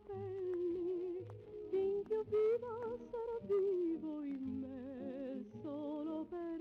capelli, finché io viva sarà vivo in me solo per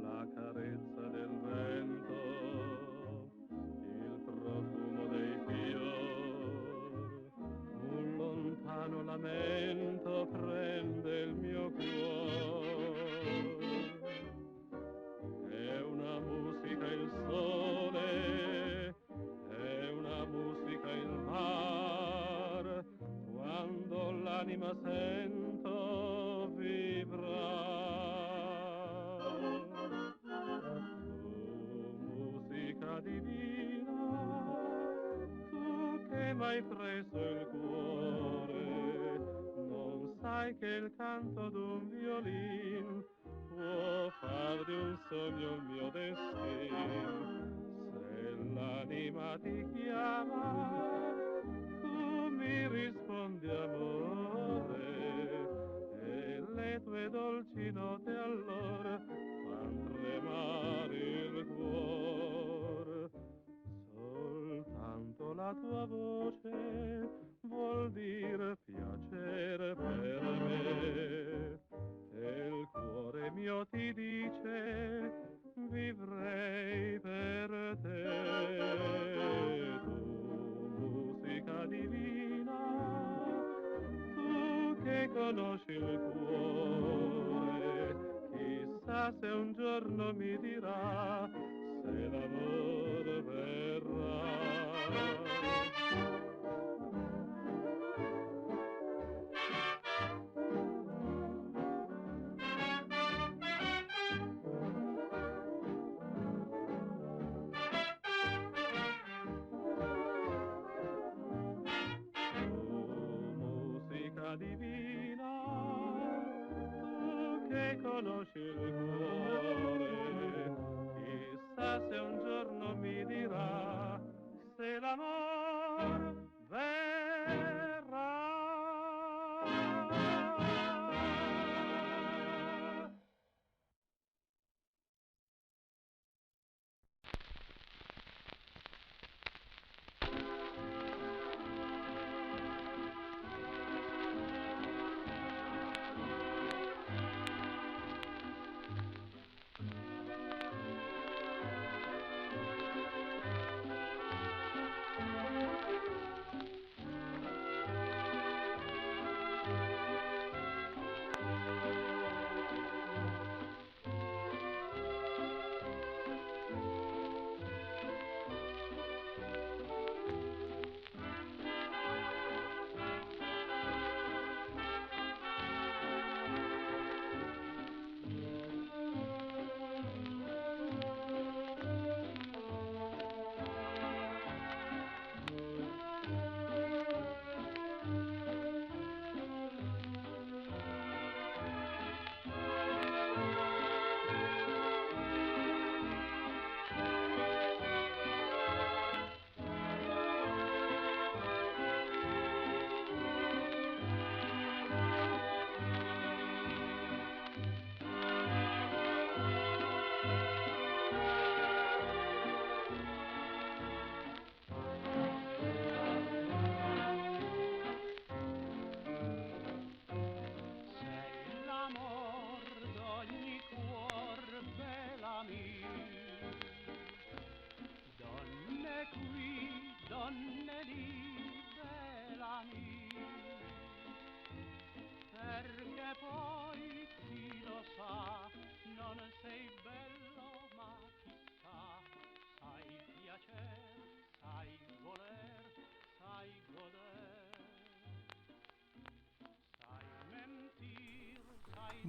La carezza del vento, il profumo dei fiori, un lontano lamento prende il mio cuore. È una musica il sole, è una musica il mar, quando l'anima sento vibrar. Tu, musica divina, tu che m'hai preso il cuore, non sai che il canto d'un violin può far di un sogno il mio destin. Se l'anima ti chiama, tu mi rispondi amore, e le tue dolci note allora fan tremare il cuore. Soltanto la tua voce vuol dire piacere per me, e il cuore mio ti dice vivrei per te. Tu, musica divina, tu che conosci il cuore, chissà se un giorno mi dirà se l'amore verrà. Musica divina, tu che conosci il cuore, chissà se un giorno mi dirà se l'amor verrà.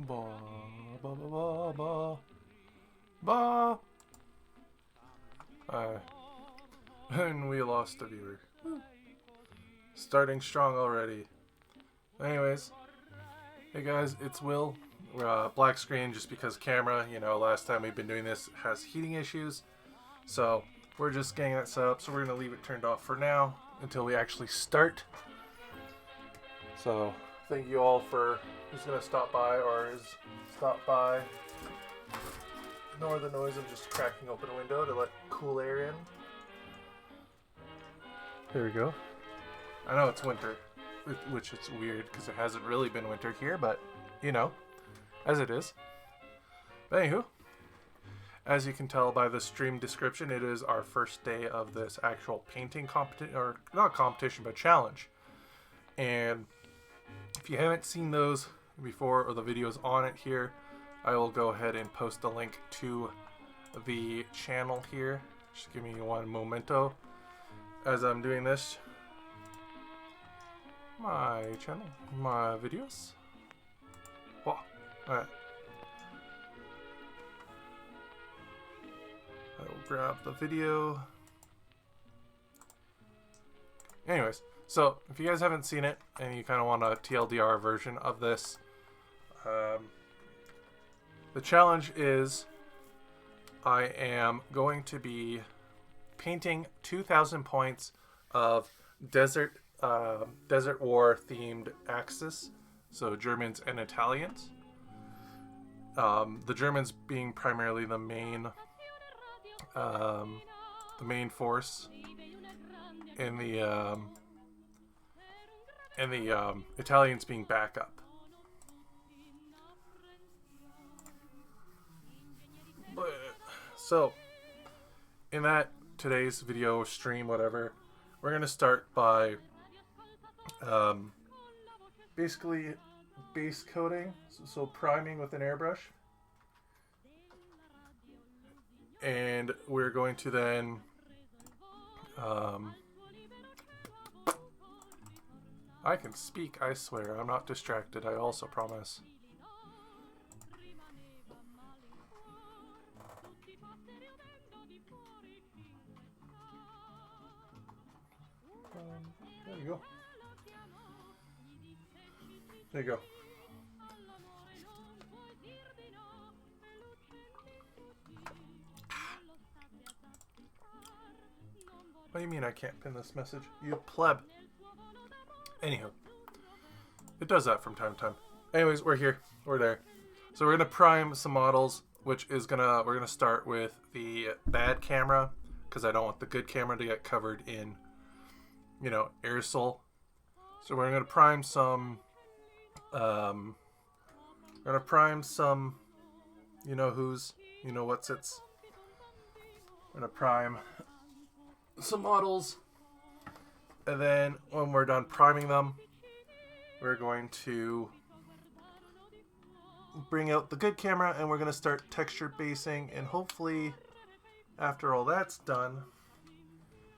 Ba, ba, ba, ba, ba. Ba. And we lost a viewer. Starting strong already. Anyways, hey guys, it's Will. We're black screen just because camera, you know, last time we've been doing this has heating issues. So we're just getting that set up. So we're going to leave it turned off for now until we actually start. So thank you all for who's going to stop by or has stopped by. Ignore the noise of just cracking open a window to let cool air in. There we go. I know it's winter, which is weird because it hasn't really been winter here, but you know, as it is. But anywho, as you can tell by the stream description, it is our first day of this actual painting competition, or not competition, but challenge. And if you haven't seen those before or the videos on it here, I will go ahead and post a link to the channel here. Just give me one momento as I'm doing this. My channel, my videos. Wow. Alright. I will grab the video. Anyways, so if you guys haven't seen it and you kind of want a TLDR version of this, the challenge is I am going to be painting 2,000 points of desert war themed Axis, so Germans and Italians. The Germans being primarily the main force, and the Italians being backup. So, in that today's video stream, whatever, we're gonna start by basically base coating, so priming with an airbrush, and we're going to then I can speak, I swear, I'm not distracted, I also promise. There you go. There you go. What do you mean I can't pin this message? You pleb. Anywho. It does that from time to time. Anyways, we're here. We're there. So we're gonna prime some models, which is we're gonna start with the bad camera, because I don't want the good camera to get covered in, you know, aerosol. So we're gonna prime some you know who's, you know what's its. We're gonna prime some models, and then when we're done priming them, we're going to bring out the good camera and we're going to start texture basing, and hopefully after all that's done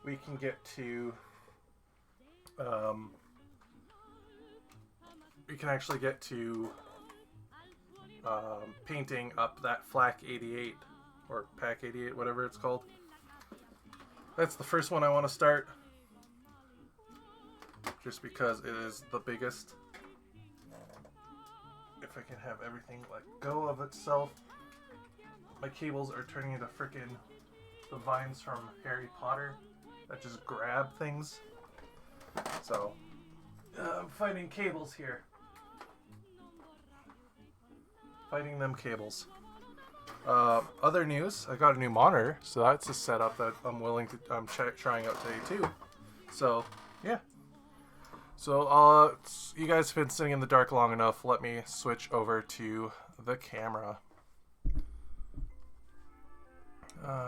we can get to painting up that Flak 88 or Pack 88, whatever it's called. That's the first one I want to start, just because it is the biggest. If I can have everything let go of itself. My cables are turning into frickin' the vines from Harry Potter that just grab things. So, I'm fighting cables here. Fighting them cables. Other news, I got a new monitor, so that's a setup that I'm trying out today too. So, yeah. So, you guys have been sitting in the dark long enough. Let me switch over to the camera.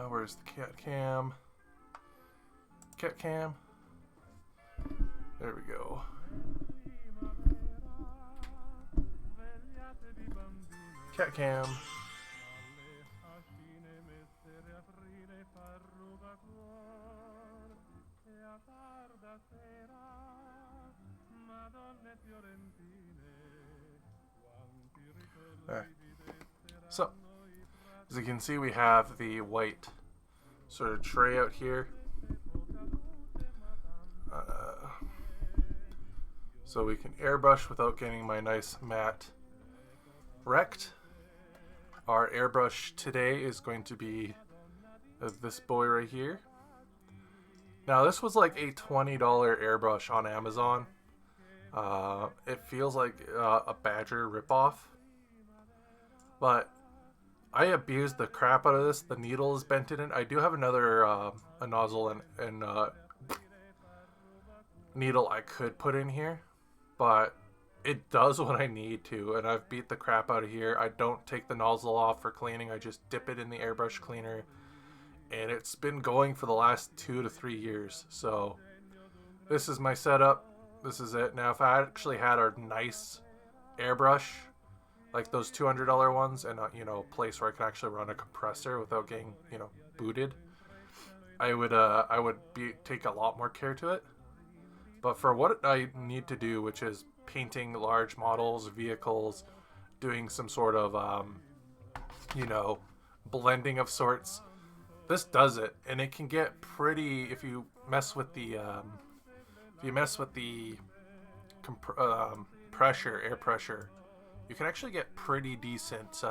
Where's the cat cam? Cat cam. There we go. Cat cam. There. So, as you can see, we have the white sort of tray out here. So we can airbrush without getting my nice matte wrecked. Our airbrush today is going to be this boy right here. Now this was like a $20 airbrush on Amazon. It feels like a Badger ripoff, but I abused the crap out of this. The needle is bent in it. I do have another a nozzle and needle I could put in here, but it does what I need to, and I've beat the crap out of here. I don't take the nozzle off for cleaning. I just dip it in the airbrush cleaner, and it's been going for the last 2 to 3 years. So this is my setup. This is it. Now if I actually had a nice airbrush like those $200 ones and you know, a place where I can actually run a compressor without getting, you know, booted, I would take a lot more care to it. But for what I need to do, which is painting large models, vehicles, doing some sort of, you know, blending of sorts, this does it. And it can get pretty, if you mess with the, pressure, air pressure, you can actually get pretty decent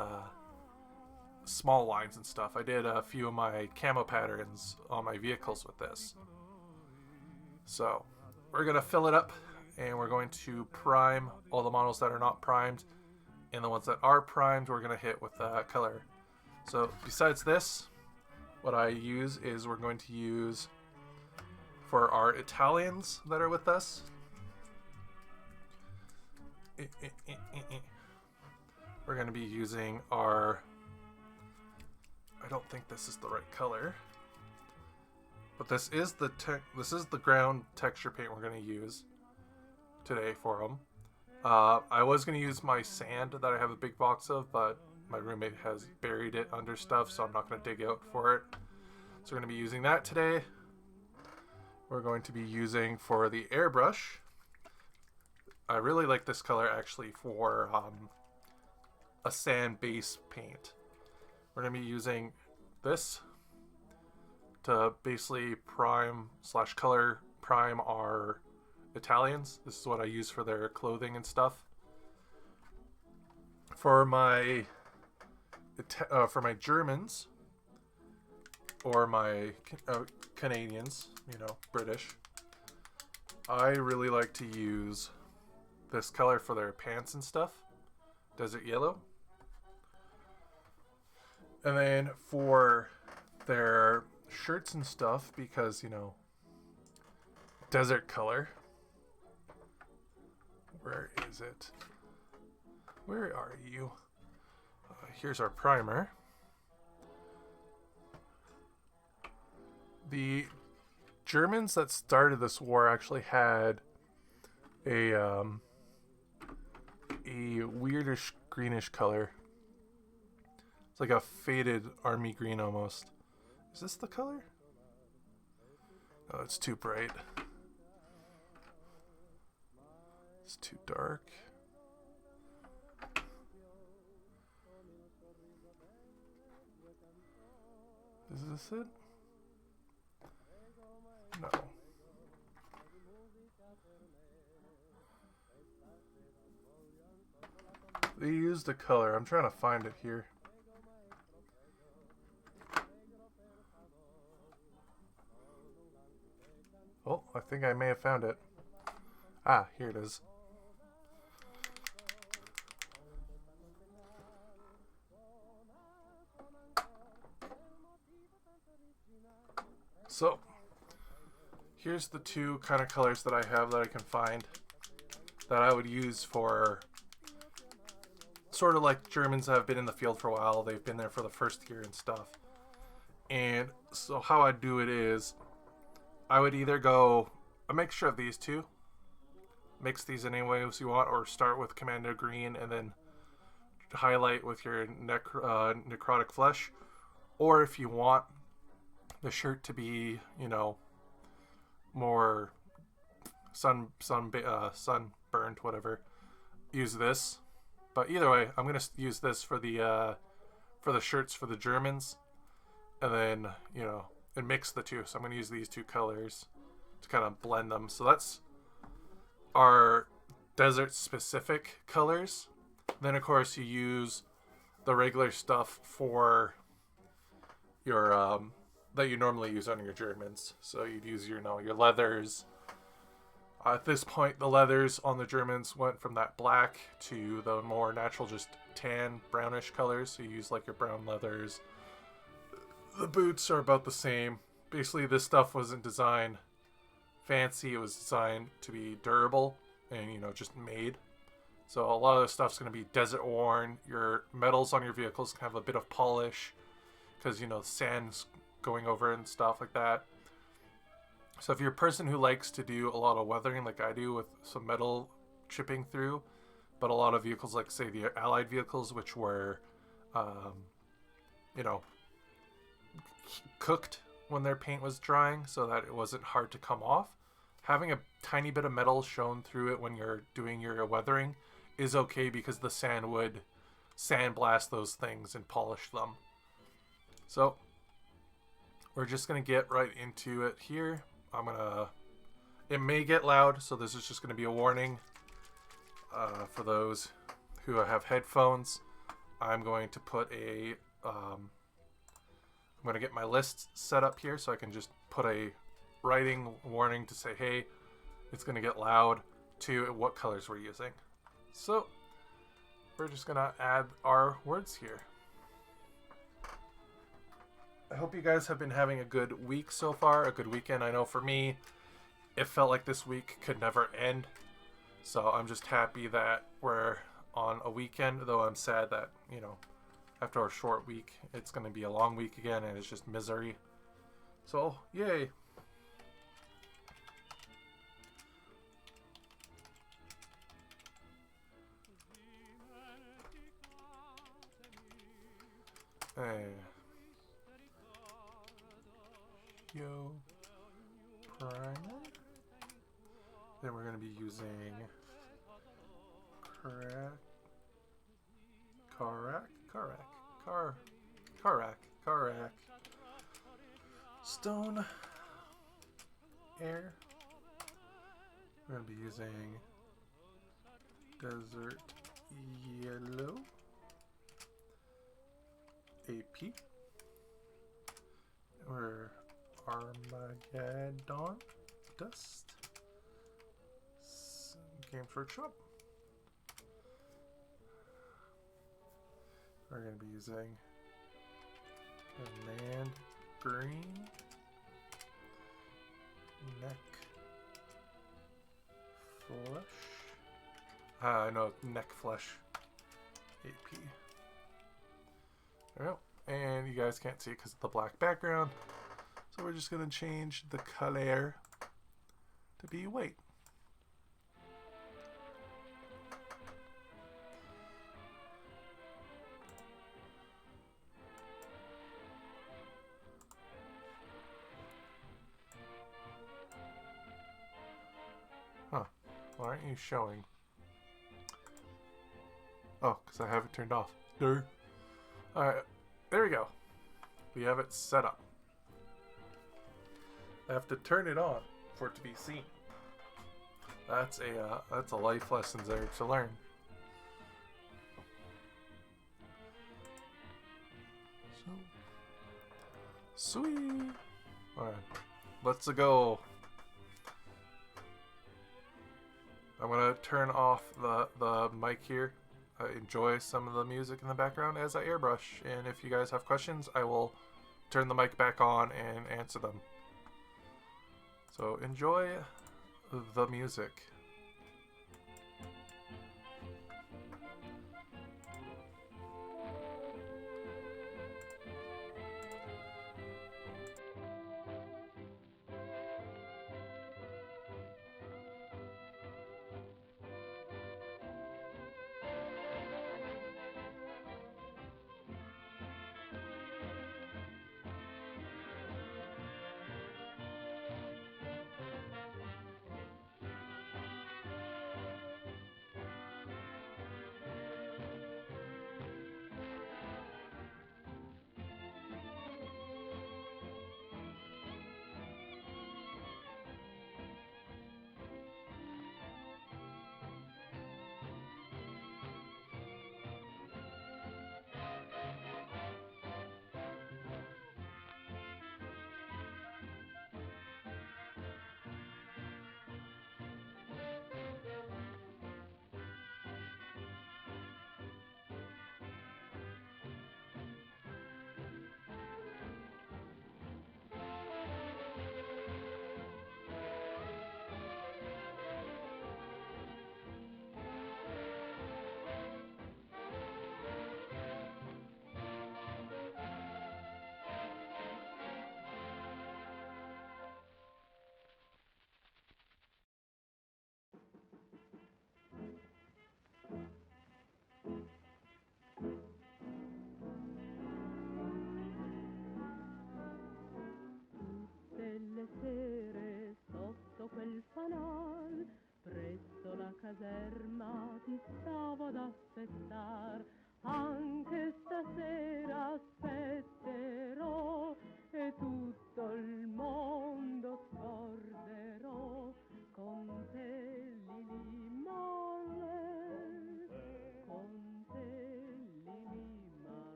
small lines and stuff. I did a few of my camo patterns on my vehicles with this. So we're going to fill it up, and we're going to prime all the models that are not primed, and the ones that are primed we're going to hit with color. So besides this, what I use is we're going to use, for our Italians that are with us, we're going to be using our, I don't think this is the right color, but this is the ground texture paint we're going to use today for them. I was going to use my sand that I have a big box of, but my roommate has buried it under stuff, so I'm not going to dig out for it. So we're going to be using that today. We're going to be using, for the airbrush, I really like this color actually for a sand base paint. We're going to be using this to basically color prime our Italians. This is what I use for their clothing and stuff. For my Germans, or my Canadians, you know, British, I really like to use this color for their pants and stuff, Desert Yellow. And then for their shirts and stuff, because, you know, desert color. Where is it? Where are you? Here's our primer. The Germans that started this war actually had a weirdish greenish color. It's like a faded army green almost. Is this the color? Oh, it's too bright. It's too dark. Is this it? No. They used a color. I'm trying to find it here. Oh, I think I may have found it. Ah, here it is. So, here's the two kind of colors that I have that I can find that I would use for sort of like Germans have been in the field for a while. They've been there for the first year and stuff. And so how I do it is I would either go a mixture of these two, mix these in any ways you want, or start with Commando Green and then highlight with your necrotic flesh. Or if you want the shirt to be, you know, more sunburned, whatever, use this. But either way, I'm gonna use this for the shirts for the Germans, and then and mix the two. So I'm gonna use these two colors to kind of blend them. So that's our desert specific colors. Then of course you use the regular stuff for your that you normally use on your Germans. So you'd use your leathers. At this point, the leathers on the Germans went from that black to the more natural, just tan, brownish colors. So you use like your brown leathers. The boots are about the same. Basically, this stuff wasn't designed fancy. It was designed to be durable and, just made. So a lot of the stuff's going to be desert worn. Your metals on your vehicles can have a bit of polish because, sand's going over and stuff like that. So if you're a person who likes to do a lot of weathering like I do with some metal chipping through, but a lot of vehicles like, say, the Allied vehicles, which were, cooked when their paint was drying so that it wasn't hard to come off, having a tiny bit of metal shown through it when you're doing your weathering is okay because the sand would sandblast those things and polish them. So we're just going to get right into it here. It may get loud, so this is just going to be a warning for those who have headphones. I'm going to put I'm going to get my list set up here so I can just put a writing warning to say, hey, it's going to get loud to what colors we're using. So we're just going to add our words here. I hope you guys have been having a good week so far, a good weekend. I know for me, it felt like this week could never end. So I'm just happy that we're on a weekend, though I'm sad that, after a short week, it's going to be a long week again, and it's just misery. So, yay. Hey. Yo. Primer. Then we're going to be using Karak. Stone. Air. We're going to be using Desert Yellow. AP. Or Armageddon Dust. Games Workshop. We're going to be using Command Green. Neck Flesh. I know, Neck Flesh. AP. There we go. And you guys can't see it because of the black background. So we're just going to change the color to be white. Huh. Why aren't you showing? Oh, because I have it turned off. Alright. There we go. We have it set up. I have to turn it on for it to be seen. That's a life lesson there to learn. So, sweet. Alright, let's go. I'm gonna turn off the mic here. Enjoy some of the music in the background as I airbrush, and if you guys have questions, I will turn the mic back on and answer them. So enjoy the music.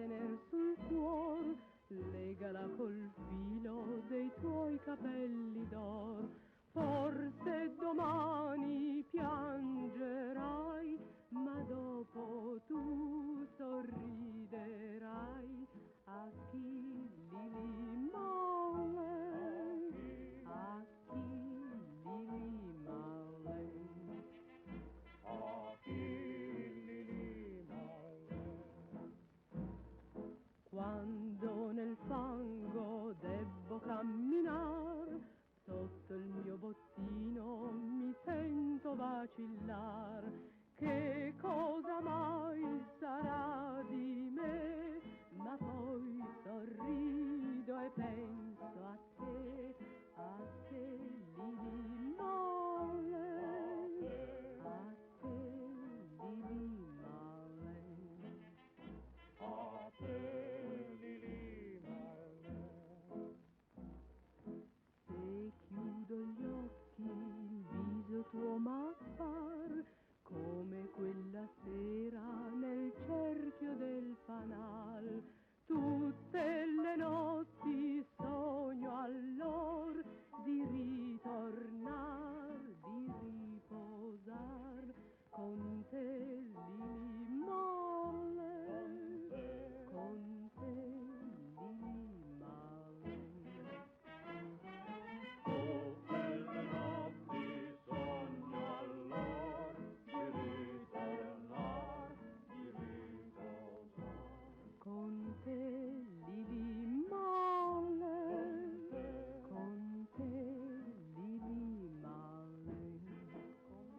tener sul cuor, legala col filo dei tuoi capelli d'or. Forse domani piangerai, ma dopo tu sorriderai. A chi Lili Marley, a chi Lili Marley, a chi Lili Marley. Quando nel fango debbo camminar, sotto il mio bottino mi sento vacillar. Che cosa mai sarà di me? Ma poi sorrido e penso a te Lili Marley, a te Lili Marley, a te Lili Marley. Se chiudo gli occhi il viso tuo m'appar come quella sera nel cerchio del fanal. Tutte le notti sogno allor di ritornar, di riposar con te Lili Marley, con te Lili Marley. Tutte le notti sogno allor di ritornar, di riposar con te Lili Marley, con te Lili Marley, con te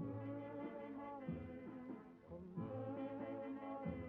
Marley, con te Marley.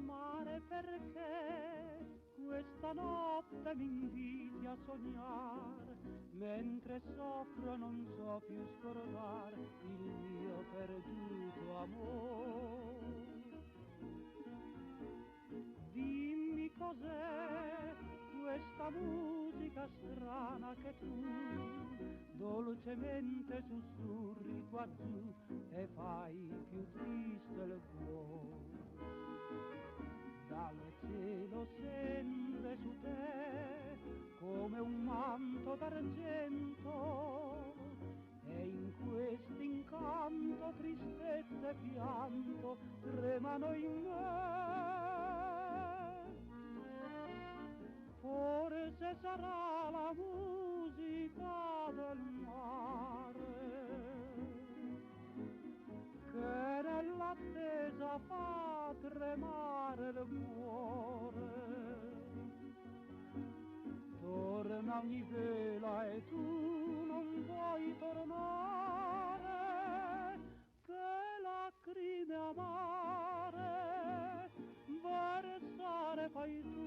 Mare, perché questa notte mi inviti a sognar, mentre soffro non so più scordar il mio perduto amor. Dimmi cos'è questa musica strana che tu dolcemente sussurri qua giù e fai più triste il cuore. Dal cielo scende su te come un manto d'argento e in quest'incanto tristezza e pianto tremano in me. Forse sarà la musica del mare che nell'attesa fa tremare il cuore. Torna ogni vela e tu non vuoi tornare, che lacrime amare versare fai tu.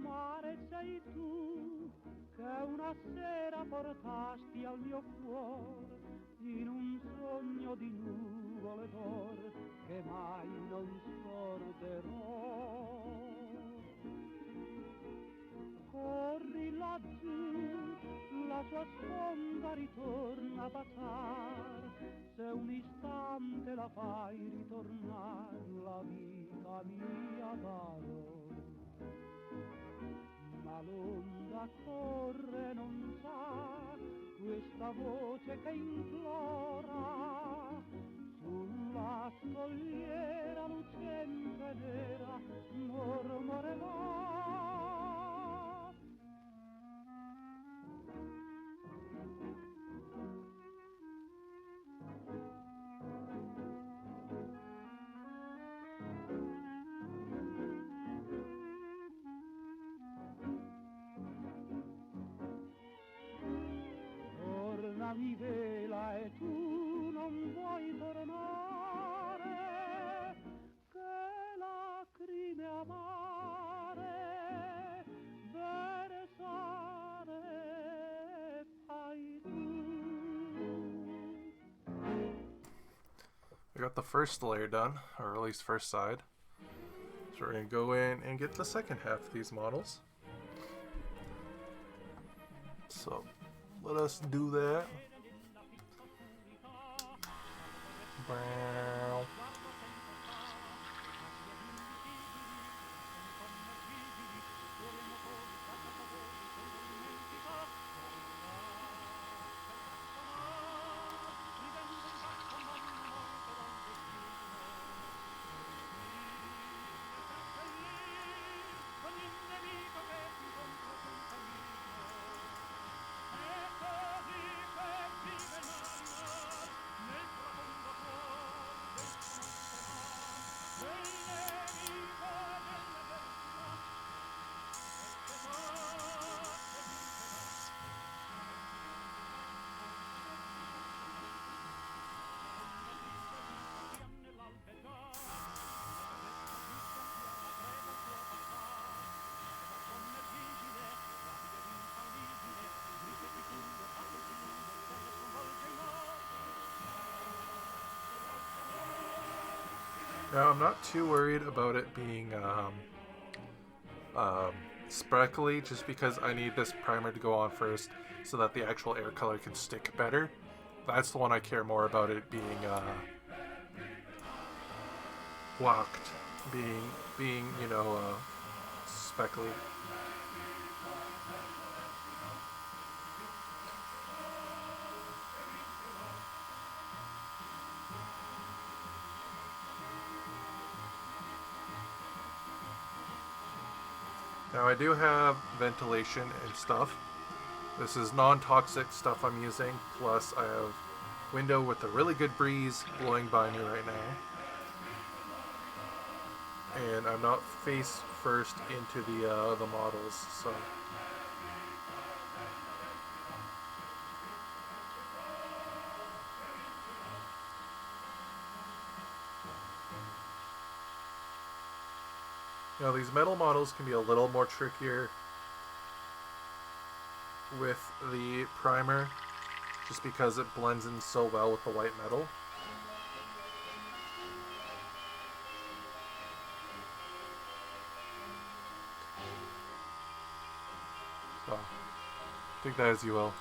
Mare, sei tu che una sera portasti al mio cuore in un sogno di nuvole d'or che mai non scorderò. Corri laggiù, la sua sponda ritorna a baciar, se un istante la fai ritornar la vita mia darò. Ma l'onda corre non sa questa voce che implora sulla scogliera lucente nera mormorerà. Mi vela e tu I got the first layer done, or at least first side. So we're going to go in and get the second half of these models. So let us do that. Wow. Now, I'm not too worried about it being sparkly, just because I need this primer to go on first so that the actual air color can stick better. That's the one I care more about, it being locked, being you know, speckly. Now I do have ventilation and stuff. This is non-toxic stuff I'm using, plus I have window with a really good breeze blowing by me right now. And I'm not face first into the models, so. Now these metal models can be a little more trickier with the primer, just because it blends in so well with the white metal. So, take that as you will.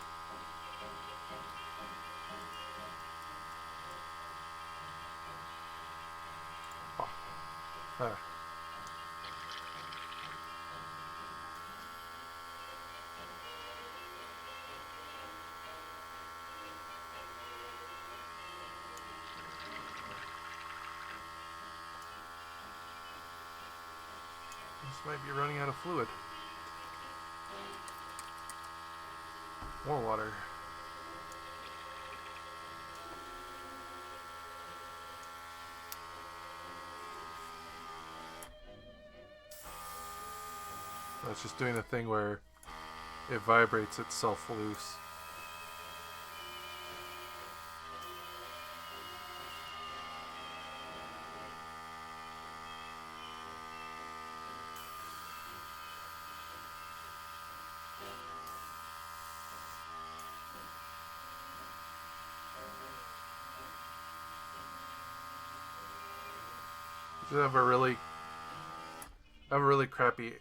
Oh. There. This might be running out of fluid. More water. It's just doing the thing where it vibrates itself loose. I have a really crappy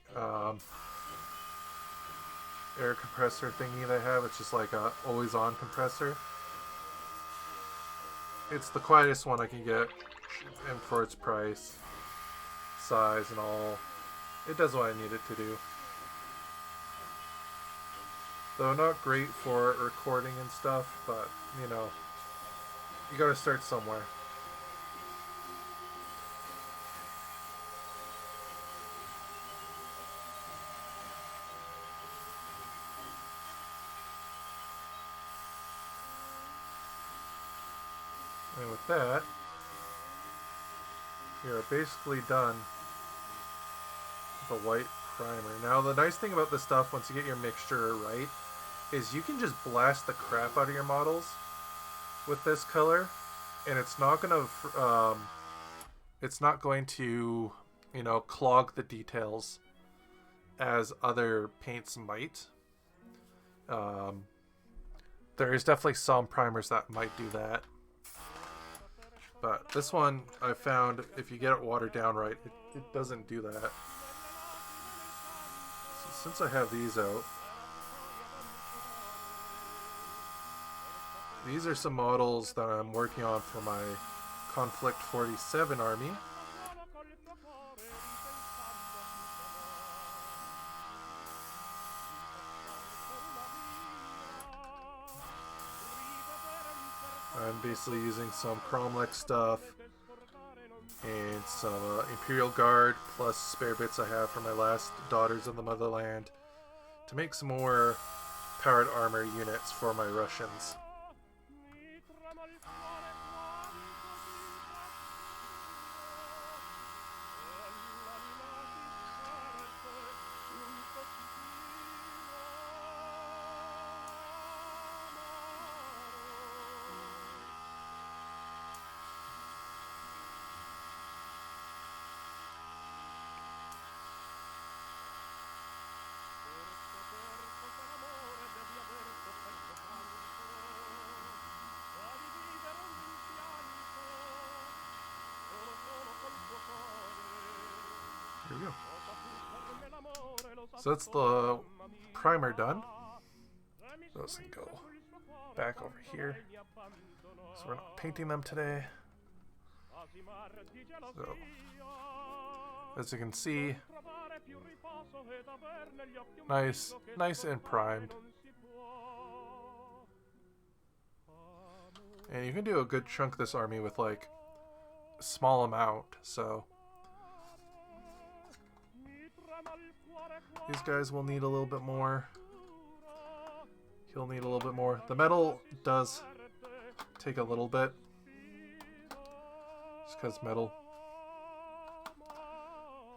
air compressor thingy that I have. It's just like a always on compressor. It's the quietest one I can get, and for its price, size, and all, it does what I need it to do. Though not great for recording and stuff, but you know, you gotta start somewhere. And with that, we are basically done with the white primer. Now the nice thing about this stuff, once you get your mixture right, is you can just blast the crap out of your models with this color, and it's not going to, you know, clog the details as other paints might. There is definitely some primers that might do that. But this one, I found if you get it watered down right, it doesn't do that. So since I have these out, these are some models that I'm working on for my Conflict 47 army. I'm basically using some Cromlech stuff and some Imperial Guard plus spare bits I have from my last Daughters of the Motherland to make some more powered armor units for my Russians. Here we go. So that's the primer done. Those can go back over here. So we're not painting them today. So, as you can see, nice and primed. And you can do a good chunk of this army with like a small amount, so these guys will need a little bit more. He'll need a little bit more. The metal does take a little bit, just because metal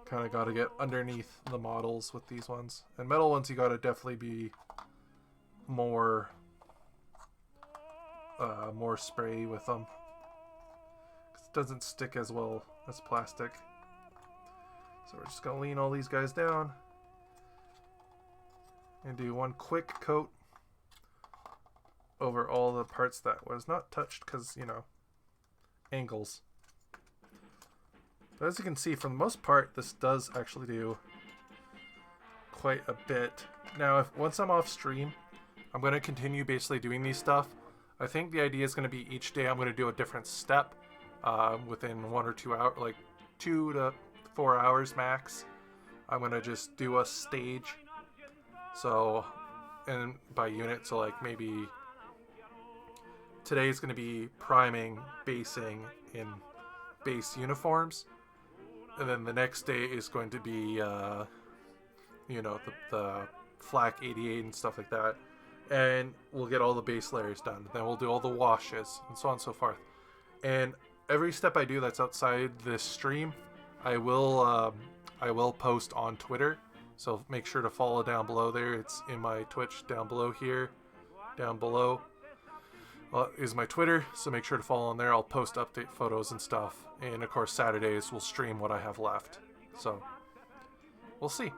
kind of got to get underneath the models with these ones. And metal ones, you got to definitely be more spray with them. 'Cause it doesn't stick as well as plastic. So we're just gonna lean all these guys down and do one quick coat over all the parts that was not touched because, you know, angles. But as you can see, for the most part, this does actually do quite a bit. Now, once I'm off stream, I'm going to continue basically doing these stuff. I think the idea is going to be each day I'm going to do a different step within 1 or 2 hours, like 2 to 4 hours max. I'm going to just do a stage. So, and by unit, so like maybe today is going to be priming, basing in base uniforms. And then the next day is going to be, you know, the flak 88 and stuff like that. And we'll get all the base layers done. Then we'll do all the washes and so on and so forth. And every step I do that's outside this stream, I will post on Twitter. So make sure to follow down below there. It's in my Twitch down below here. Down below is my Twitter. So make sure to follow on there. I'll post update photos and stuff. And of course Saturdays we'll stream what I have left. So we'll see.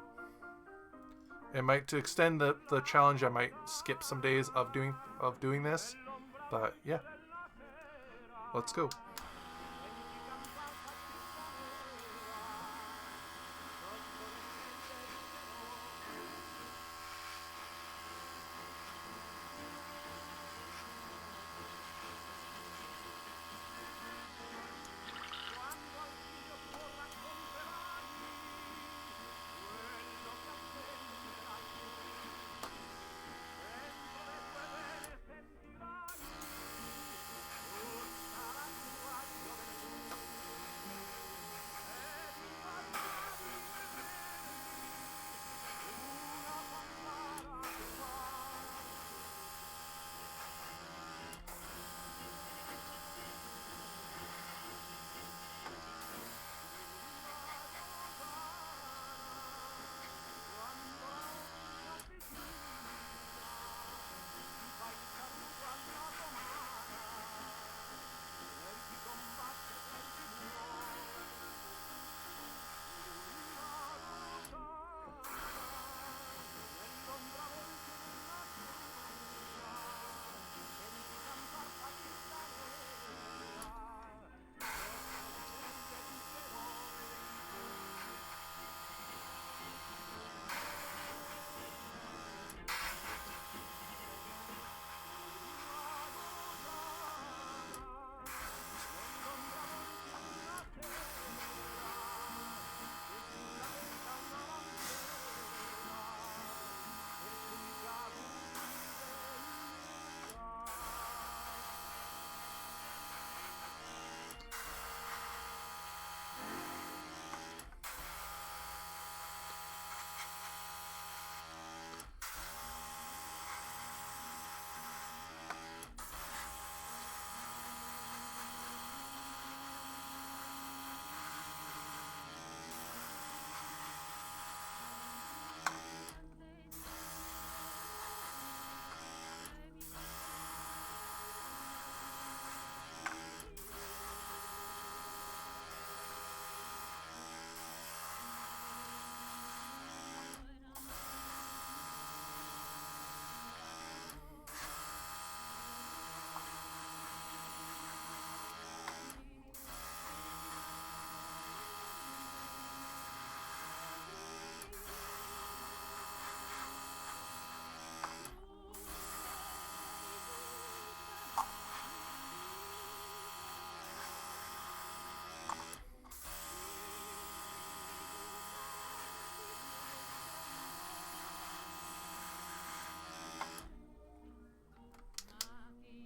It might, to extend the challenge, I might skip some days of doing this, but yeah, let's go.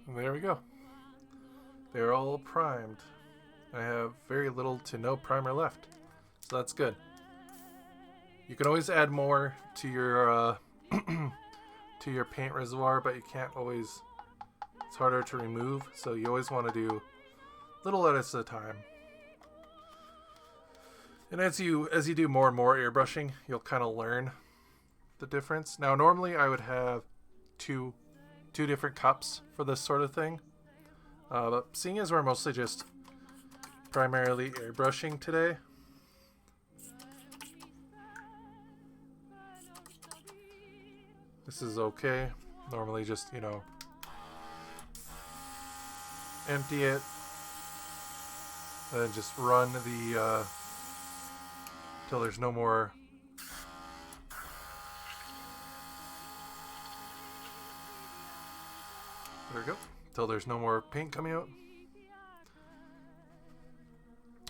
And there we go. They're all primed. I have very little to no primer left, so that's good. You can always add more to your to your paint reservoir, but you can't always. It's harder to remove, so you always want to do little edits at a time. And as you do more and more airbrushing, you'll kind of learn the difference. Now, normally I would have two different cups for this sort of thing, but seeing as we're mostly just primarily airbrushing today, this is okay. Normally just, you know, empty it and then just run the till there's no more there we go, till there's no more paint coming out.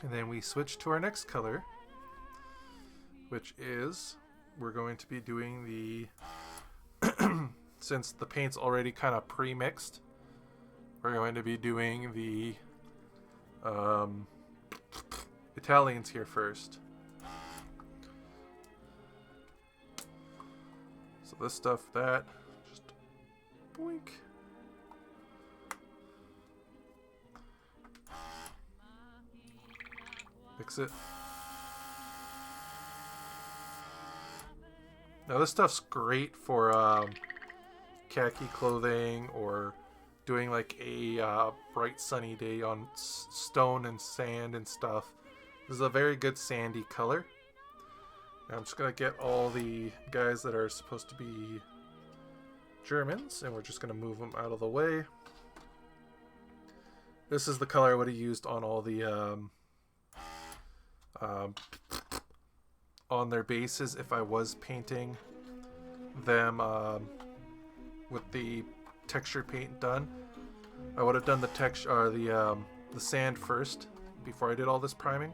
And then we switch to our next color, which is, we're going to be doing the since the paint's already kind of pre-mixed, we're going to be doing the Italians here first. So this stuff, that, just boink. Mix it. Now this stuff's great for khaki clothing or doing like a bright sunny day on stone and sand and stuff. This is a very good sandy color. Now I'm just going to get all the guys that are supposed to be Germans, and we're just going to move them out of the way. This is the color I would have used on all the on their bases if I was painting them with the texture paint done. I would have done the texture or the sand first before I did all this priming.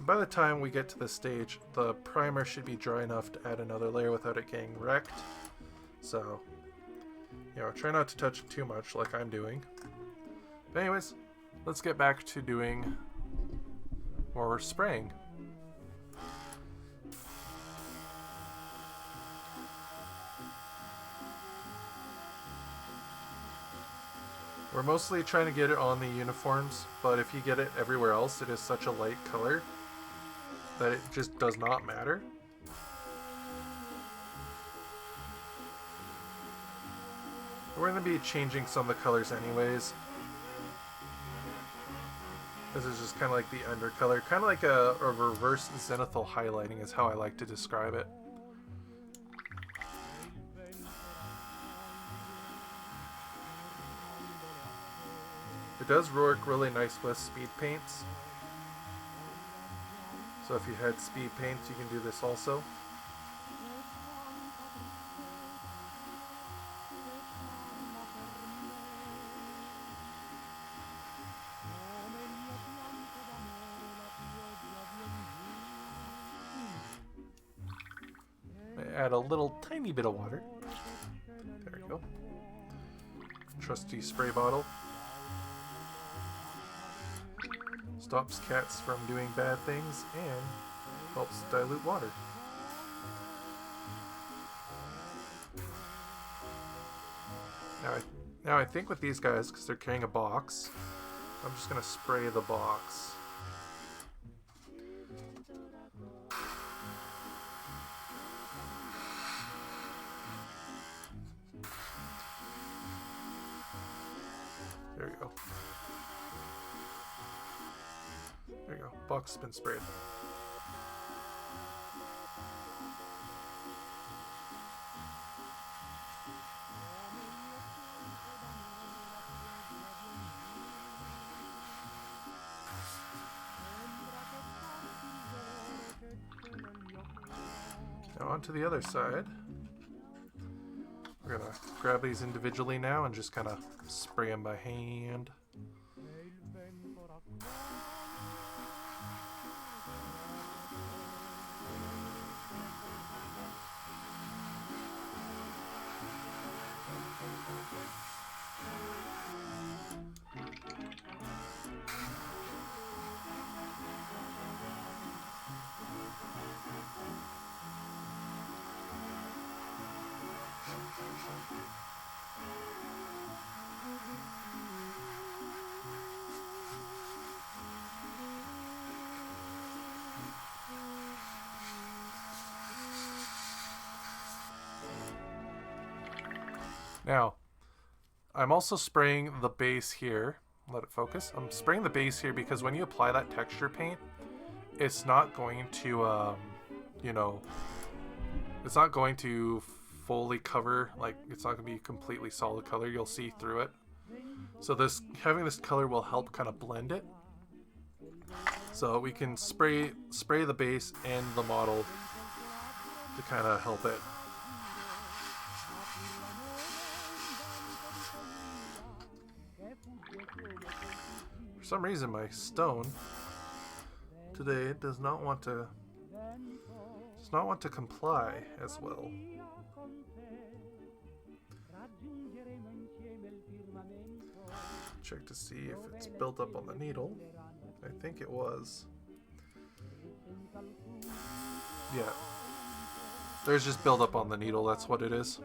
By the time we get to this stage, the primer should be dry enough to add another layer without it getting wrecked. So, you know, try not to touch it too much like I'm doing. But anyways, let's get back to doing more spraying. We're mostly trying to get it on the uniforms, but if you get it everywhere else, it is such a light color that it just does not matter. We're going to be changing some of the colors anyways. This is just kind of like the undercolor, kind of like a reverse zenithal highlighting is how I like to describe it. It does work really nice with speed paints. So if you had speed paints, you can do this also. Add a little tiny bit of water. There we go. Trusty spray bottle. Stops cats from doing bad things and helps dilute water. Now I think with these guys, because they're carrying a box, I'm just going to spray the box. There we go. There you go. Box has been sprayed. Now on to the other side. We're gonna grab these individually now and just kind of spray them by hand. Now, I'm also spraying the base here. Let it focus. I'm spraying the base here because when you apply that texture paint, it's not going to, you know, it's not going to fully cover, like, it's not going to be completely solid color. You'll see through it. So having this color will help kind of blend it. So we can spray the base and the model to kind of help it. For some reason my stone today does not want to comply as well. Check to see if it's built up on the needle. I think it was. Yeah. There's just buildup on the needle, that's what it is.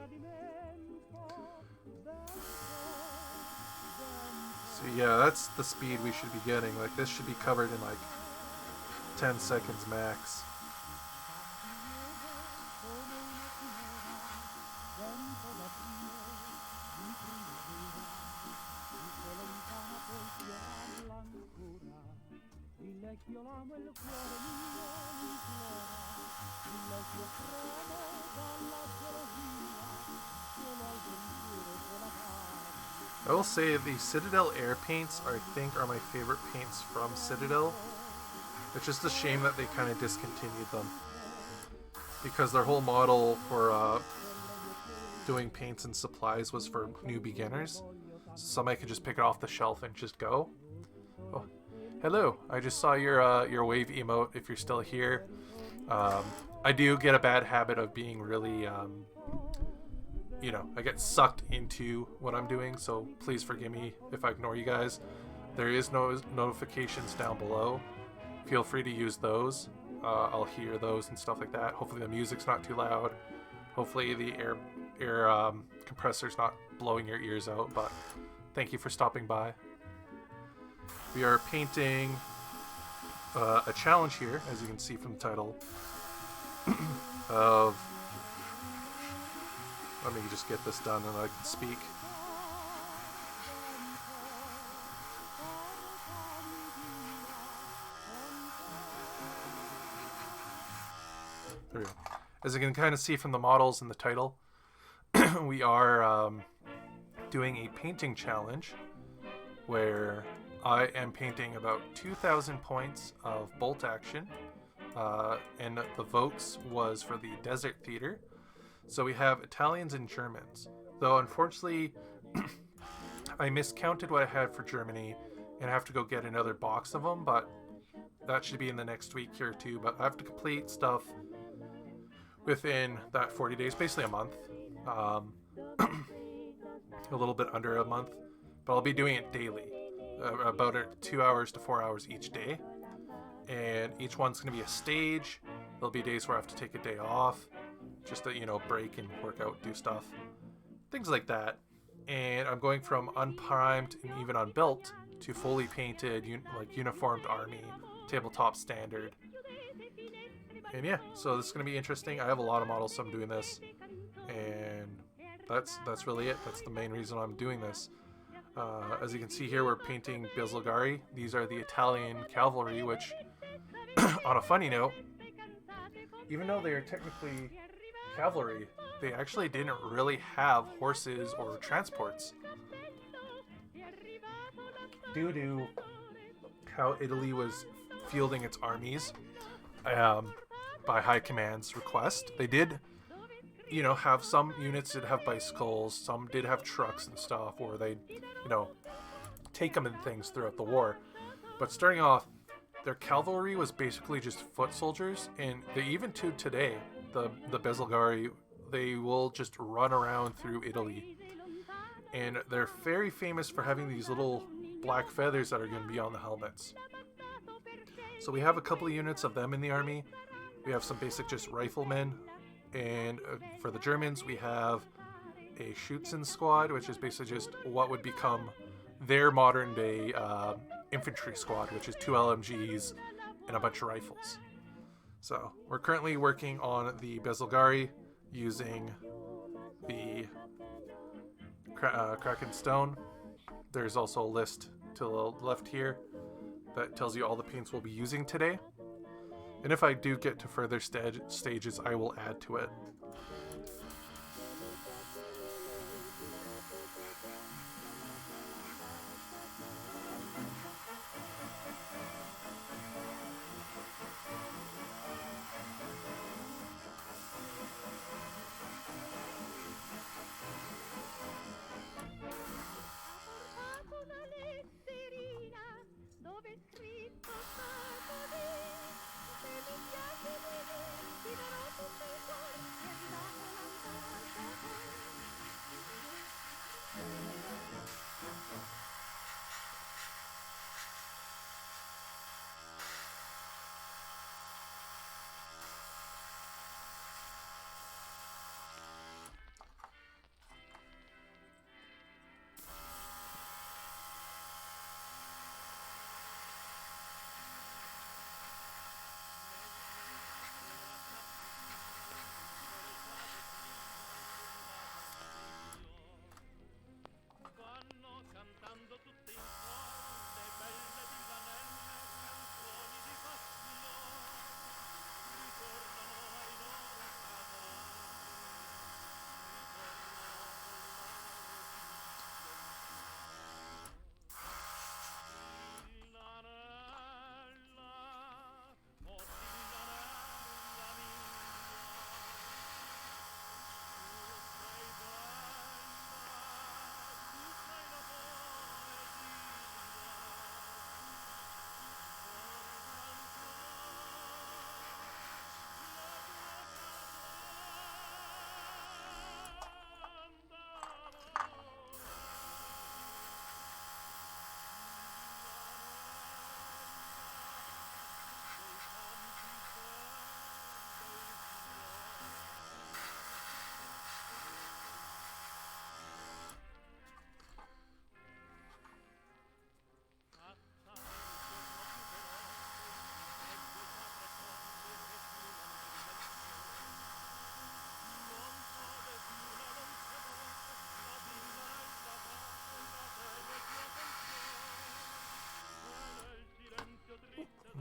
So yeah, that's the speed we should be getting. Like, this should be covered in like 10 seconds max. I will say the Citadel Air paints I think are my favorite paints from Citadel. It's just a shame that they kind of discontinued them, because their whole model for doing paints and supplies was for new beginners. So somebody could just pick it off the shelf and just go. Oh, hello! I just saw your wave emote. If you're still here, I do get a bad habit of being really, you know, I get sucked into what I'm doing. So please forgive me if I ignore you guys. There is no notifications down below. Feel free to use those. I'll hear those and stuff like that. Hopefully the music's not too loud. Hopefully the air compressor's not blowing your ears out. But thank you for stopping by. We are painting a challenge here, as you can see from the title, of... Let me just get this done and I can speak. There we go. As you can kind of see from the models in the title, we are doing a painting challenge where I am painting about 2,000 points of bolt action, and the votes was for the Desert Theater. So we have Italians and Germans. Though unfortunately, I miscounted what I had for Germany and I have to go get another box of them, but that should be in the next week here too. But I have to complete stuff within that 40 days, basically a month. A little bit under a month, but I'll be doing it daily, about 2 hours to 4 hours each day. And each one's going to be a stage. There'll be days where I have to take a day off, just to, you know, break and work out, do stuff, things like that. And I'm going from unprimed and even unbuilt to fully painted, like uniformed army, tabletop standard. And yeah, so this is going to be interesting. I have a lot of models, so I'm doing this, and that's really it. That's the main reason I'm doing this. As you can see here, we're painting Bizzolgari. These are the Italian cavalry, which, on a funny note, even though they are technically cavalry, they actually didn't really have horses or transports. Due to how Italy was fielding its armies, by High Command's request, they did, you know, have some units that have bicycles, some did have trucks and stuff, or they, you know, take them and things throughout the war. But starting off, their cavalry was basically just foot soldiers, and they, even to today, the Bizzolgari, they will just run around through Italy. And they're very famous for having these little black feathers that are going to be on the helmets. So we have a couple of units of them in the army. We have some basic just riflemen. And for the Germans, we have a Schützen squad, which is basically just what would become their modern day infantry squad, which is 2 LMGs and a bunch of rifles. So we're currently working on the Bizzolgari using the Kraken Stone. There's also a list to the left here that tells you all the paints we'll be using today. And if I do get to further stages, I will add to it.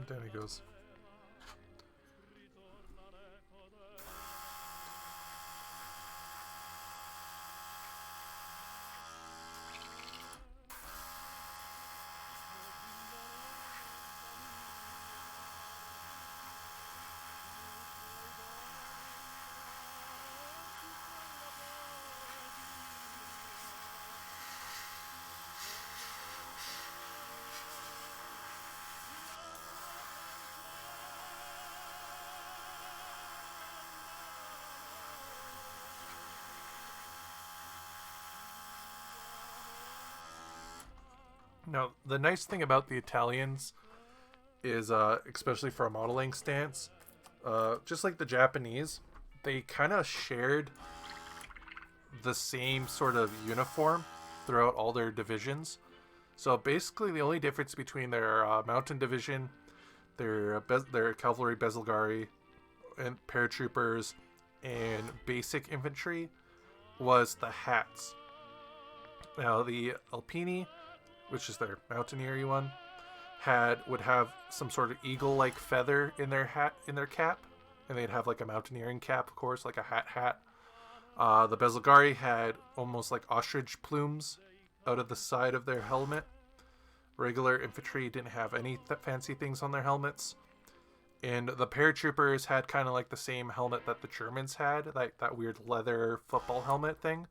Down he goes. Now, the nice thing about the Italians is, especially for a modeling stance, just like the Japanese, they kind of shared the same sort of uniform throughout all their divisions. So basically, the only difference between their mountain division, their cavalry, Besleghari, and paratroopers, and basic infantry was the hats. Now, the Alpini, which is their mountaineery one, would have some sort of eagle-like feather in their cap, and they'd have like a mountaineering cap, of course, like a hat. The Besleghari had almost like ostrich plumes out of the side of their helmet. Regular infantry didn't have any fancy things on their helmets, and the paratroopers had kind of like the same helmet that the Germans had, like that weird leather football helmet thing.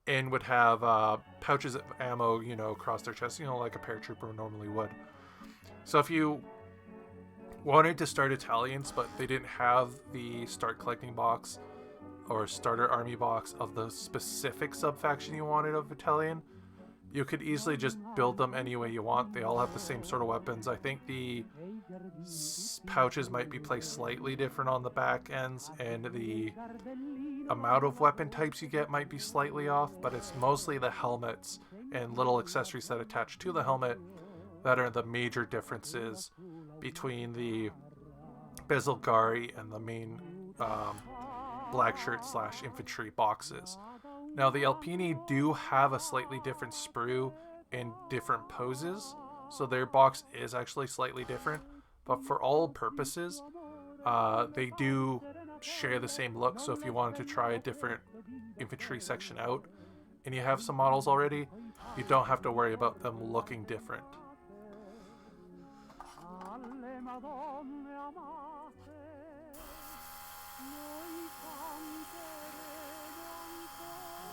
And would have pouches of ammo, across their chest, like a paratrooper normally would. So if you wanted to start Italians, but they didn't have the start collecting box or starter army box of the specific subfaction you wanted of Italian, you could easily just build them any way you want. They all have the same sort of weapons. I think the pouches might be placed slightly different on the back ends, and the amount of weapon types you get might be slightly off, but it's mostly the helmets and little accessories that attach to the helmet that are the major differences between the Besleghari and the main black shirt / infantry boxes. Now the Alpini do have a slightly different sprue in different poses, so their box is actually slightly different, but for all purposes, they do share the same look. So if you wanted to try a different infantry section out and you have some models already, you don't have to worry about them looking different. Alle Madonne amate, noi canteremo ancora.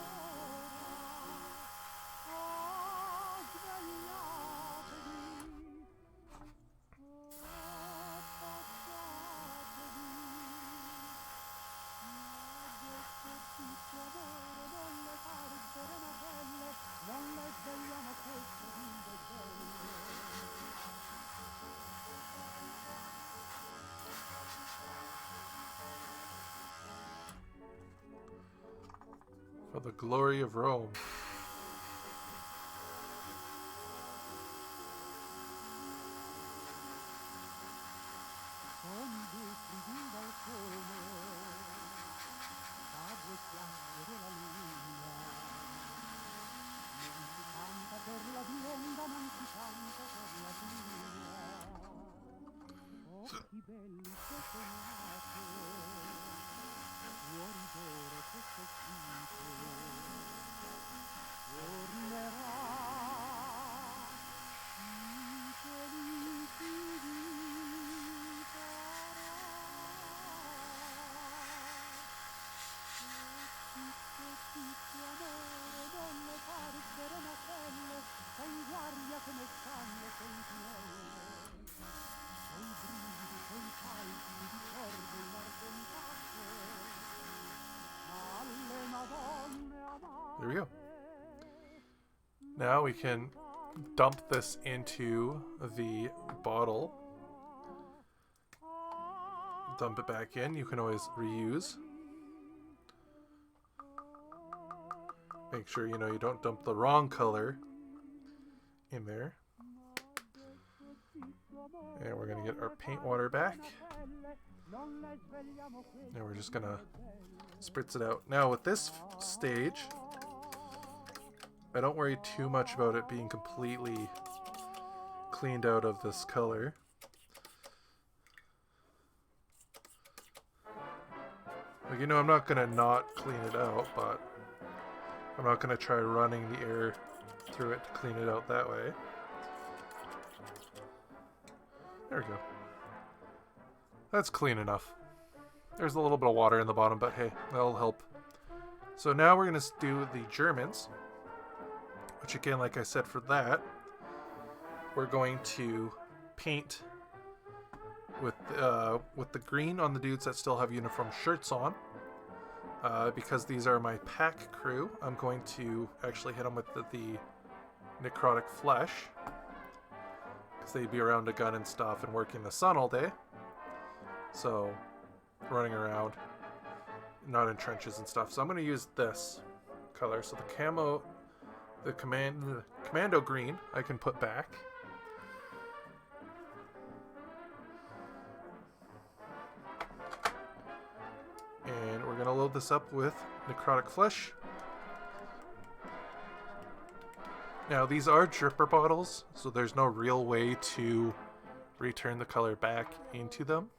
Svegliatevi, affacciatevi, tutti amore, non le pare serenatelle, non le svegliamo queste bimbe belle. For the glory of Rome. Con i vetri di un balcone, a due chiacchiere la luna, non si canta per la bionda, non si canta per la bruna. Occhi belli che sognate, fuori d'oro che soffite, tornerà infelici di amore, non le pare serenatelle, sei in guardia come stanno le sentinelle, sei brividi, sei calci di corde in argentate, alle Madonne amate. There we go. Now we can dump this into the bottle. Dump it back in. You can always reuse. Make sure you don't dump the wrong color in there. And we're going to get our paint water back. And we're just going to spritz it out. Now with this stage, I don't worry too much about it being completely cleaned out of this color. Like, I'm not going to not clean it out, but I'm not going to try running the air through it to clean it out that way. There we go. That's clean enough. There's a little bit of water in the bottom, but hey, that'll help. So now we're going to do the Germans, which again, like I said, for that, we're going to paint with the green on the dudes that still have uniform shirts on. Because these are my pack crew, I'm going to actually hit them with the necrotic flesh, because they'd be around a gun and stuff and working in the sun all day. So, running around, not in trenches and stuff. So I'm going to use this color. So the commando green I can put back. And we're going to load this up with necrotic flesh. Now these are dripper bottles, so there's no real way to return the color back into them.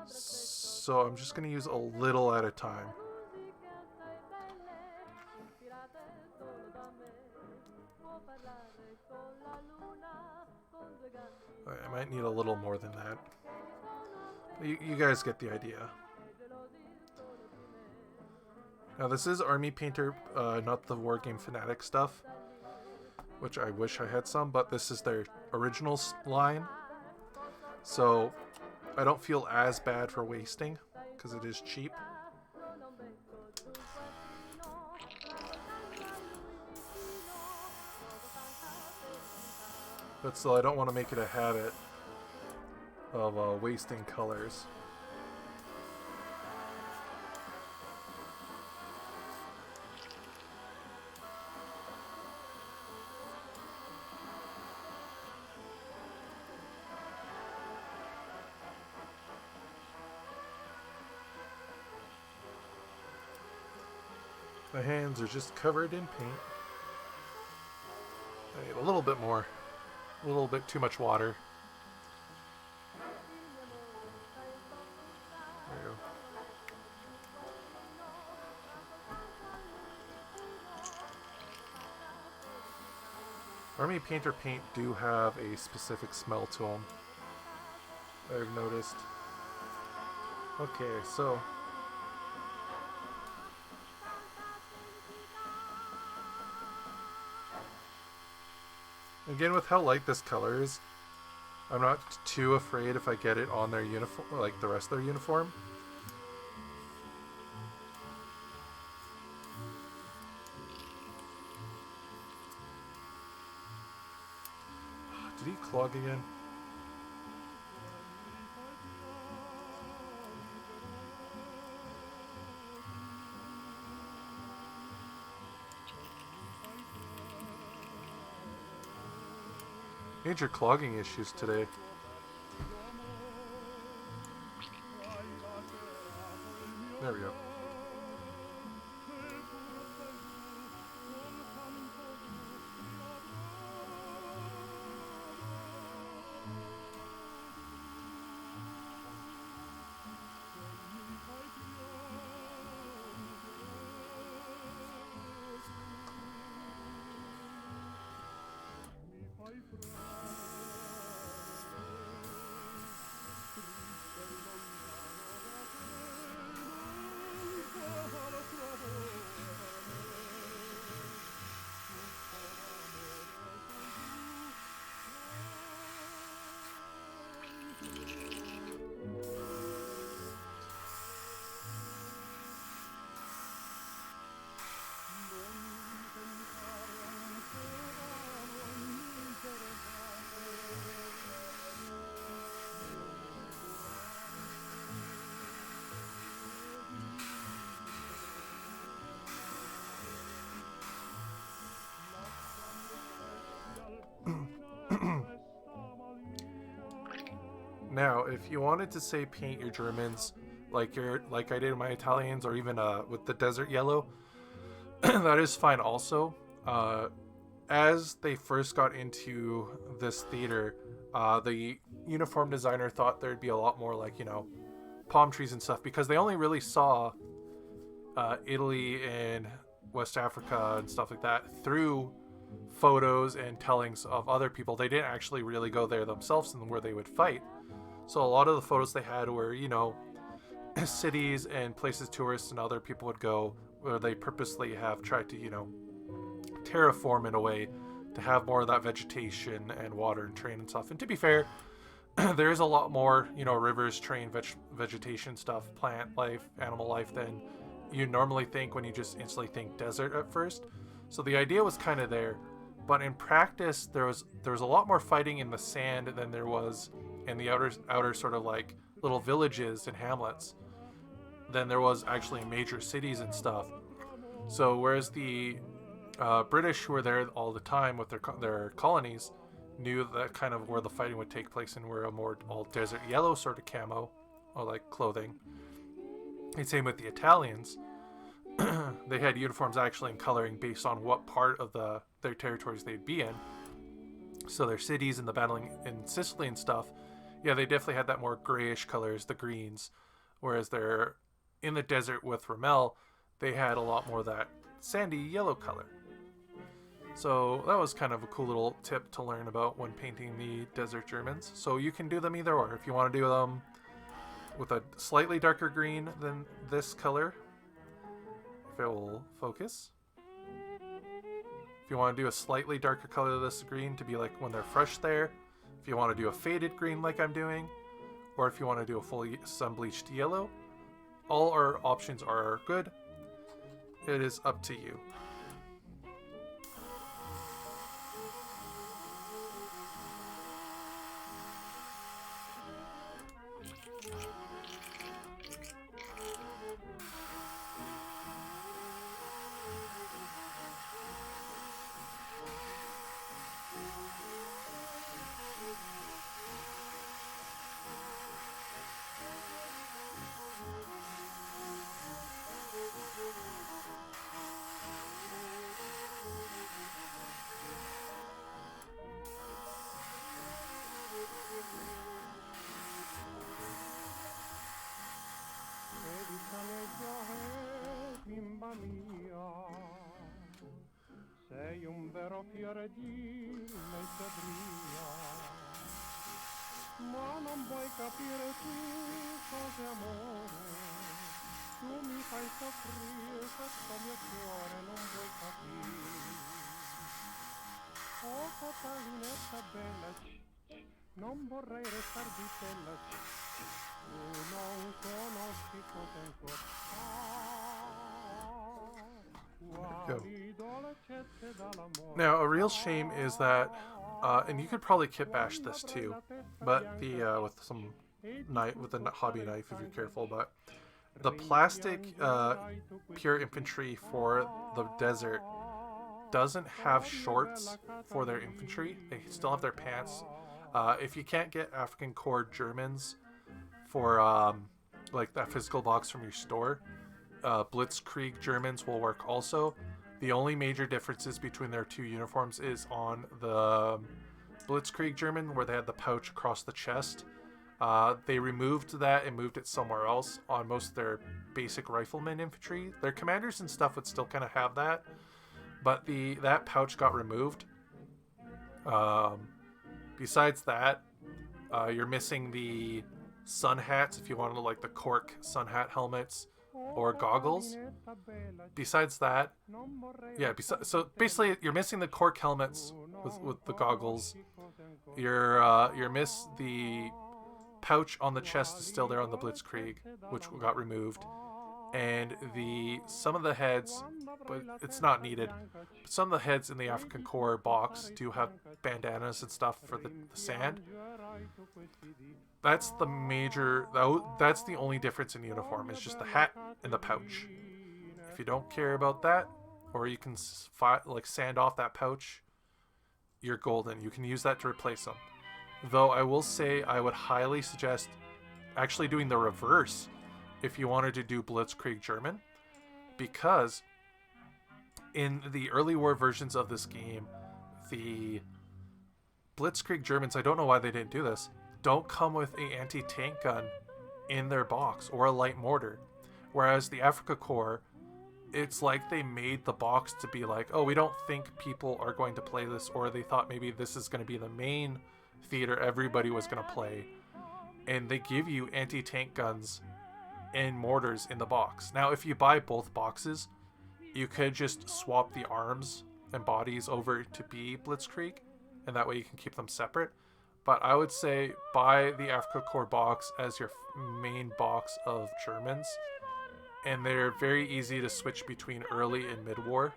So I'm just going to use a little at a time. I might need a little more than that. You guys get the idea. Now this is Army Painter, not the Wargame Fanatic stuff, which I wish I had some, but this is their original line. So I don't feel as bad for wasting, because it is cheap. But still, I don't want to make it a habit of wasting colors. My hands are just covered in paint. I need a little bit more. A little bit too much water. There you go. Army Painter paint do have a specific smell to them, I've noticed. Okay, so again, with how light this color is, I'm not too afraid if I get it on their uniform, like the rest of their uniform. Did he clog again? Major clogging issues today. There we go. Now, if you wanted to say paint your Germans like I did my Italians, or even with the desert yellow, that is fine also. As they first got into this theater, the uniform designer thought there'd be a lot more like, you know, palm trees and stuff, because they only really saw Italy and West Africa and stuff like that through photos and tellings of other people. They didn't actually really go there themselves and where they would fight. So a lot of the photos they had were, you know, cities and places tourists and other people would go, where they purposely have tried to, you know, terraform in a way to have more of that vegetation and water and terrain and stuff. And to be fair, there is a lot more, you know, rivers, terrain, vegetation stuff, plant life, animal life than you normally think when you just instantly think desert at first. So the idea was kind of there, but in practice there was a lot more fighting in the sand than there was in the outer sort of like little villages and hamlets than there was actually in major cities and stuff. So whereas the British, who were there all the time with their colonies, knew that kind of where the fighting would take place and were a more all desert yellow sort of camo or like clothing. And same with the Italians. They had uniforms actually in coloring based on what part of their territories they'd be in. So their cities and the battling in Sicily and stuff, yeah, they definitely had that more grayish colors, the greens. Whereas they're in the desert with Rommel, they had a lot more of that sandy yellow color. So that was kind of a cool little tip to learn about when painting the desert Germans. So you can do them either or. If you want to do them with a slightly darker green than this color, if it will focus. If you want to do a slightly darker color of this green to be like when they're fresh there. If you want to do a faded green like I'm doing, or if you want to do a fully sun-bleached yellow, all our options are good. It is up to you. sei un vero fiore di leggiadria, ma non vuoi capire tu cos'è amore, tu mi fai soffrire questo mio cuore, non vuoi capire. Oh Catalinetta bella, non vorrei restar di tella, tu non conosci cosa Go. quali dolcezze dall'amore. Now, a real shame is that, and you could probably kit bash this too, but the with some knife, with a hobby knife if you're careful. But the plastic pure infantry for the desert doesn't have shorts for their infantry. They still have their pants. If you can't get African Corps Germans for like that physical box from your store, Blitzkrieg Germans will work also. The only major differences between their two uniforms is on the Blitzkrieg German, where they had the pouch across the chest. They removed that and moved it somewhere else on most of their basic rifleman infantry. Their commanders and stuff would still kind of have that, but that pouch got removed. Besides that, you're missing the sun hats if you want to, like the cork sun hat helmets or goggles. Besides that, yeah. So basically, you're missing the cork helmets with the goggles. You're miss the pouch on the chest is still there on the Blitzkrieg, which got removed, and some of the heads, but it's not needed. But some of the heads in the African Corps box do have bandanas and stuff for the sand. That's the major. That's the only difference in uniform. Is just the hat and the pouch. If you don't care about that, or you can like sand off that pouch, you're golden. You can use that to replace them. Though I will say I would highly suggest actually doing the reverse if you wanted to do Blitzkrieg German, because in the early war versions of this game, the Blitzkrieg Germans, I don't know why they didn't do this, don't come with an anti-tank gun in their box or a light mortar. Whereas the Afrika Korps, it's like they made the box to be like, oh, we don't think people are going to play this, or they thought maybe this is going to be the main theater everybody was going to play. And they give you anti-tank guns and mortars in the box. Now, if you buy both boxes, you could just swap the arms and bodies over to be Blitzkrieg, and that way you can keep them separate. But I would say buy the Afrika Korps box as your main box of Germans, and they're very easy to switch between early and mid-war,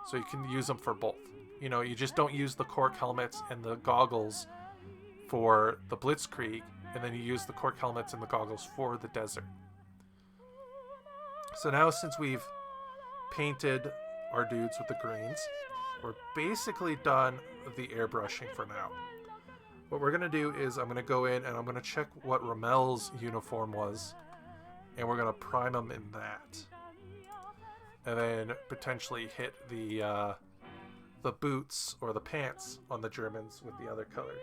so you can use them for both. You know, you just don't use the cork helmets and the goggles for the Blitzkrieg, and then you use the cork helmets and the goggles for the desert. So now, since we've painted our dudes with the greens, we're basically done the airbrushing for now. What we're going to do is I'm going to go in and I'm going to check what Rommel's uniform was, and we're going to prime him in that. And then potentially hit the boots or the pants on the Germans with the other color.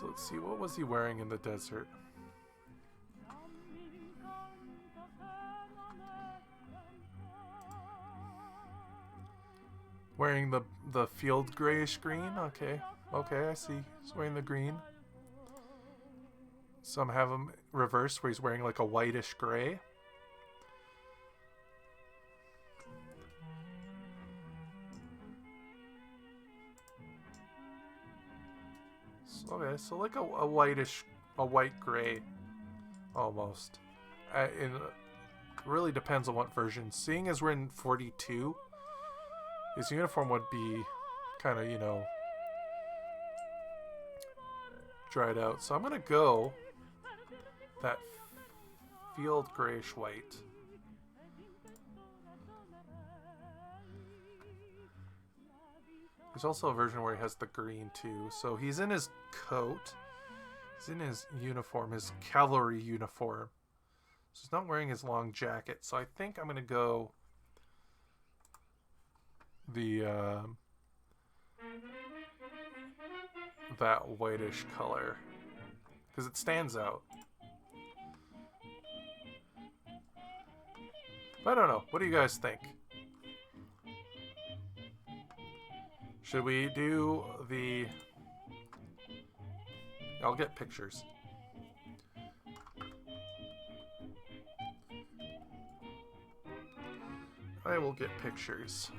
So let's see, what was he wearing in the desert? Wearing the field grayish green? Okay, I see. He's wearing the green. Some have him reversed where he's wearing like a whitish gray. Okay, so like a white gray, almost. It really depends on what version. Seeing as we're in 42, his uniform would be kind of, you know, dried out. So I'm gonna go that field grayish white. There's also a version where he has the green too. So he's in his coat. He's in his uniform, his cavalry uniform. So he's not wearing his long jacket. So I think I'm going to go that whitish color. because it stands out. But I don't know. What do you guys think? Should we do the... I'll get pictures. I will get pictures.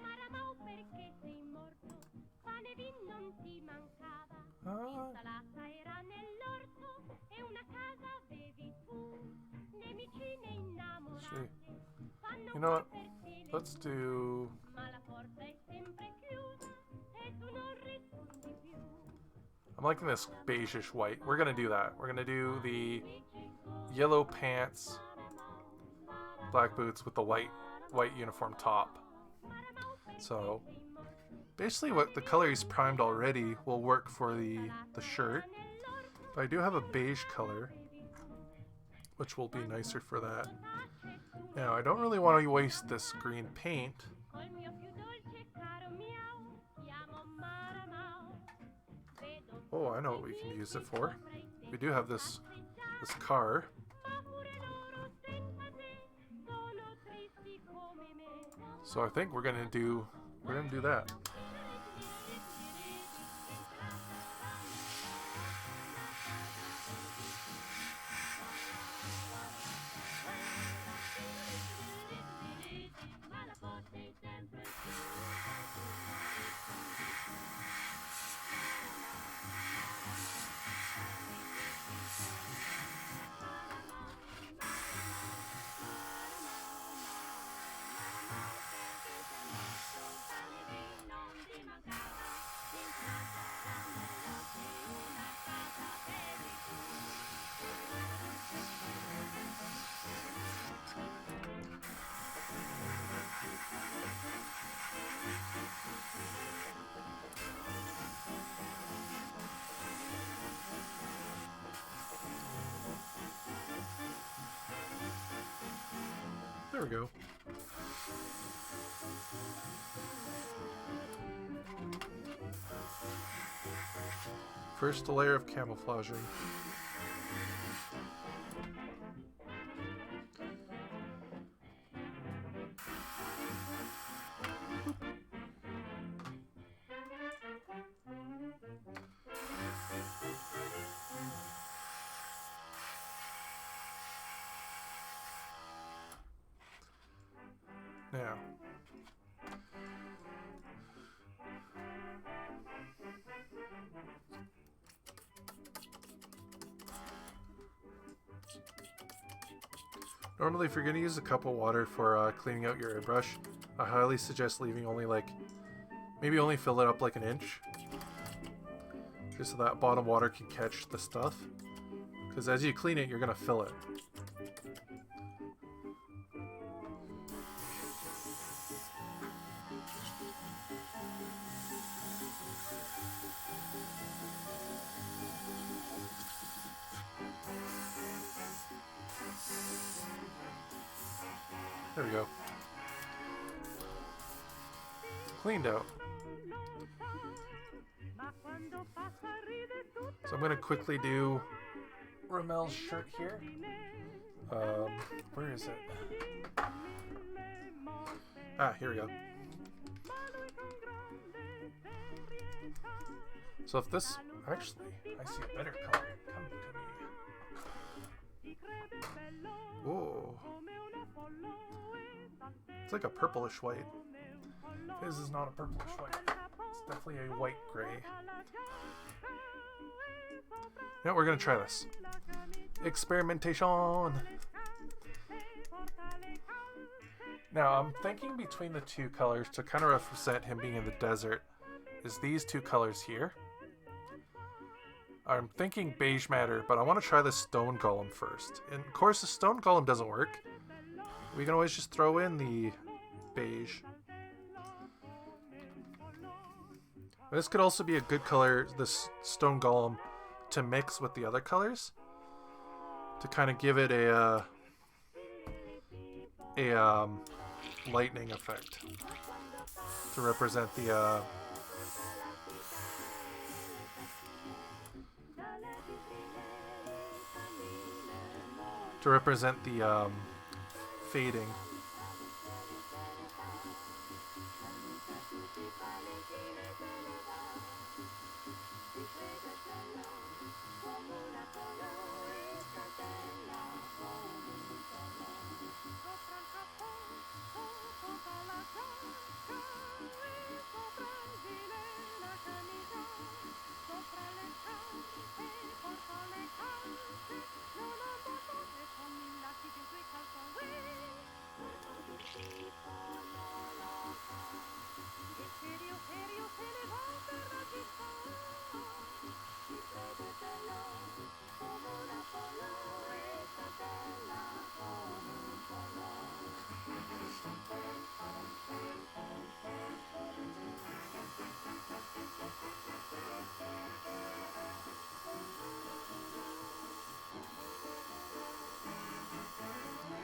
Maramau, perché sei morto? Pane e vin non ti mancava. L'insalata era nell'orto e una casa avevi tu. Nemici ne innamorati. You know what? Let's do... Ma la porta è sempre chiusa e tu non rispondi più. I'm liking this beigeish white. We're gonna do that. We're gonna do the yellow pants, black boots with the white uniform top. So basically what the color he's primed already will work for the shirt. But I do have a beige color, which will be nicer for that. Now, I don't really want to waste this green paint. Oh, I know what we can use it for. We do have this car. So I think we're gonna do that. There we go. First a layer of camouflaging. Now, normally if you're going to use a cup of water for cleaning out your airbrush, I highly suggest leaving only maybe only fill it up like an inch, just so that bottom water can catch the stuff, because as you clean it you're going to fill it. There we go. Cleaned out. So I'm going to quickly do Ramel's shirt here. Where is it? Ah, here we go. So if this... Actually, I see a better color. Come to me. Whoa. It's like a purplish white. This is not a purplish white. It's definitely a white gray. Now we're gonna try this. Experimentation! Now I'm thinking between the two colors to kind of represent him being in the desert is these two colors here. I'm thinking beige matter, but I want to try the stone golem first. And of course the stone golem doesn't work. We can always just throw in the beige. This could also be a good color, this stone golem, to mix with the other colors to kind of give it a lightning effect to represent the fading.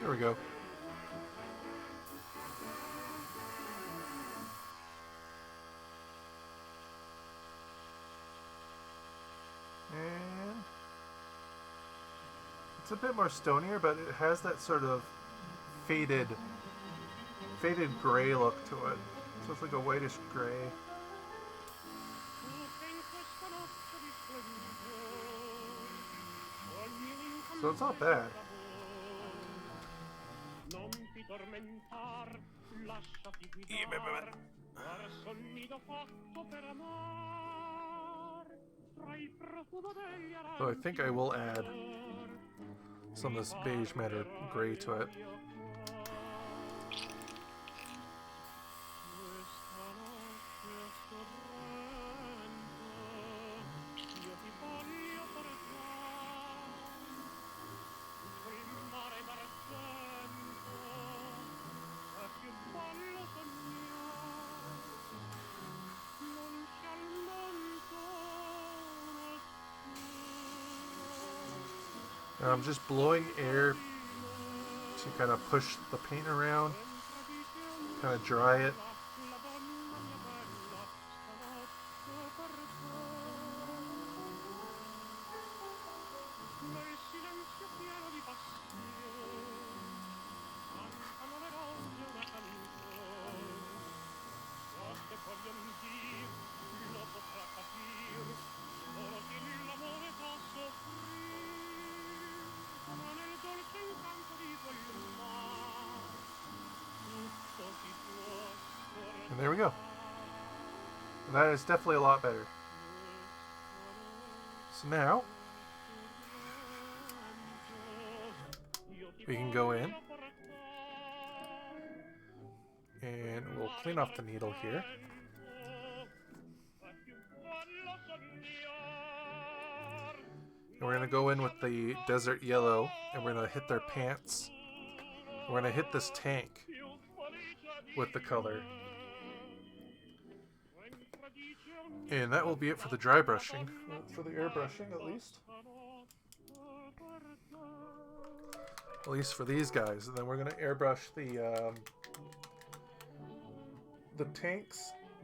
There we go. And it's a bit more stonier, but it has that sort of faded gray look to it. So it's like a whitish gray. So it's not bad. So I think I will add some of this beige matter gray to it. Now I'm just blowing air to kind of push the paint around, kind of dry it. And there we go. That is definitely a lot better. So now we can go in and we'll clean off the needle here. And we're going to go in with the desert yellow and we're going to hit their pants. We're going to hit this tank with the color. And that will be it for the dry brushing, for the airbrushing at least. At least for these guys. And then we're going to airbrush the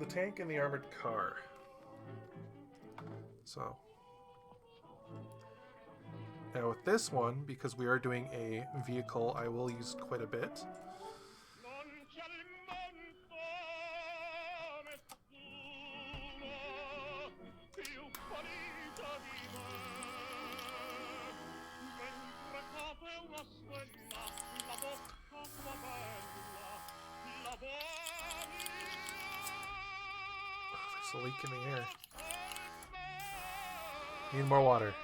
tank and the armored car. So now with this one, because we are doing a vehicle, I will use quite a bit. There's a leak in the air. Need more water.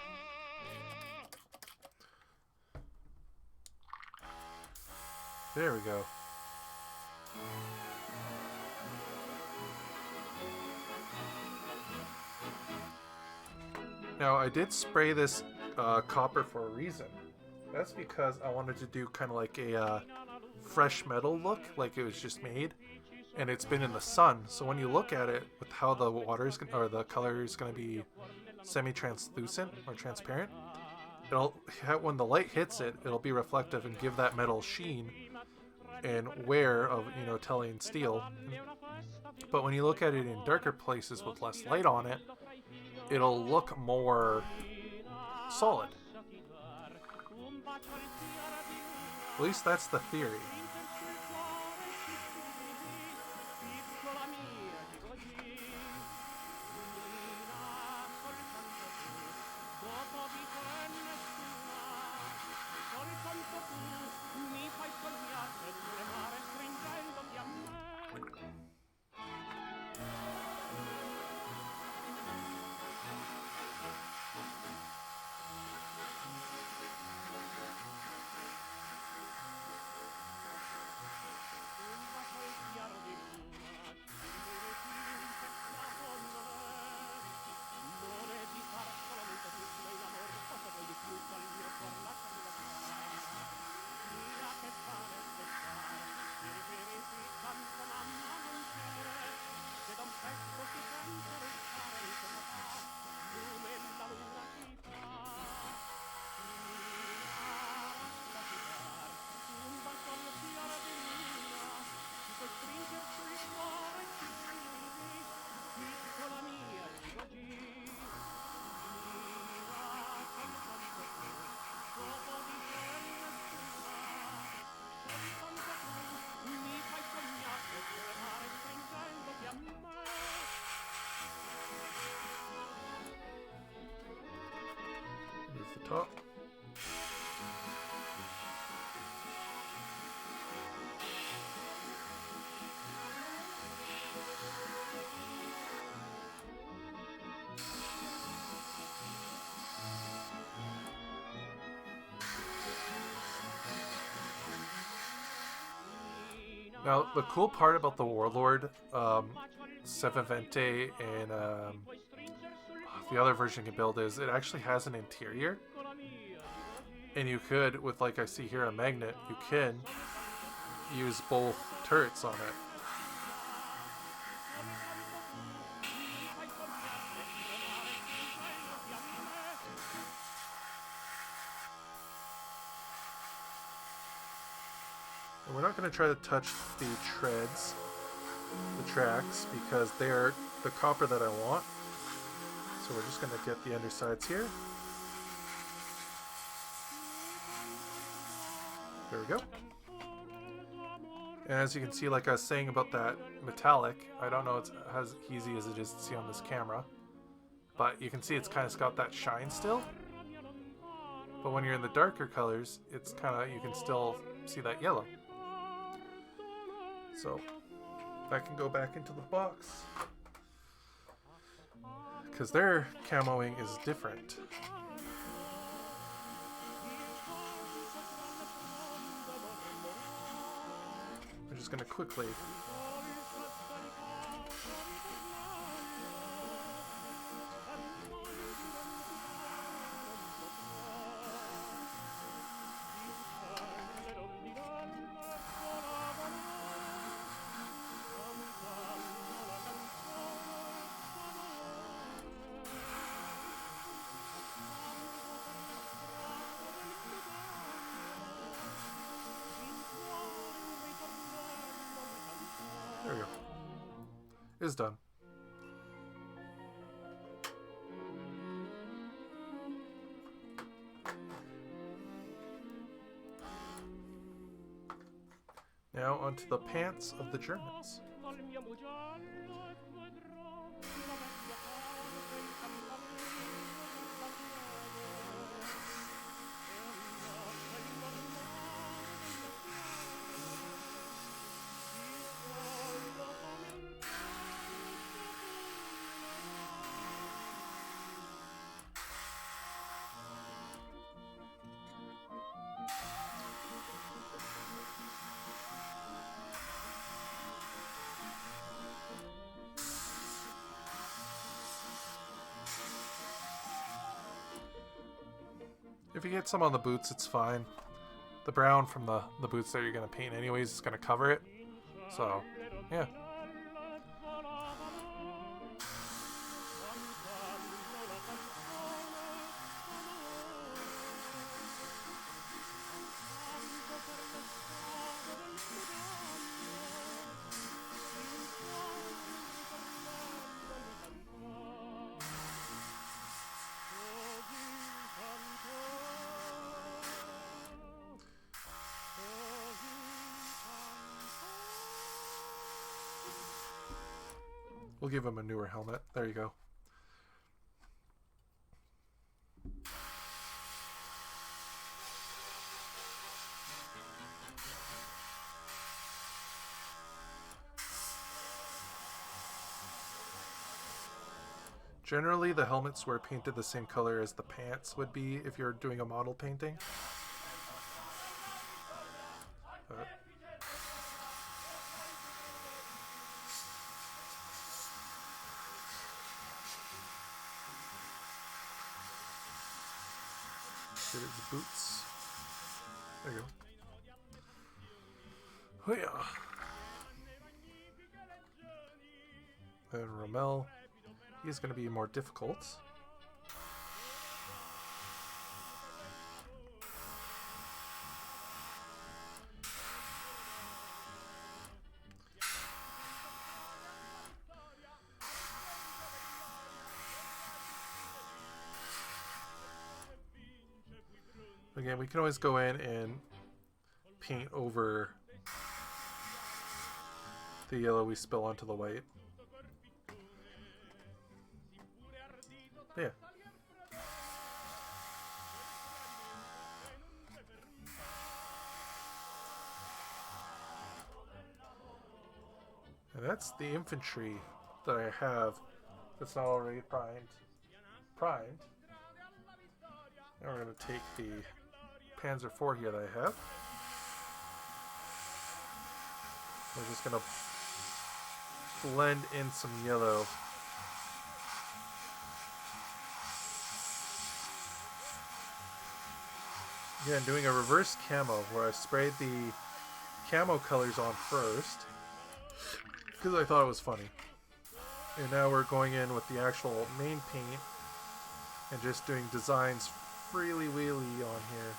There we go. Now I did spray this copper for a reason. That's because I wanted to do kind of like a fresh metal look, like it was just made, and it's been in the sun. So when you look at it with how the water is or the color is going to be semi-translucent or transparent. It'll when the light hits it, it'll be reflective and give that metal sheen and wear of Tellurian steel. But when you look at it in darker places with less light on it, it'll look more solid. At least that's the theory. Move the top. Now, the cool part about the Warlord, Sevavente, and the other version you can build is it actually has an interior. And you could, with like I see here a magnet, you can use both turrets on it. And we're not going to try to touch the treads, the tracks, because they're the copper that I want. So we're just going to get the undersides here. There we go. And as you can see, like I was saying about that metallic, I don't know it's as easy as it is to see on this camera, but you can see it's kind of got that shine still. But when you're in the darker colors, it's kind of, you can still see that yellow. So that can go back into the box because their camoing is different. We're just going to quickly there we go. It's done. Now onto the pants of the Germans. If you get some on the boots, it's fine. The brown from the boots that you're going to paint anyways is going to cover it. So, yeah. We'll give him a newer helmet. There you go. Generally, the helmets were painted the same color as the pants would be if you're doing a model painting. But here's the boots. There you go. Oh yeah. And Rommel, he's going to be more difficult. Again, we can always go in and paint over the yellow we spill onto the white. Yeah. And that's the infantry that I have that's not already primed. Now we're going to take the Panzer IV here that I have. We're just going to blend in some yellow. Again, doing a reverse camo where I sprayed the camo colors on first because I thought it was funny. And now we're going in with the actual main paint and just doing designs freely wheelie on here.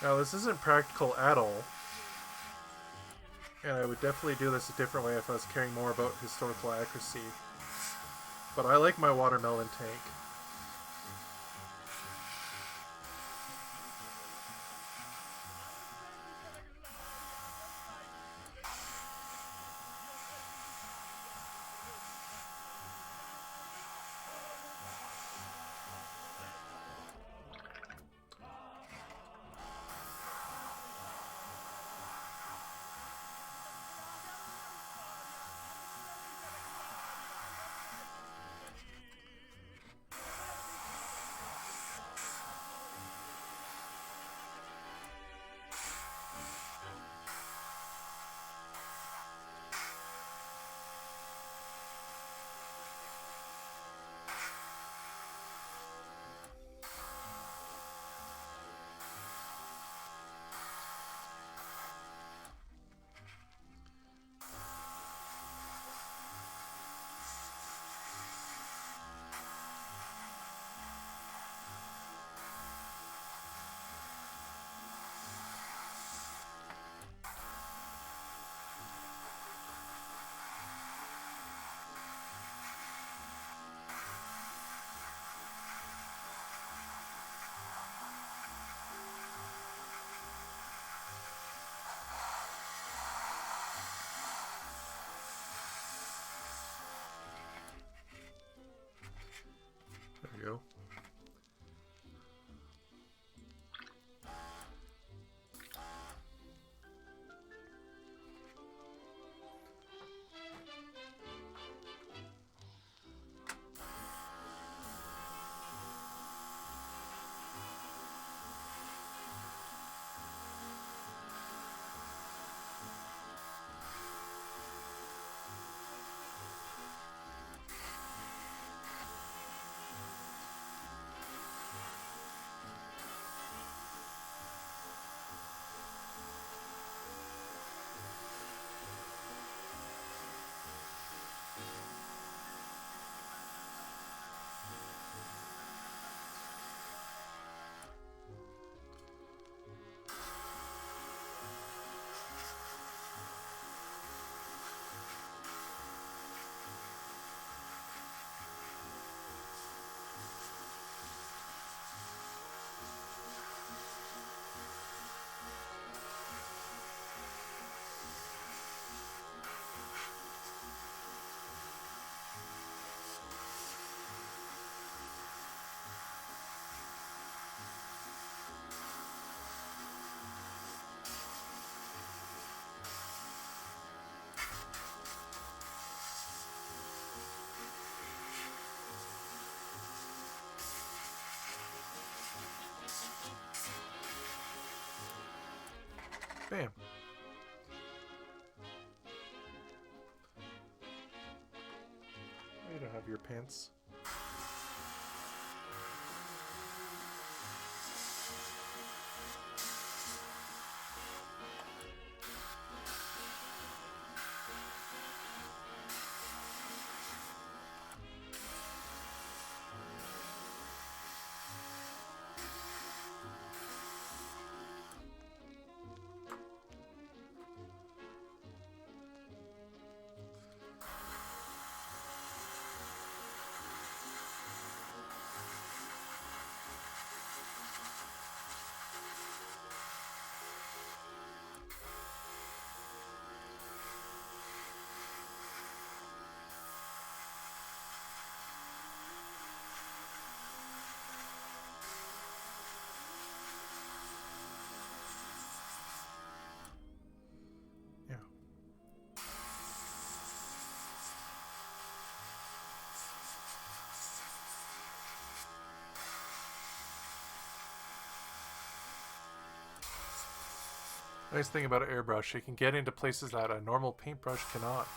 Now this isn't practical at all, and I would definitely do this a different way if I was caring more about historical accuracy, but I like my watermelon tank. Bam. You don't have your pants. Yeah. Nice thing about an airbrush, it can get into places that a normal paintbrush cannot.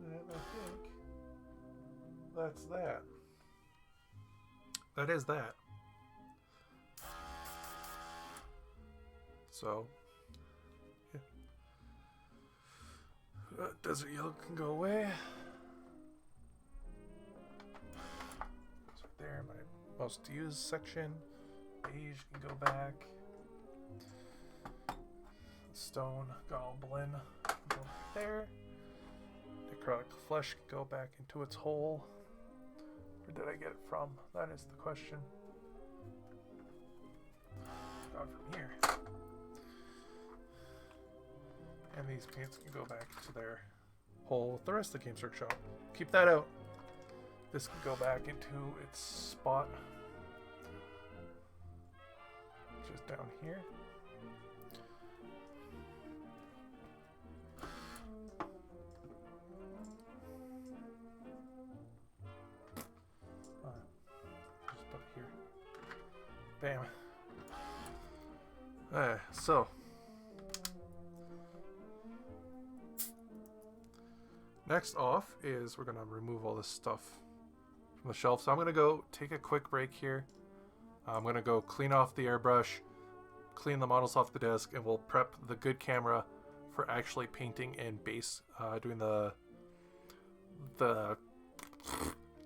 And I think that's that. That is that. So, yeah. Desert yellow can go away. That's right there, my most used section. Beige can go back. Stone goblin can go there. Necrotic flesh can go back into its hole. Where did I get it from? That is the question. Got it from here. And these paints can go back to their hole with the rest of the Games Workshop. Keep that out. This can go back into its spot, which is down here. Just put it here. Bam. So. Next off is we're going to remove all this stuff from the shelf. So I'm going to go take a quick break here. I'm going to go clean off the airbrush, clean the models off the desk, and we'll prep the good camera for actually painting and base, doing the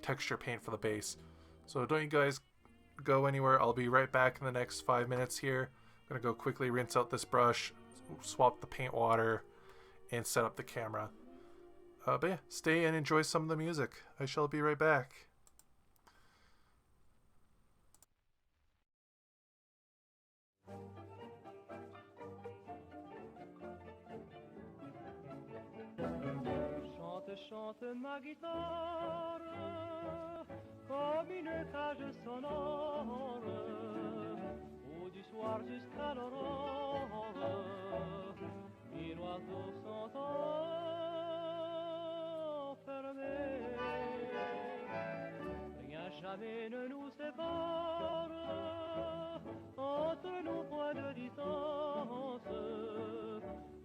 texture paint for the base. So don't you guys go anywhere. I'll be right back in the next 5 minutes here. I'm going to go quickly rinse out this brush, swap the paint water, and set up the camera. But yeah, stay and enjoy some of the music. I shall be right back. Chante, chante ma guitare, comme une cage sonore, où du soir jusqu'à l'aurore, mille oiseaux sont enfermés. Rien jamais ne nous sépare, entre nous point de distance.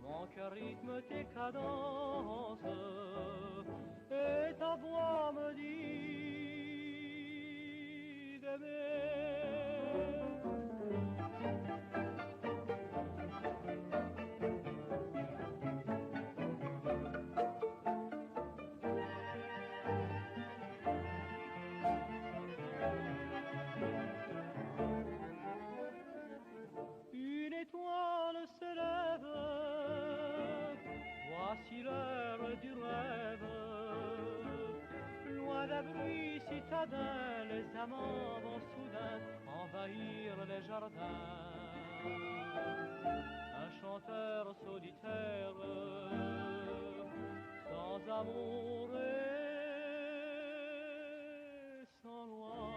Mon cœur rythme tes cadences, et ta voix me dit d'aimer. Une étoile se lève, voici l'heure du rêve. Loin d'un bruit citadin, les amants vont soudain envahir les jardins. Un chanteur solitaire, sans amour et sans loi,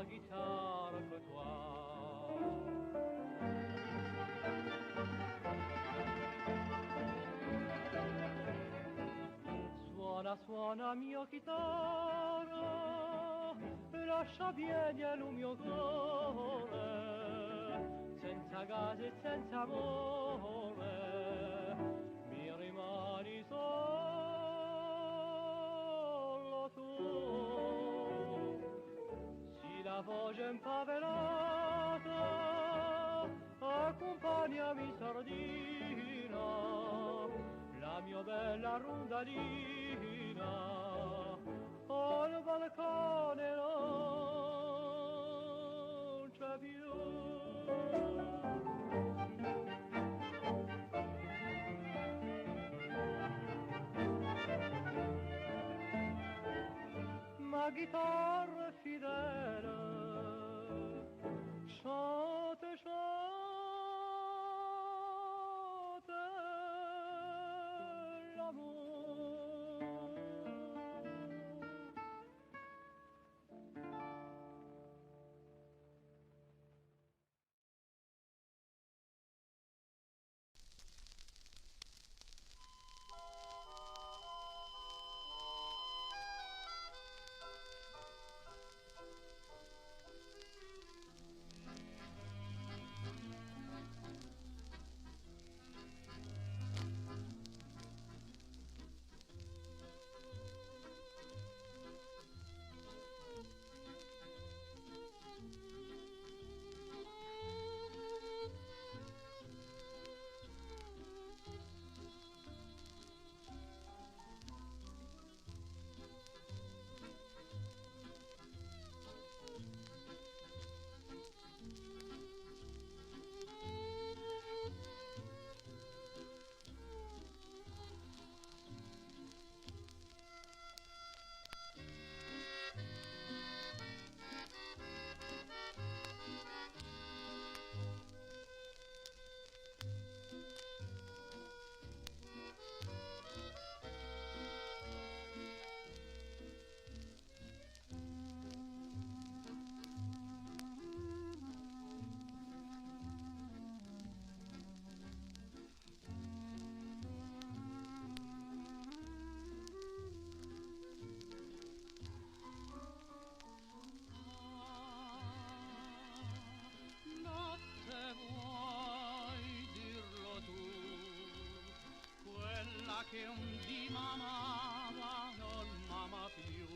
guitare que toi. Suona, suona mio chitarra, lascia vieni il mio cuore, senza gas e senza amore, mi rimani solo tu. Si la voce impavelata, accompagnami sardina, la mia bella rondalina, al balcone non c'è più. Ma chitarra fidele, chante, chante l'amore. Notte vuoi dirlo tu, quella che un dì m'amava non m'ama più.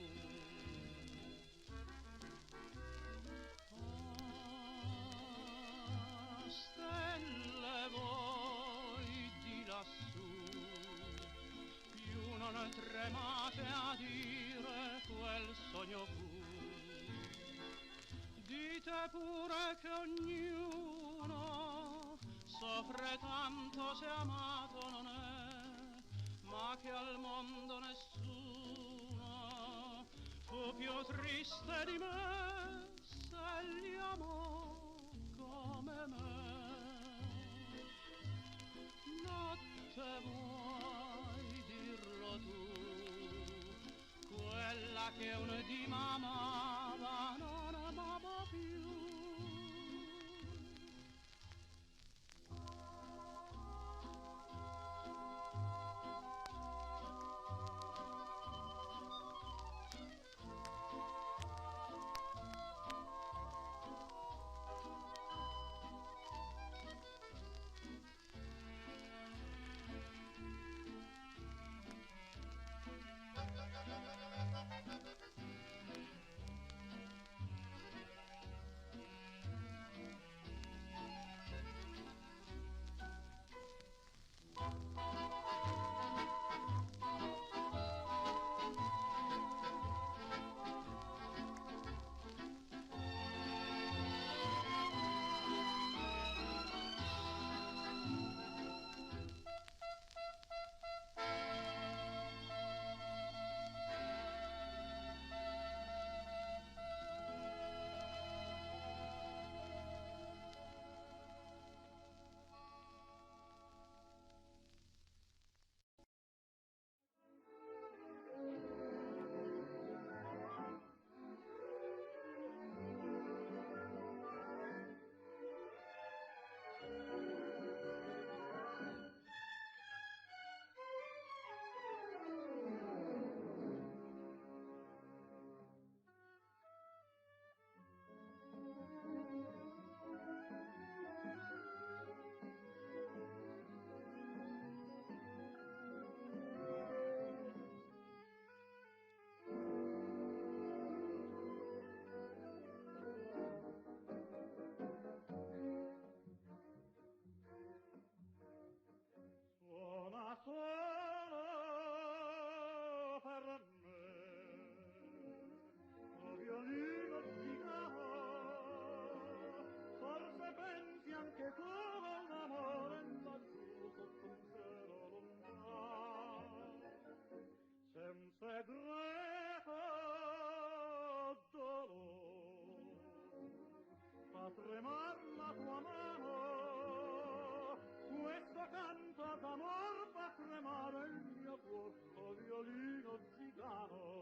Oh, stelle voi di lassù, più non tremate a dire quel sogno fu. Dite pure che ognuno soffre tanto se amato non è, ma che al mondo nessuno fu più triste di me se gli amò come me. Notte vuoi dirlo tu, quella che un dì m'amava non amava più. tremar la tua mano, questo canto d'amor fa tremare il mio cuore, o violino zigano.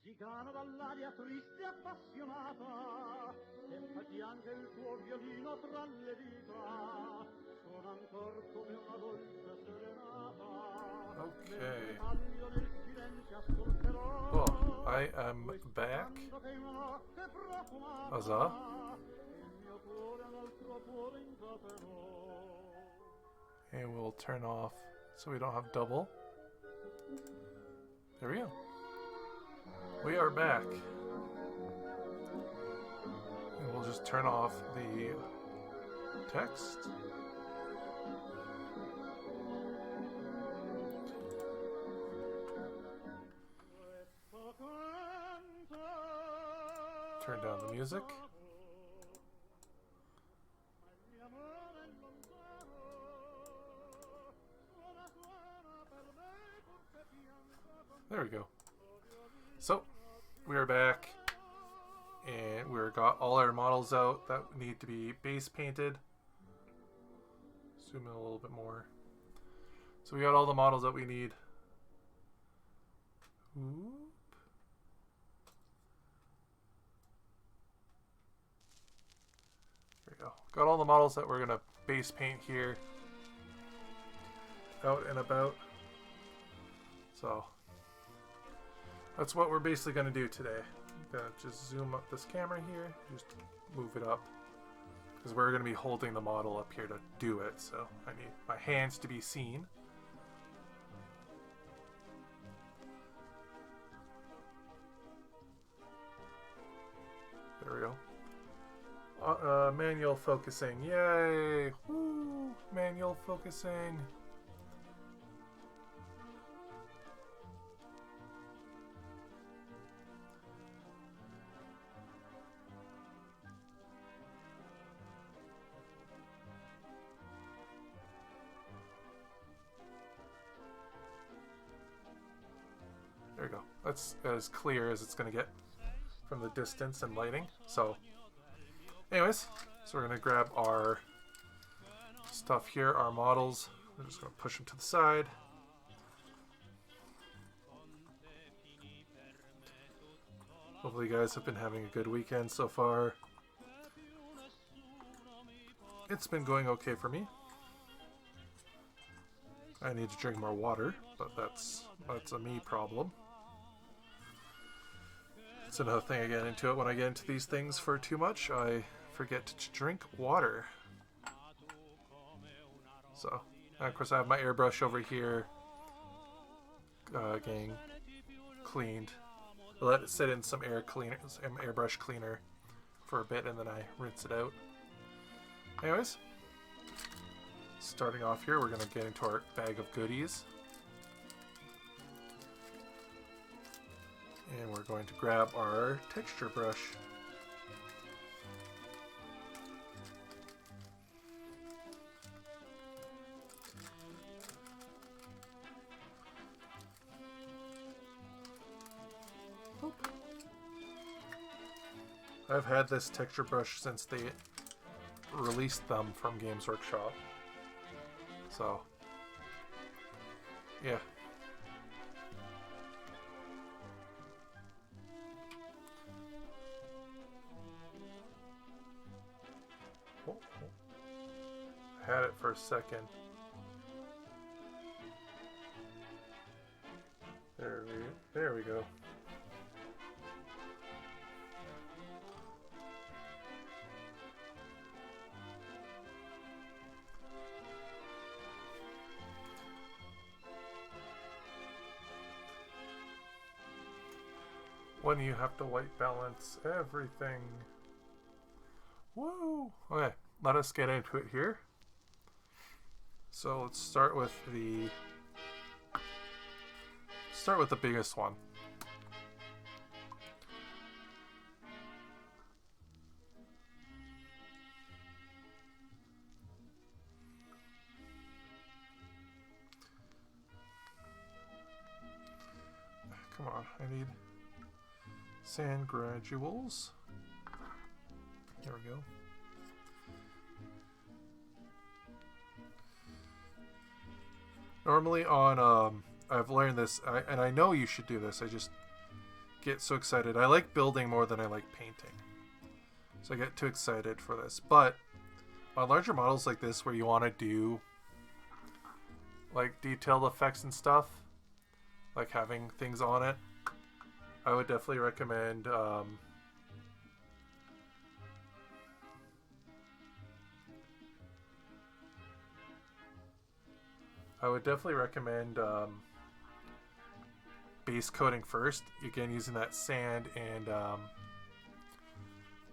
Zigano dall'aria triste e appassionata, sentati anche il tuo violino tra le dita, suona ancor come una dolce serenata. Okay. Taglio del silenzio ascolterò. Well, I am back. Canto che una notte profumata, Huzzah. il mio cuore ad altro cuore incatenò. And we'll turn off so we don't have double. There we go. We are back. And we'll just turn off the text. Turn down the music. There we go. So, we are back, and we've got all our models out that need to be base painted. Zoom in a little bit more. So we got all the models that we need. Oop. There we go. Got all the models that we're gonna base paint here. Out and about. So that's what we're basically going to do today. I'm going to just zoom up this camera here, just move it up, because we're going to be holding the model up here to do it, so I need my hands to be seen. There we go. Manual focusing, yay! Woo! Manual focusing. There we go. That's as clear as it's going to get from the distance and lighting. So, anyways, so we're going to grab our stuff here, our models. We're just going to push them to the side. Hopefully you guys have been having a good weekend so far. It's been going okay for me. I need to drink more water, but that's a me problem. It's another thing I get into it when I get into these things for too much. I forget to drink water. So, and of course I have my airbrush over here getting cleaned. I let it sit in some airbrush cleaner for a bit, and then I rinse it out. Anyways, starting off here, we're going to get into our bag of goodies. And we're going to grab our texture brush. I've had this texture brush since they released them from Games Workshop. So, yeah. Oh, oh. I had it for a second. There we go. When you have to white balance everything. Woo! Okay, let us get into it here. So let's start with the biggest one. Come on, I need sand granules. There we go. Normally on, I've learned this, and I know you should do this, I just get so excited. I like building more than I like painting. So I get too excited for this. But on larger models like this where you want to do like detailed effects and stuff, like having things on it, I would definitely recommend base coating first, again using that sand and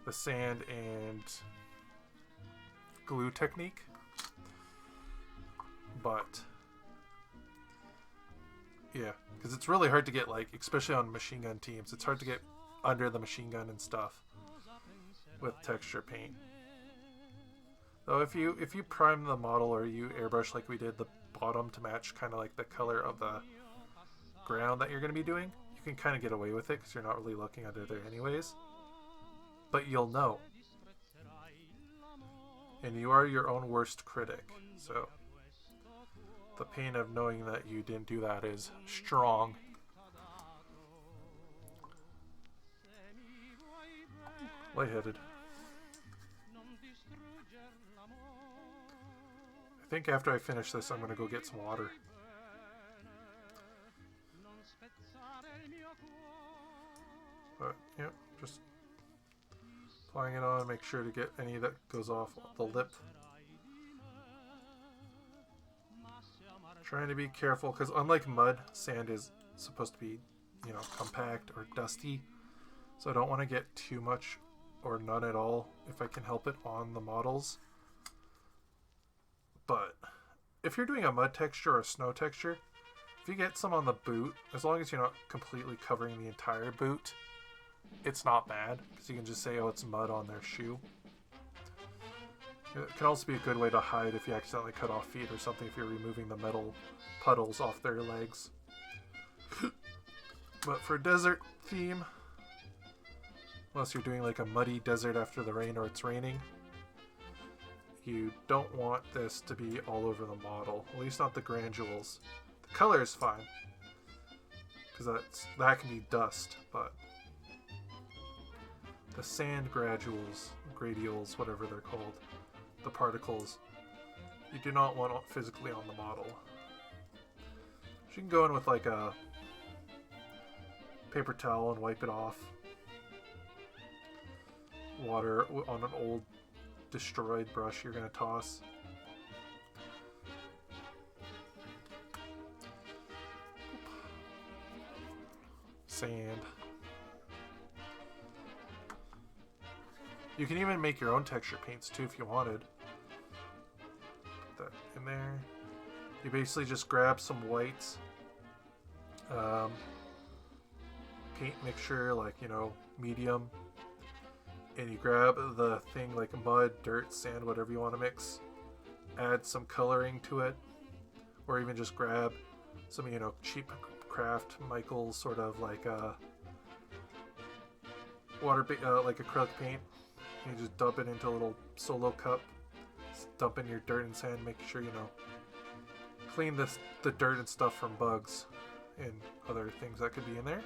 the sand and glue technique. But yeah, because it's really hard to get, like, especially on machine gun teams, it's hard to get under the machine gun and stuff with texture paint. Though if you prime the model or you airbrush like we did the bottom to match kind of like the color of the ground that you're going to be doing, you can kind of get away with it because you're not really looking under there anyways. But you'll know. And you are your own worst critic, so the pain of knowing that you didn't do that is strong. Lightheaded. I think after I finish this, I'm going to go get some water. But, yeah, just applying it on, make sure to get any that goes off the lip. Trying to be careful, because unlike mud, sand is supposed to be, you know, compact or dusty. So I don't want to get too much or none at all, if I can help it, on the models. But if you're doing a mud texture or a snow texture, if you get some on the boot, as long as you're not completely covering the entire boot, it's not bad, because you can just say, oh, it's mud on their shoe. It can also be a good way to hide if you accidentally cut off feet or something, if you're removing the metal puddles off their legs. But for desert theme, unless you're doing like a muddy desert after the rain or it's raining, you don't want this to be all over the model, at least not the granules. The color is fine, because that can be dust, but the sand granules, gradials, whatever they're called, the particles, you do not want physically on the model. So you can go in with like a paper towel and wipe it off. Water on an old destroyed brush you're going to toss. Sand. You can even make your own texture paints too if you wanted. Put that in there. You basically just grab some whites, paint mixture, like, you know, medium, and you grab the thing like mud, dirt, sand, whatever you want to mix, add some coloring to it, or even just grab some, you know, cheap craft Michaels sort of like like acrylic paint. You just dump it into a little solo cup, dump in your dirt and sand, make sure, you know, clean the dirt and stuff from bugs and other things that could be in there.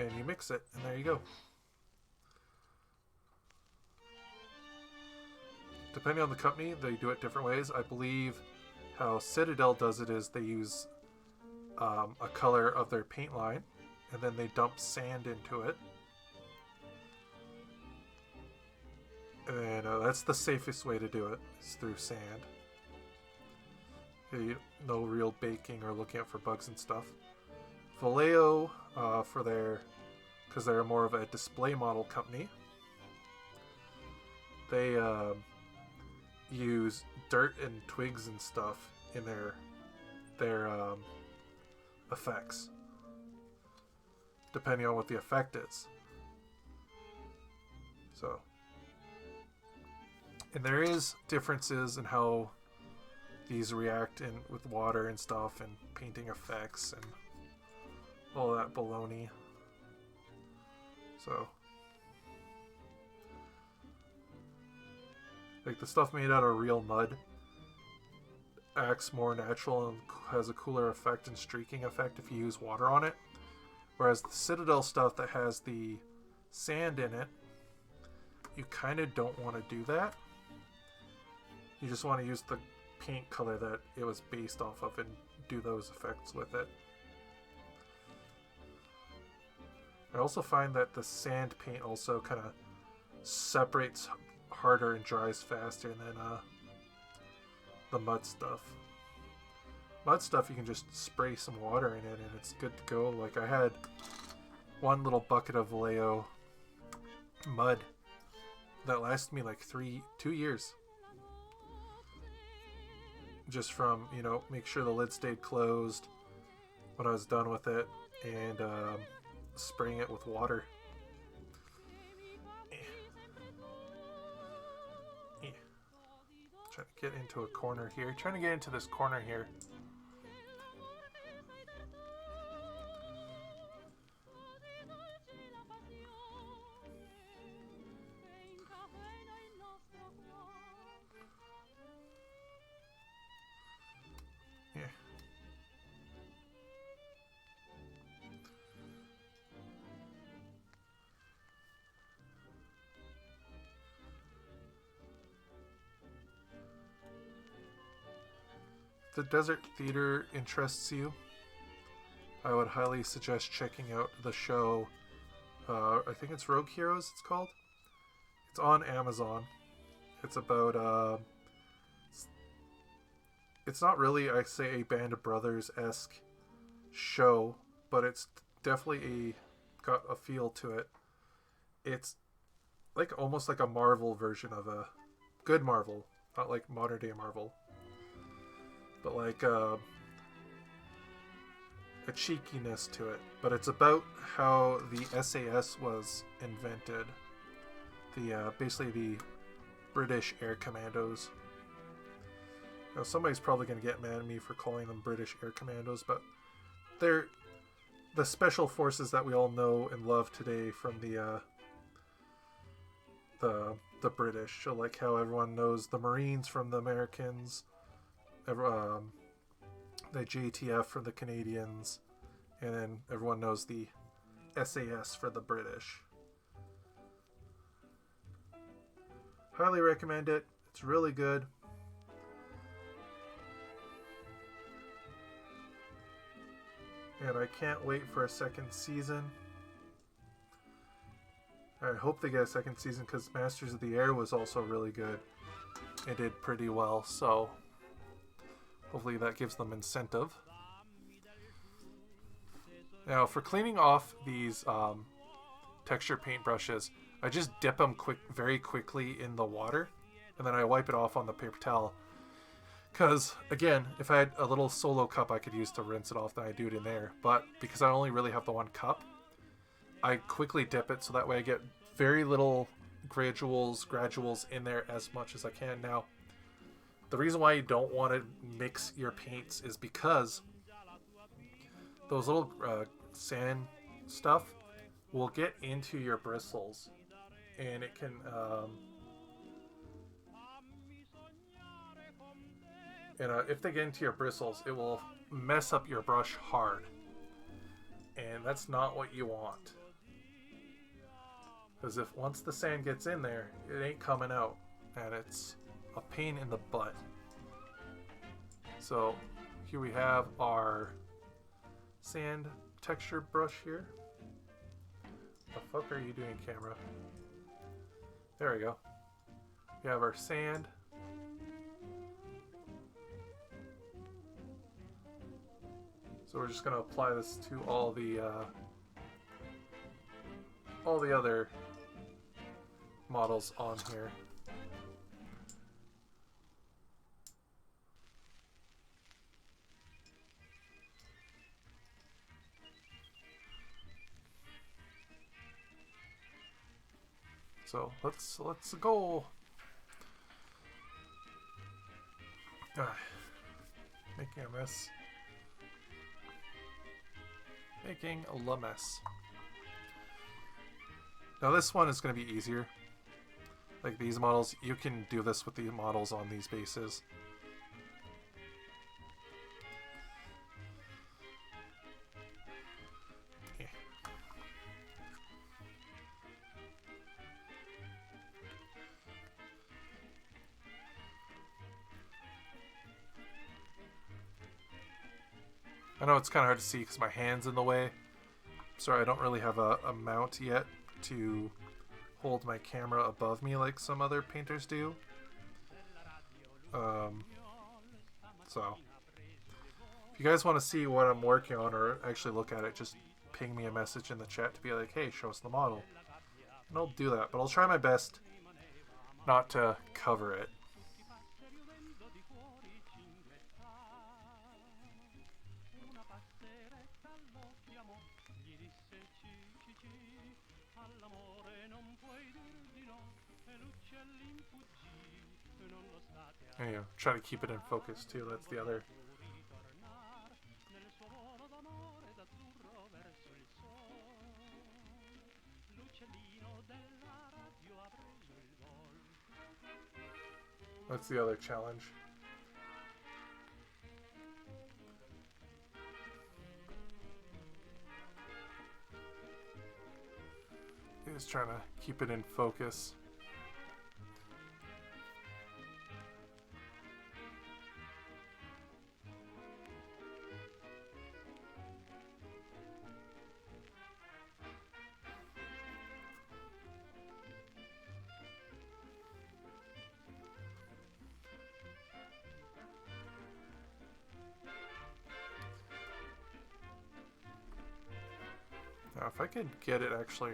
And you mix it, and there you go. Depending on the company, they do it different ways. I believe how Citadel does it is they use a color of their paint line, and then they dump sand into it. And that's the safest way to do it, is through sand. No real baking or looking out for bugs and stuff. Vallejo, because they're more of a display model company, they use dirt and twigs and stuff in their effects, depending on what the effect is. So, and there is differences in how these react in with water and stuff and painting effects and all that baloney. So like the stuff made out of real mud acts more natural and has a cooler effect and streaking effect if you use water on it. Whereas the Citadel stuff that has the sand in it, you kind of don't want to do that. You just want to use the paint color that it was based off of and do those effects with it. I also find that the sand paint also kind of separates harder and dries faster than the mud stuff. Mud stuff, you can just spray some water in it and it's good to go. Like I had one little bucket of Vallejo mud that lasted me like 2 years. Just from, you know, make sure the lid stayed closed when I was done with it and spraying it with water. Trying to get into a corner here. Trying to get into this corner here. Yeah. If the Desert Theater interests you, I would highly suggest checking out the show. I think it's Rogue Heroes it's called. It's on Amazon. It's about it's not really, I say, a Band of Brothers-esque show, but it's definitely got a feel to it. It's like almost like a Marvel version of a good Marvel, not like modern day Marvel, but like a cheekiness to it. But it's about how the SAS was invented. The basically the British Air Commandos. Now somebody's probably going to get mad at me for calling them British Air Commandos, but they're the special forces that we all know and love today from the British. So like how everyone knows the Marines from the Americans, the JTF from the Canadians, and then everyone knows the SAS for the British. Highly recommend it. It's really good. And I can't wait for a second season. I hope they get a second season because Masters of the Air was also really good. It did pretty well, so hopefully that gives them incentive. Now, for cleaning off these texture paint brushes, I just dip them very quickly in the water, and then I wipe it off on the paper towel. Because, again, if I had a little solo cup I could use to rinse it off, then I do it in there. But because I only really have the one cup, I quickly dip it so that way I get very little graduals in there as much as I can. Now, the reason why you don't want to mix your paints is because those little sand stuff will get into your bristles, and it can if they get into your bristles, it will mess up your brush hard, and that's not what you want. Because if once the sand gets in there, it ain't coming out, and it's a pain in the butt. So here we have our sand texture brush here. The fuck are you doing, camera? There we go. We have our sand. So we're just going to apply this to all the other models on here. So let's go. Making a mess. Making a mess. Now this one is going to be easier. Like these models, you can do this with the models on these bases. Yeah. I know it's kind of hard to see because my hand's in the way. Sorry, I don't really have a mount yet to hold my camera above me like some other painters do. So, if you guys want to see what I'm working on or actually look at it, just ping me a message in the chat to be like, hey, show us the model. And I'll do that, but I'll try my best not to cover it. And, try to keep it in focus too. That's the other. That's the other challenge. Is trying to keep it in focus. Now, if I could get it actually.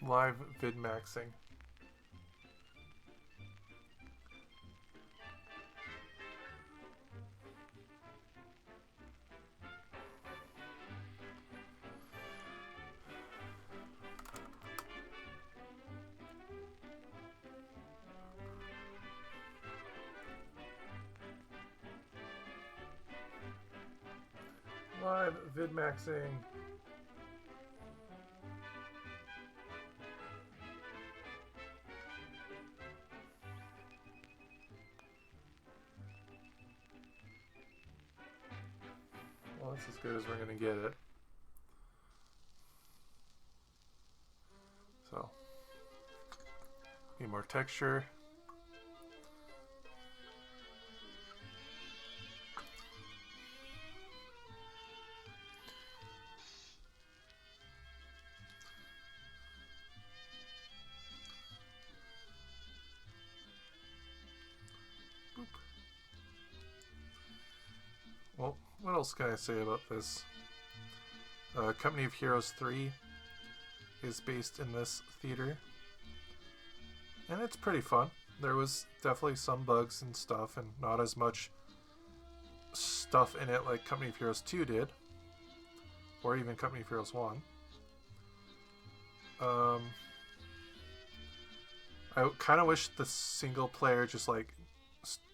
Live vid maxing. Live vid maxing. Well, that's as good as we're gonna get it. So, need more texture. Boop. Well, what else can I say about this? Company of Heroes 3 is based in this theater, and it's pretty fun. There was definitely some bugs and stuff, and not as much stuff in it like Company of Heroes 2 did, or even Company of Heroes 1. I kind of wish the single player just like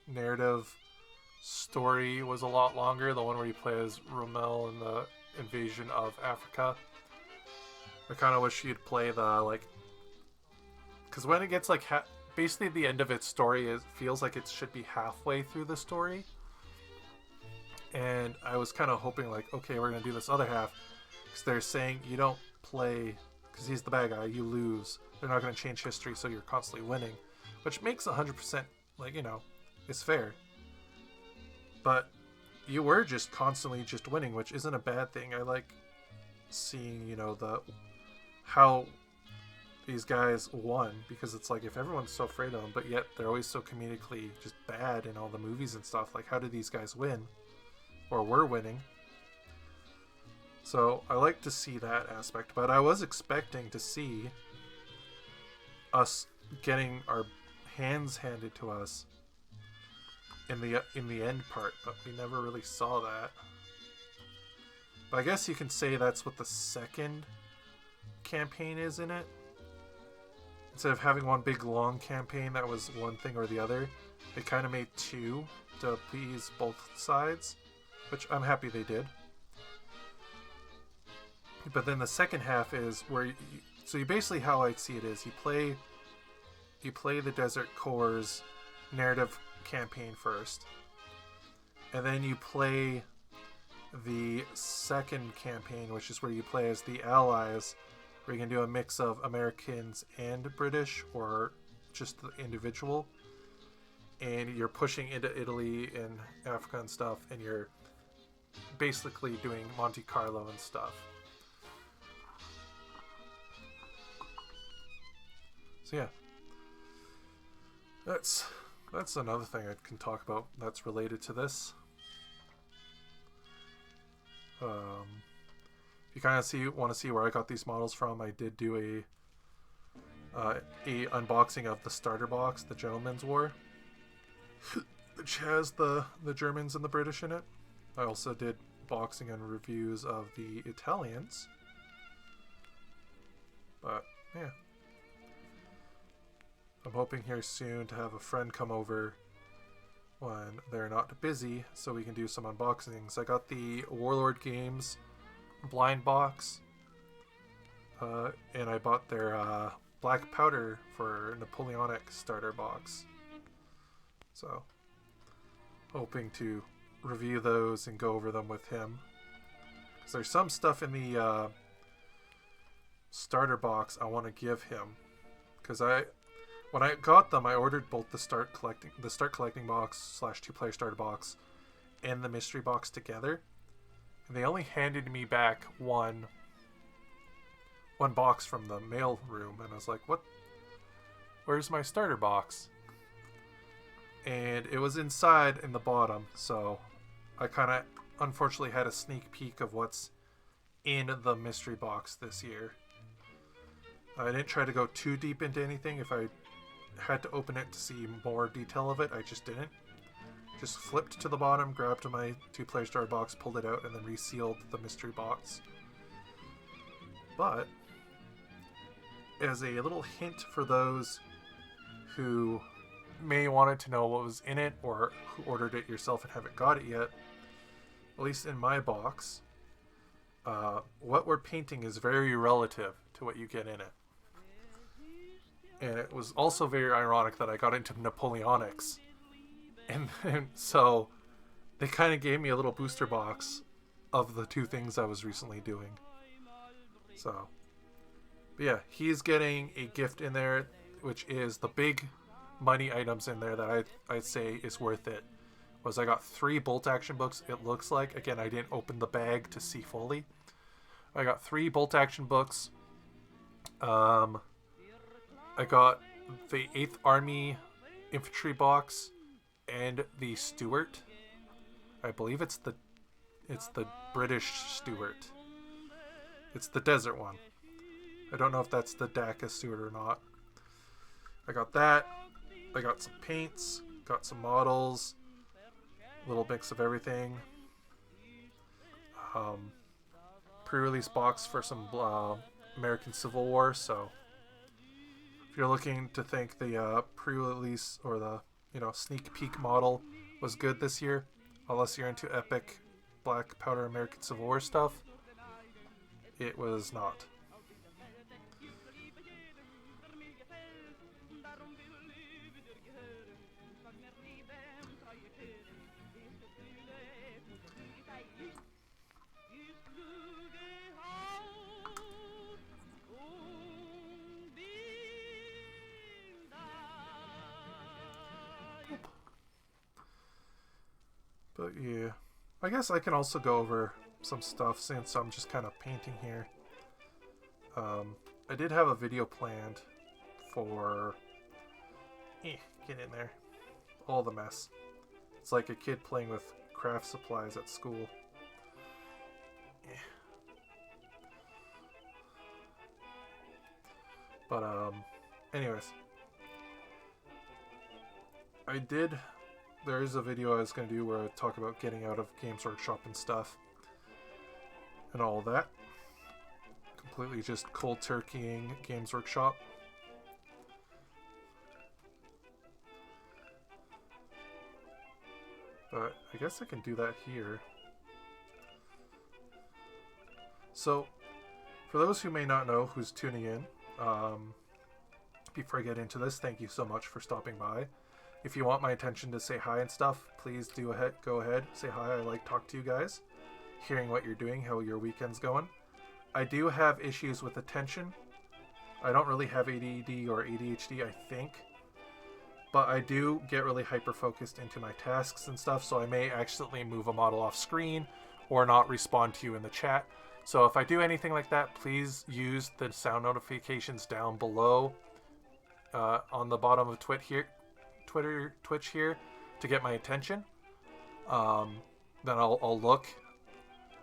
narrative story was a lot longer. The one where you play as Rommel in the invasion of Africa. I kind of wish you'd play the like, because when it gets like basically the end of its story, it feels like it should be halfway through the story. And I was kind of hoping like, okay, we're gonna do this other half, because they're saying you don't play because he's the bad guy, you lose. They're not gonna change history, so you're constantly winning, which makes 100% like, you know, it's fair. But you were just constantly just winning, which isn't a bad thing. I like seeing, you know, how these guys won, because it's like, if everyone's so afraid of them, but yet they're always so comedically just bad in all the movies and stuff, like how do these guys win? Or were winning? So I like to see that aspect, but I was expecting to see us getting our hands handed to us in the end part, but we never really saw that. But I guess you can say that's what the second campaign is in it. Instead of having one big long campaign that was one thing or the other, they kind of made two to please both sides, which I'm happy they did. But then the second half is where so you basically, how I see it is you play the Desert Corps narrative campaign first, and then you play the second campaign, which is where you play as the Allies, where you can do a mix of Americans and British, or just the individual, and you're pushing into Italy and Africa and stuff, and you're basically doing Monte Carlo and stuff. So yeah, that's another thing I can talk about that's related to this. If you kind of want to see where I got these models from, I did do a unboxing of the starter box, the Gentleman's War, which has the Germans and the British in it. I also did boxing and reviews of the Italians. But yeah, I'm hoping here soon to have a friend come over when they're not busy so we can do some unboxings. I got the Warlord Games blind box, and I bought their black powder for Napoleonic starter box. So, hoping to review those and go over them with him. Because there's some stuff in the starter box I want to give him. Because when I got them, I ordered both the Start Collecting box / 2-player starter box and the mystery box together, and they only handed me back one box from the mail room, and I was like, "What? Where's my starter box?" And it was inside in the bottom, so I kind of unfortunately had a sneak peek of what's in the mystery box this year. I didn't try to go too deep into anything. If I had to open it to see more detail of it, I just didn't. Just flipped to the bottom, grabbed my 2-player starter box, pulled it out, and then resealed the mystery box. But as a little hint for those who may wanted to know what was in it, or who ordered it yourself and haven't got it yet, at least in my box, what we're painting is very relative to what you get in it. And it was also very ironic that I got into Napoleonics. And so they kind of gave me a little booster box of the two things I was recently doing. So, but yeah, he's getting a gift in there, which is the big money items in there that I'd say is worth it. I got 3 bolt action books, it looks like. Again, I didn't open the bag to see fully. I got 3 bolt action books. I got the 8th Army infantry box and the Stuart. I believe it's the British Stuart. It's the desert one. I don't know if that's the Dacca Stuart or not. I got that. I got some paints. Got some models. A little mix of everything. Pre-release box for some American Civil War. So if you're looking to think the pre-release or the sneak peek model was good this year, unless you're into epic black powder American Civil War stuff, it was not. But yeah, I guess I can also go over some stuff since I'm just kind of painting here. I did have a video planned for... get in there. All the mess. It's like a kid playing with craft supplies at school. But anyways, I did there is a video I was going to do where I talk about getting out of Games Workshop and stuff. And all that. Completely just cold turkeying Games Workshop. But I guess I can do that here. So, for those who may not know who's tuning in, before I get into this, thank you so much for stopping by. If you want my attention to say hi and stuff, please go ahead, say hi. I like talk to you guys, hearing what you're doing, how your weekend's going. I do have issues with attention. I don't really have ADD or ADHD, I think. But I do get really hyper-focused into my tasks and stuff, so I may accidentally move a model off screen or not respond to you in the chat. So if I do anything like that, please use the sound notifications down below on the bottom of Twitch here to get my attention. Then I'll look.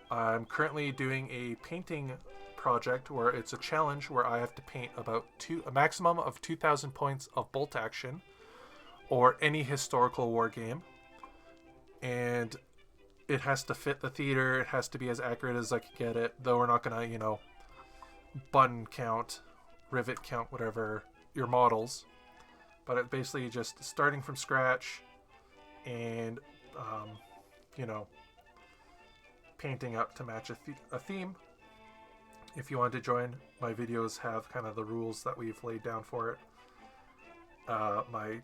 I'm currently doing a painting project where it's a challenge where I have to paint about a maximum of 2,000 points of bolt action or any historical war game, and it has to fit the theater. It has to be as accurate as I can get it, though we're not gonna, button count, rivet count, whatever, your models, but it basically just starting from scratch and painting up to match a theme. If you want to join, my videos have kind of the rules that we've laid down for it. My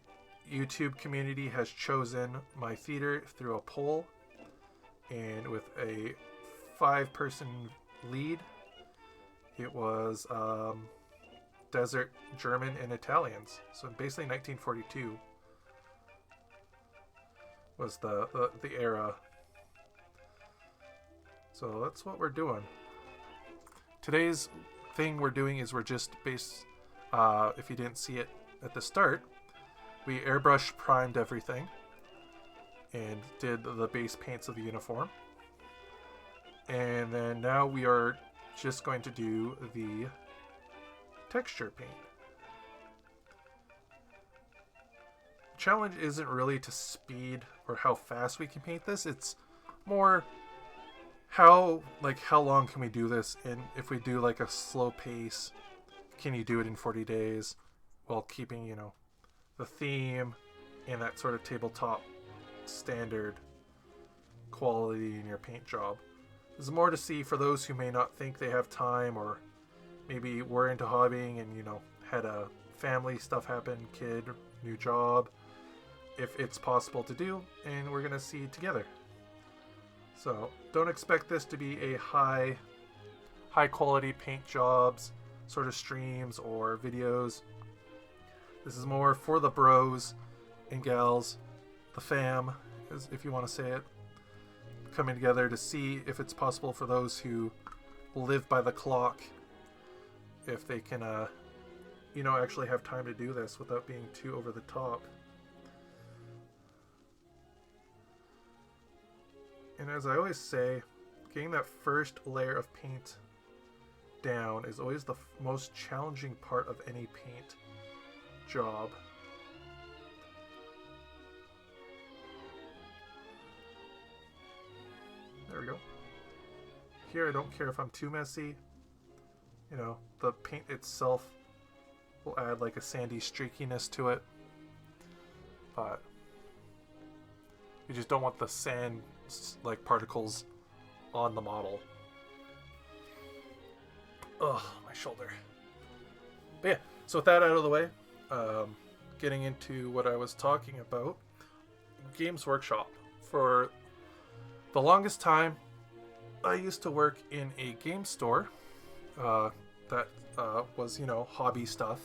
YouTube community has chosen my theater through a poll, and with a 5-person lead, it was Desert, German, and Italians. So basically 1942 was the era. So that's what we're doing. Today's thing we're doing is we're just if you didn't see it at the start, we airbrush primed everything and did the base paints of the uniform. And then now we are just going to do the texture paint. Challenge isn't really to speed or how fast we can paint this. It's more how long can we do this, and if we do like a slow pace, can you do it in 40 days while keeping, the theme and that sort of tabletop standard quality in your paint job. There's more to see for those who may not think they have time, or maybe were into hobbying and had a family stuff happen, kid, new job, if it's possible to do, and we're gonna see together. So don't expect this to be a high quality paint jobs sort of streams or videos. This is more for the bros and gals, the fam, if you want to say it, coming together to see if it's possible for those who live by the clock, if they can actually have time to do this without being too over the top. And as I always say, getting that first layer of paint down is always the most challenging part of any paint job. There we go. Here I don't care if I'm too messy. The paint itself will add like a sandy streakiness to it. But you just don't want the sand particles on the model. Ugh, my shoulder. But yeah, so with that out of the way, getting into what I was talking about, Games Workshop. For the longest time, I used to work in a game store that was, hobby stuff.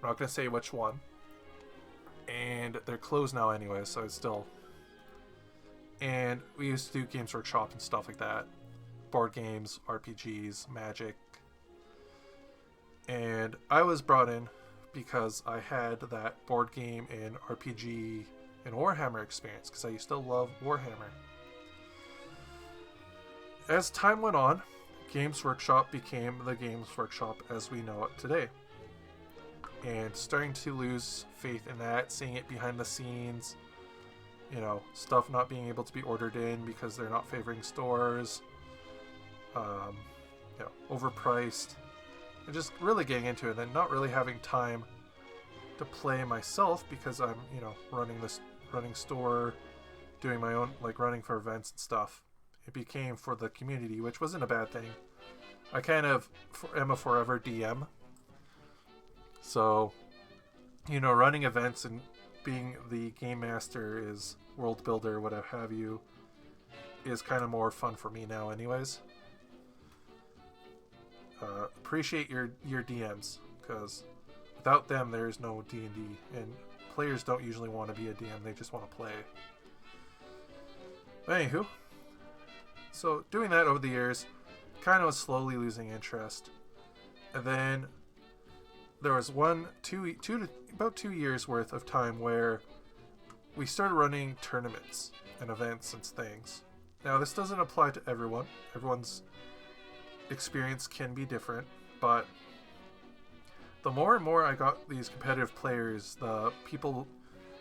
I'm not going to say which one. And they're closed now anyway, so it's still... And we used to do Games Workshop and stuff like that. Board games, RPGs, Magic. And I was brought in because I had that board game and RPG and Warhammer experience, because I used to love Warhammer. As time went on, Games Workshop became the Games Workshop as we know it today. And starting to lose faith in that, seeing it behind the scenes, you know, stuff not being able to be ordered in because they're not favoring stores, you know, overpriced, and just really getting into it, and then not really having time to play myself because I'm, you know, running store, doing my own, like running for events and stuff. It became for the community, which wasn't a bad thing. I kind of am a forever DM, so, you know, running events and being the game master is world builder, whatever have you, is kind of more fun for me now anyways. Appreciate your DMs, because without them there's no D&D, and players don't usually want to be a DM, they just want to play. But anywho, so doing that over the years, kind of was slowly losing interest, and then there was about 2 years worth of time where we started running tournaments and events and things. Now, this doesn't apply to everyone. Everyone's experience can be different, but the more and more I got these competitive players, the people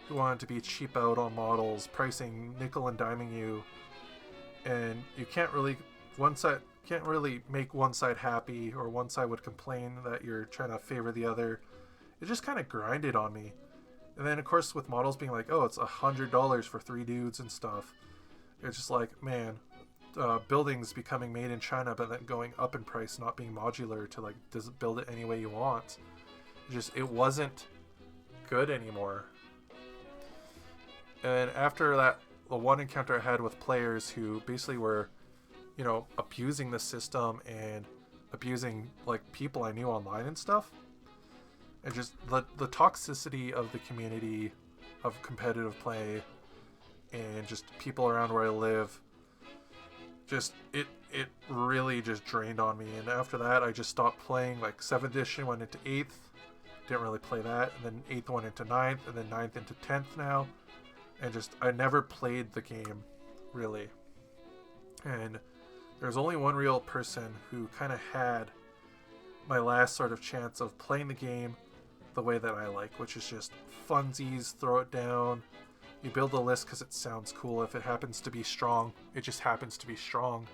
who wanted to be cheap out on models, pricing nickel and diming you, and you can't really make one side happy, or one side would complain that you're trying to favor the other. It just kind of grinded on me. And then of course with models being like, oh, it's $100 for 3 dudes and stuff, it's just like, man, buildings becoming made in China but then going up in price, not being modular to like just build it any way you want. It wasn't good anymore. And after that, the one encounter I had with players who basically were, you know, abusing the system and abusing like people I knew online and stuff, and just the toxicity of the community of competitive play and just people around where I live, just it really just drained on me. And after that I just stopped playing. Like 7th edition went into 8th, didn't really play that, and then 8th went into 9th, and then 9th into 10th now, and just I never played the game really. And there's only one real person who kind of had my last sort of chance of playing the game the way that I like, which is just funsies, throw it down. You build a list because it sounds cool. If it happens to be strong, it just happens to be strong.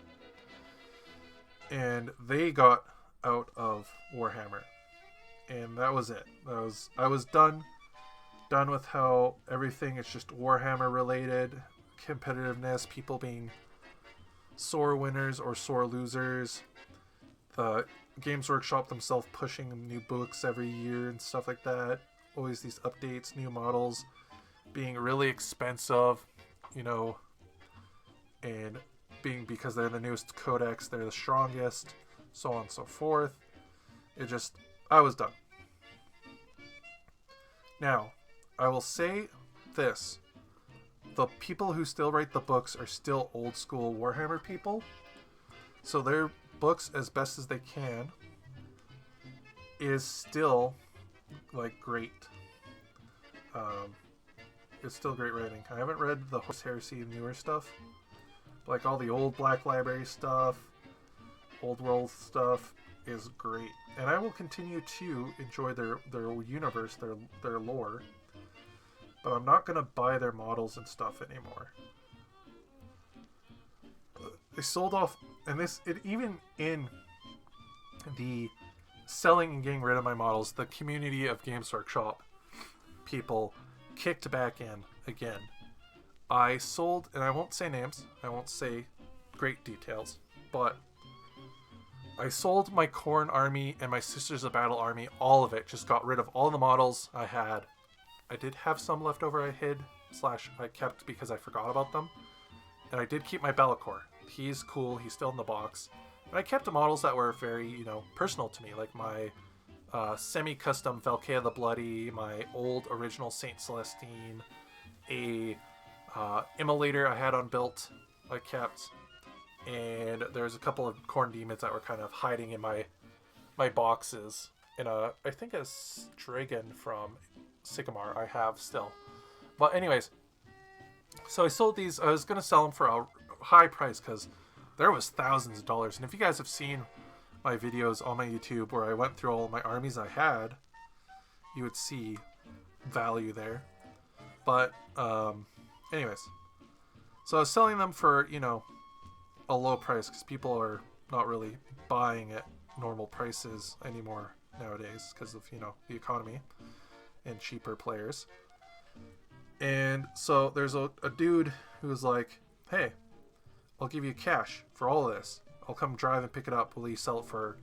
And they got out of Warhammer, and that was it. I was done with how everything is just Warhammer related, competitiveness, people being sore winners or sore losers, the Games Workshop themselves pushing new books every year and stuff like that, always these updates, new models being really expensive, you know, and being, because they're the newest codex, they're the strongest, so on and so forth. I was done. Now, I will say this. The people who still write the books are still old school Warhammer people, so their books, as best as they can, is still like great. It's still great writing. I haven't read the Horus Heresy newer stuff, but like all the old Black Library stuff, Old World stuff is great, and I will continue to enjoy their universe, their lore. But I'm not gonna buy their models and stuff anymore. They sold off, and even in the selling and getting rid of my models, the community of Games Workshop people kicked back in again. I sold, and I won't say names, I won't say great details, but I sold my Khorne army and my Sisters of Battle army, all of it. Just got rid of all the models I had. I did have some left over I hid, / I kept because I forgot about them. And I did keep my Be'lakor. He's cool, he's still in the box. And I kept the models that were very, you know, personal to me, like my semi-custom Velkea the Bloody, my old original Saint Celestine, a Immolator I had unbuilt, I kept. And there's a couple of Khorne demons that were kind of hiding in my boxes. In I think a Dragon from Sigmar I have still. But anyways, so I sold these. I was going to sell them for a high price because there was thousands of dollars. And if you guys have seen my videos on my YouTube where I went through all my armies I had, you would see value there. But anyways, So I was selling them for, you know, a low price because people are not really buying at normal prices anymore nowadays because of, you know, the economy and cheaper players. And so there's a dude who was like, hey, I'll give you cash for all of this. I'll come drive and pick it up. Will you sell it for,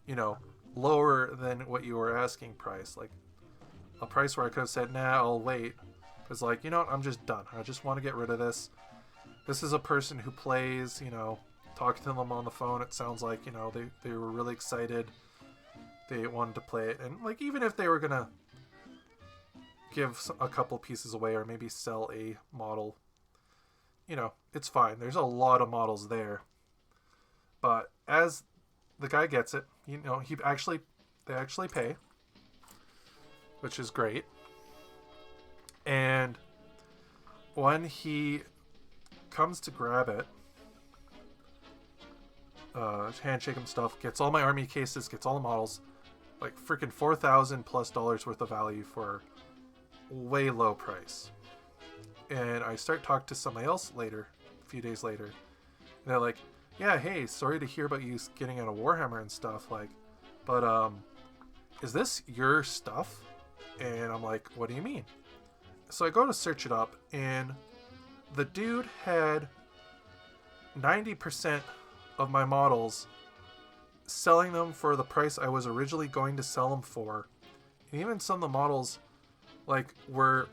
you know, lower than what you were asking price? Like a price where I could have said, nah, I'll wait. It's like, you know what, I'm just done. I just want to get rid of this. This is a person who plays, you know, talking to them on the phone. It sounds like, you know, they were really excited. They wanted to play it. And like, even if they were going to give a couple pieces away or maybe sell a model, you know, it's fine. There's a lot of models there. But as the guy gets it, you know, they actually pay, which is great. And when he comes to grab it, handshake and stuff, gets all my army cases, gets all the models, like freaking $4,000+ worth of value for way low price. And I start talking to somebody else later, a few days later, and they're like, yeah, hey, sorry to hear about you getting out of Warhammer and stuff, like, but is this your stuff? And I'm like, what do you mean? So I go to search it up, and the dude had 90% of my models, selling them for the price I was originally going to sell them for. And even some of the models, like, were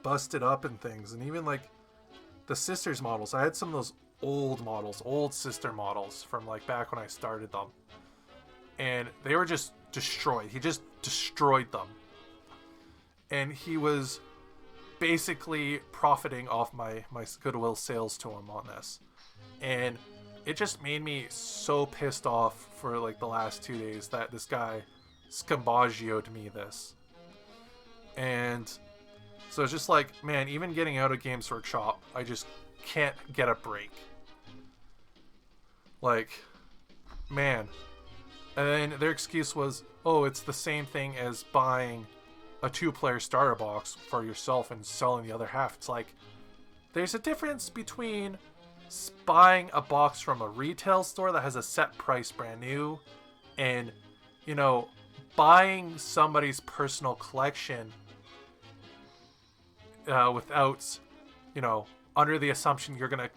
busted up and things. And even, like, the Sisters models. I had some of those old models, old Sister models from, like, back when I started them. And they were just destroyed. He just destroyed them. And he was basically profiting off my goodwill sales to him on this. And it just made me so pissed off for like the last 2 days that this guy scumbagioed me this. And so it's just like, man, even getting out of Games Workshop, I just can't get a break. Like, man. And then their excuse was, oh, it's the same thing as buying a 2-player starter box for yourself and selling the other half. It's like, there's a difference between buying a box from a retail store that has a set price brand new and, you know, buying somebody's personal collection without, you know, under the assumption you're going to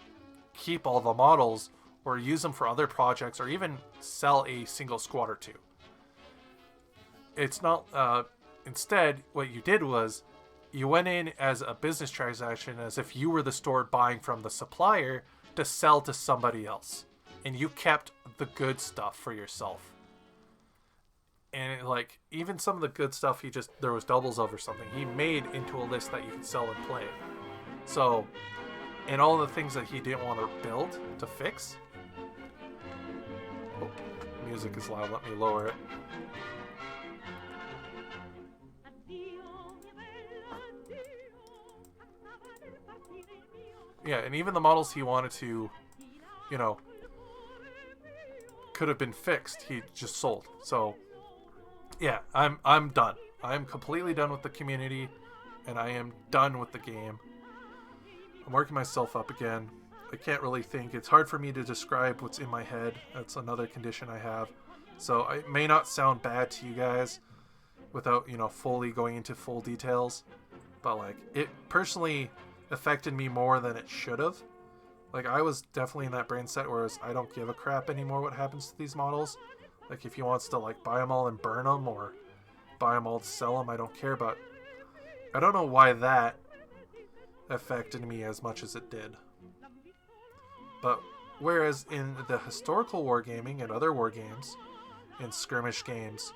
keep all the models or use them for other projects or even sell a single squad or two. It's not... Instead, what you did was you went in as a business transaction as if you were the store buying from the supplier to sell to somebody else. And you kept the good stuff for yourself. And like, even some of the good stuff there was doubles of or something, he made into a list that you could sell and play. So, and all the things that he didn't want to build to fix. Oh, music is loud, let me lower it. Yeah, and even the models he wanted to, you know, could have been fixed, he just sold. So, yeah, I'm done. I'm completely done with the community, and I am done with the game. I'm working myself up again. I can't really think. It's hard for me to describe what's in my head. That's another condition I have. So it may not sound bad to you guys without, you know, fully going into full details. But, like, it personally affected me more than it should have. Like, I was definitely in that brain set where I don't give a crap anymore what happens to these models. Like, if he wants to, like, buy them all and burn them or buy them all to sell them, I don't care. But I don't know why that affected me as much as it did. But whereas in the historical wargaming and other war games and skirmish games,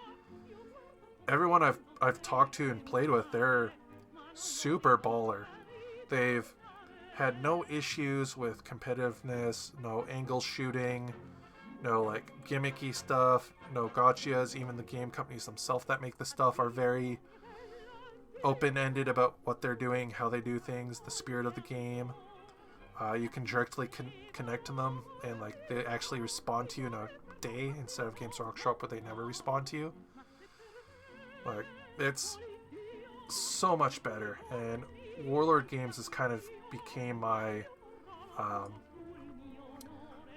everyone I've talked to and played with, they're super baller. They've had no issues with competitiveness, no angle shooting, no like gimmicky stuff, no gotchas. Even the game companies themselves that make the stuff are very open-ended about what they're doing, how they do things, the spirit of the game. You can directly connect to them, and like they actually respond to you in a day instead of Games Workshop where they never respond to you. Like, it's so much better, and Warlord Games is kind of became my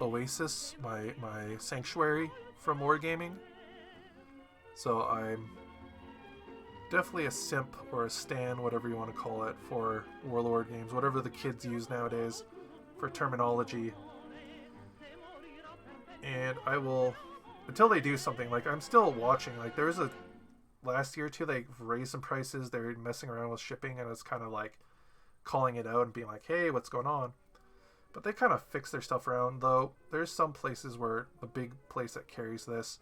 oasis, my sanctuary from wargaming. So I'm definitely a simp or a stan, whatever you want to call it, for Warlord games, whatever the kids use nowadays for terminology. And I will, until they do something, like I'm still watching, like there's a, last year or two they raised some prices, they're messing around with shipping, and it's kind of like calling it out and being like, hey, what's going on? But they kind of fix their stuff around, though there's some places where the big place that carries this,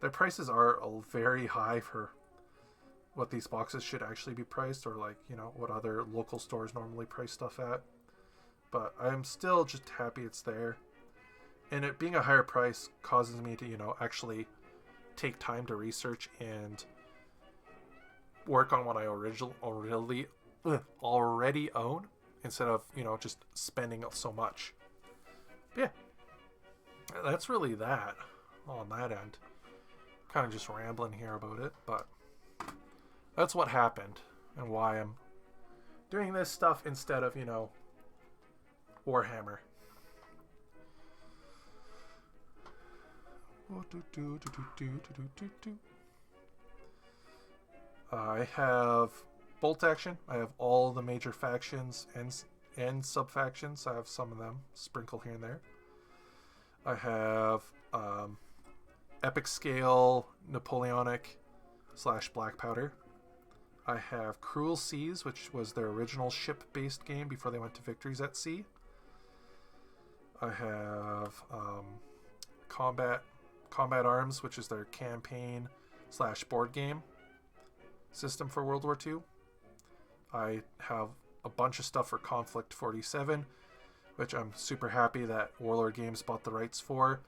their prices are very high for what these boxes should actually be priced, or like, you know, what other local stores normally price stuff at. But I'm still just happy it's there. And it being a higher price causes me to, you know, actually take time to research and work on what I already own, instead of, you know, just spending so much. But yeah, that's really that on that end. Kind of just rambling here about it, but that's what happened and why I'm doing this stuff instead of, you know, Warhammer. I have bolt action. I have all the major factions and sub-factions. I have some of them sprinkled here and there. I have epic scale Napoleonic / Black Powder. I have Cruel Seas, which was their original ship-based game before they went to Victories at Sea. I have Combat Arms, which is their campaign / board game system for World War II. I have a bunch of stuff for Conflict 47, which I'm super happy that Warlord Games bought the rights for,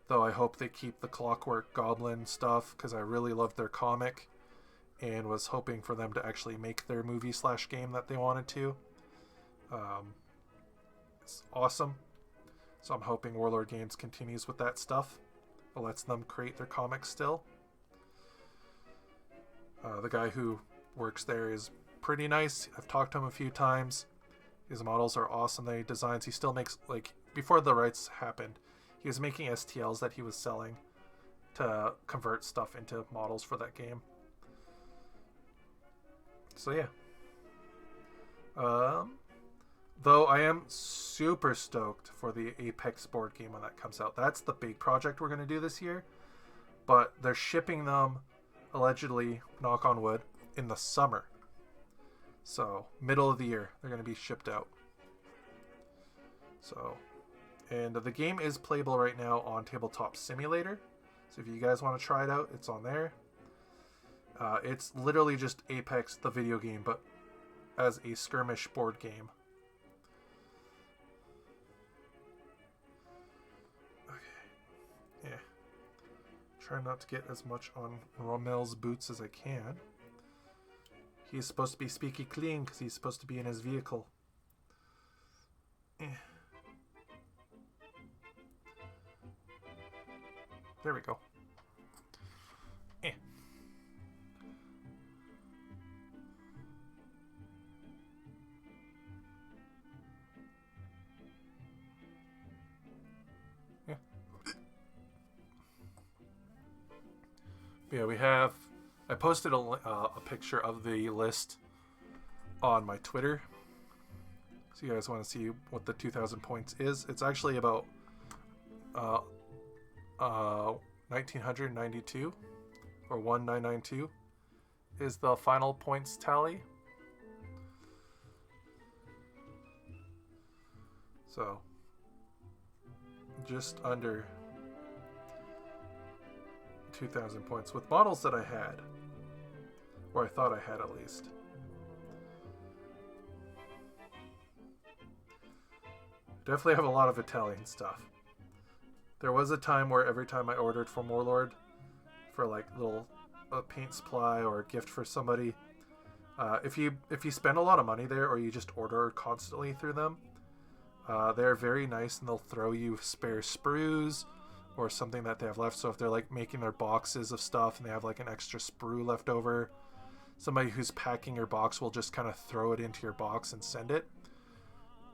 though I hope they keep the Clockwork Goblin stuff, because I really loved their comic and was hoping for them to actually make their movie / game that they wanted to. It's awesome. So I'm hoping Warlord Games continues with that stuff, but lets them create their comics still. The guy who works there is pretty nice. I've talked to him a few times. His models are awesome that he designs. He still makes, like, before the rights happened, he was making STLs that he was selling to convert stuff into models for that game. So yeah. Though I am super stoked for the Apex board game when that comes out. That's the big project we're going to do this year. But they're shipping them, allegedly, knock on wood, in the summer. So, middle of the year, they're going to be shipped out. So, and the game is playable right now on Tabletop Simulator. So if you guys want to try it out, it's on there. It's literally just Apex, the video game, but as a skirmish board game. Okay. Yeah. Try not to get as much on Rommel's boots as I can. He's supposed to be squeaky clean because he's supposed to be in his vehicle. There we go. Yeah, we have. I posted a picture of the list on my Twitter, so you guys want to see what the 2,000 points is. It's actually about 1992 or 1992 is the final points tally. So just under 2,000 points with models that I had, or I thought I had at least. Definitely have a lot of Italian stuff. There was a time where every time I ordered from Warlord for like little paint supply or a gift for somebody, if you spend a lot of money there or you just order constantly through them, they're very nice and they'll throw you spare sprues or something that they have left. So if they're like making their boxes of stuff and they have like an extra sprue left over, somebody who's packing your box will just kind of throw it into your box and send it.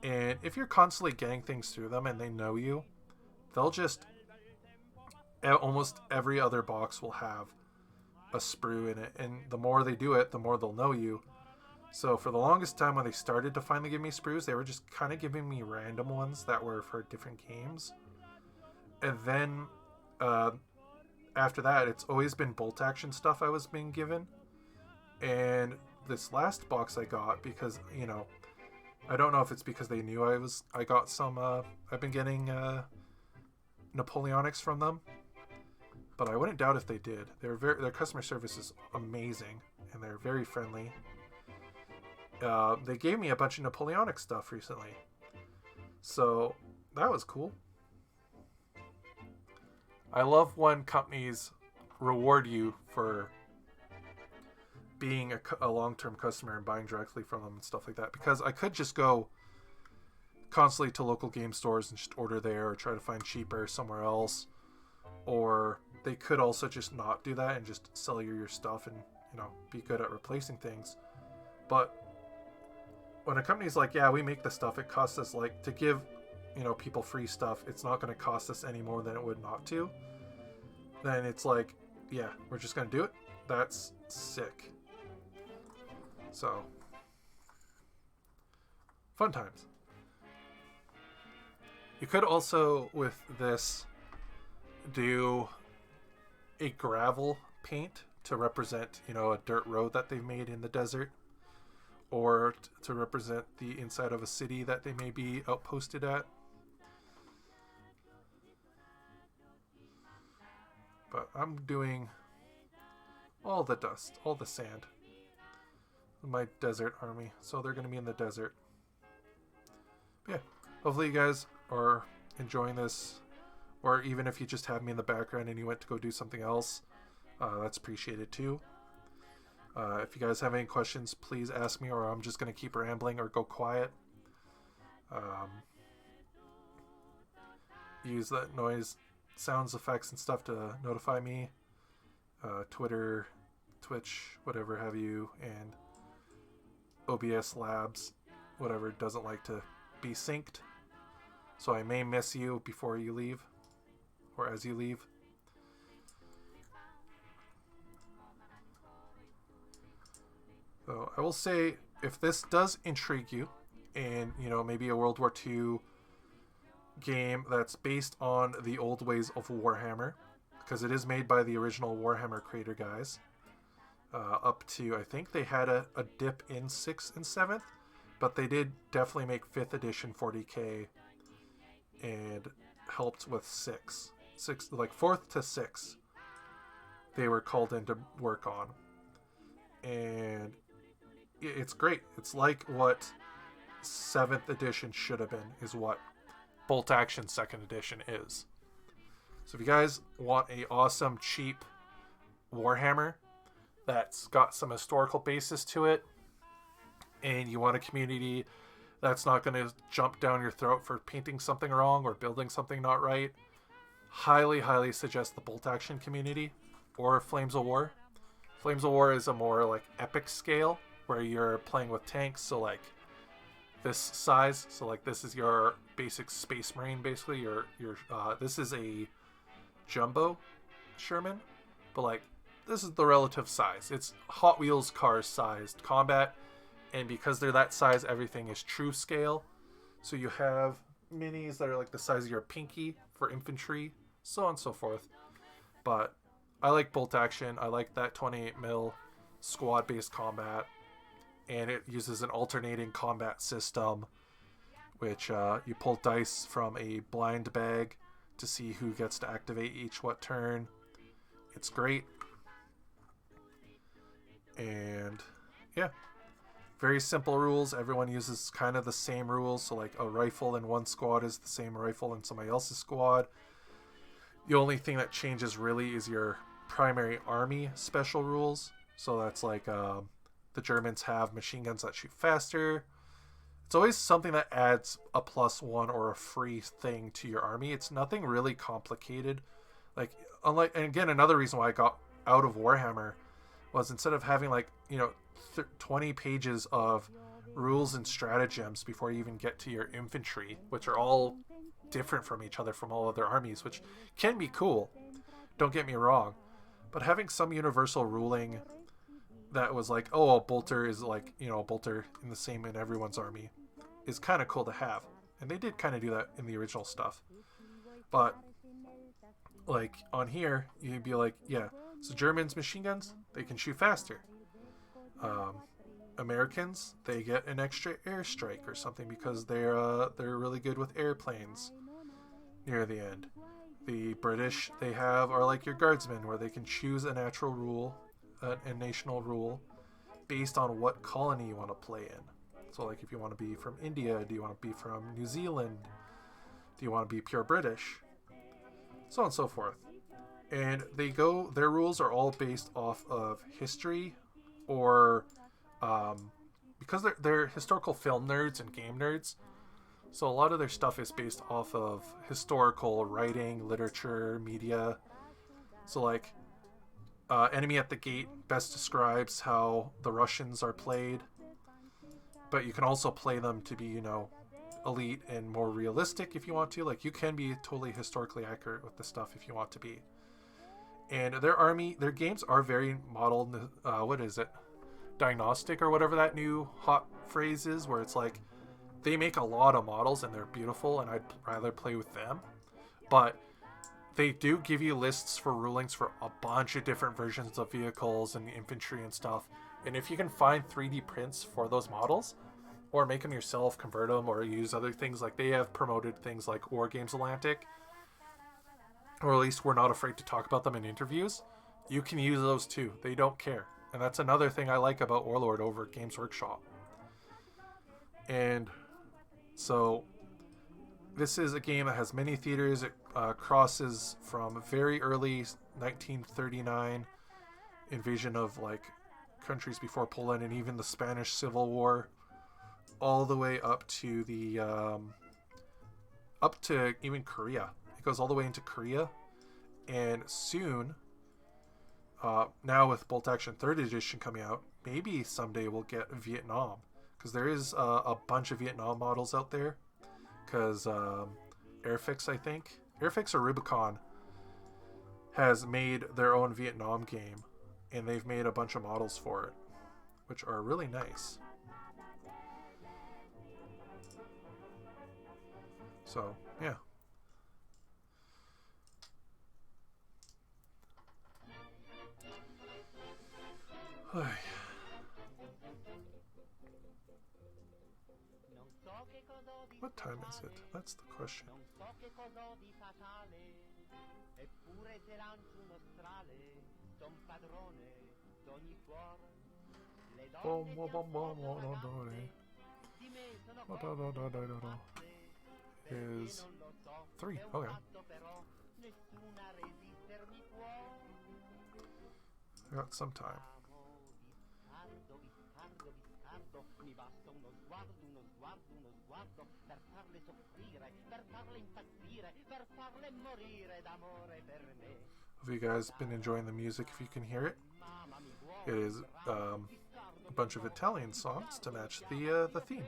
And if you're constantly getting things through them and they know you, they'll just, almost every other box will have a sprue in it. And the more they do it, the more they'll know you. So for the longest time, when they started to finally give me sprues, they were just kind of giving me random ones that were for different games. And then after that, it's always been bolt action stuff I was being given. And this last box I got, because, you know, I don't know if it's because they knew I got some, I've been getting Napoleonics from them, but I wouldn't doubt if they did. Their customer service is amazing, and they're very friendly. They gave me a bunch of Napoleonic stuff recently, so that was cool. I love when companies reward you for being a long-term customer and buying directly from them and stuff like that, because I could just go constantly to local game stores and just order there, or try to find cheaper somewhere else, or they could also just not do that and just sell you your stuff and, you know, be good at replacing things. But when a company's like, yeah, we make the stuff, it costs us, like, to give, you know, people free stuff, it's not going to cost us any more than it would not to, then it's like, yeah, we're just going to do it. That's sick. So, fun times. You could also, with this, do a gravel paint to represent, you know, a dirt road that they've made in the desert, or to represent the inside of a city that they may be outposted at. But I'm doing all the dust, all the sand. My desert army, so they're going to be in the desert. But yeah, hopefully you guys are enjoying this, or even if you just have me in the background and you went to go do something else, that's appreciated too. If you guys have any questions, please ask me, or I'm just going to keep rambling or go quiet. Use that noise, sounds, effects, and stuff to notify me. Twitter, Twitch, whatever have you, and OBS Labs, whatever, doesn't like to be synced. So I may miss you before you leave, or as you leave. So I will say, if this does intrigue you, and, you know, maybe a World War II game that's based on the old ways of Warhammer, because it is made by the original Warhammer creator guys, up to, I think they had a dip in 6th and 7th, but they did definitely make 5th edition 40k and helped with 6, like 4th to 6th they were called in to work on, and it's great. It's like what 7th edition should have been, is what Bolt Action 2nd edition is. So if you guys want a awesome, cheap Warhammer that's got some historical basis to it, and you want a community that's not going to jump down your throat for painting something wrong or building something not right, highly, highly suggest the Bolt Action community or Flames of War. Flames of War is a more like epic scale where you're playing with tanks, so like this size, so like this is your basic Space Marine, basically. Your this is a jumbo Sherman, but like this is the relative size. It's Hot Wheels car sized combat, and because they're that size, everything is true scale. So you have minis that are like the size of your pinky for infantry, so on and so forth. But I like Bolt Action. I like that 28mm squad based combat, and it uses an alternating combat system, which you pull dice from a blind bag to see who gets to activate each what turn. It's great. And yeah, very simple rules. Everyone uses kind of the same rules, so like a rifle in one squad is the same rifle in somebody else's squad. The only thing that changes really is your primary army special rules. So that's like the Germans have machine guns that shoot faster. It's always something that adds a +1 or a free thing to your army. It's nothing really complicated. Like, unlike, and again, another reason why I got out of Warhammer was, instead of having like, you know, 20 pages of rules and stratagems before you even get to your infantry, which are all different from each other from all other armies, which can be cool. Don't get me wrong. But having some universal ruling that was like, oh, a bolter is like, you know, a bolter in the same in everyone's army is kind of cool to have. And they did kind of do that in the original stuff. But like on here, you'd be like, yeah, so Germans machine guns, they can shoot faster. Americans, they get an extra airstrike or something because they're really good with airplanes near the end. The British, they are like your guardsmen, where they can choose a natural rule, a national rule, based on what colony you want to play in. So like if you want to be from India, do you want to be from New Zealand? Do you want to be pure British? So on and so forth. And their rules are all based off of history, or because they're historical film nerds and game nerds, so a lot of their stuff is based off of historical writing, literature, media. So like Enemy at the Gate best describes how the Russians are played, but you can also play them to be, you know, elite and more realistic if you want to. Like, you can be totally historically accurate with the stuff if you want to be. And their games are very modeled, what is it? Diagnostic or whatever that new hot phrase is, where it's like they make a lot of models and they're beautiful and I'd rather play with them. But they do give you lists for rulings for a bunch of different versions of vehicles and infantry and stuff. And if you can find 3D prints for those models, or make them yourself, convert them, or use other things, like they have promoted things like War Games Atlantic, or at least we're not afraid to talk about them in interviews, you can use those too. They don't care. And that's another thing I like about Warlord over at Games Workshop. And so this is a game that has many theaters. It crosses from very early 1939 invasion of like countries before Poland and even the Spanish Civil War, all the way up to the up to even Korea. It goes all the way into Korea, and soon, now with Bolt Action 3rd Edition coming out, maybe someday we'll get Vietnam, because there is a bunch of Vietnam models out there. Because Airfix, I think, Airfix or Rubicon has made their own Vietnam game, and they've made a bunch of models for it, which are really nice. So, yeah. What time is it? That's the question. Is 3. Okay. I got some time. Have you guys been enjoying the music? If you can hear it, it is a bunch of Italian songs to match the theme.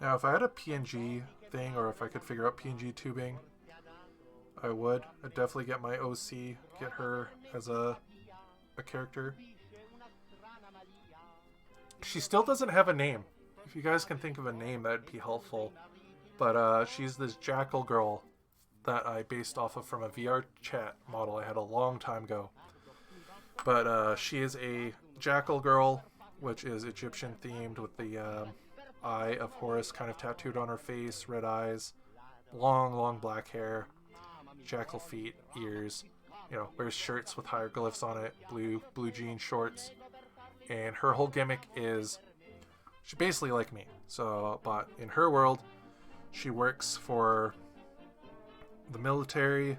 Now, if I had a PNG thing, or if I could figure out PNG tubing, I would. I'd definitely get my OC, get her as a character. She still doesn't have a name. If you guys can think of a name, that'd be helpful. But she's this jackal girl that I based off of from a VR chat model I had a long time ago. But she is a jackal girl, which is Egyptian themed, with the eye of Horus kind of tattooed on her face, red eyes, long black hair, jackal feet, ears, you know, wears shirts with hieroglyphs on it, blue jean shorts, and her whole gimmick is she's basically like me. So, but in her world, she works for the military.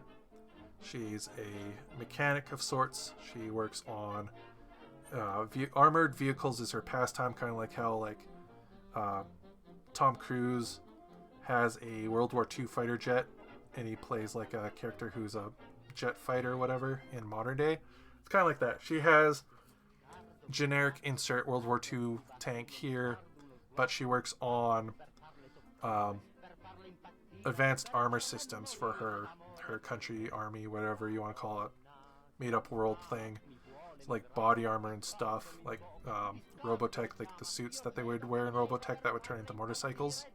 She's a mechanic of sorts. She works on armored vehicles is her pastime, kind of like how Tom Cruise has a World War II fighter jet and he plays like a character who's a jet fighter or whatever in modern day. It's kind of like that. She has generic insert World War II tank here, but she works on advanced armor systems for her country, army, whatever you want to call it. Made up world thing. It's like body armor and stuff, like Robotech, like the suits that they would wear in Robotech that would turn into motorcycles.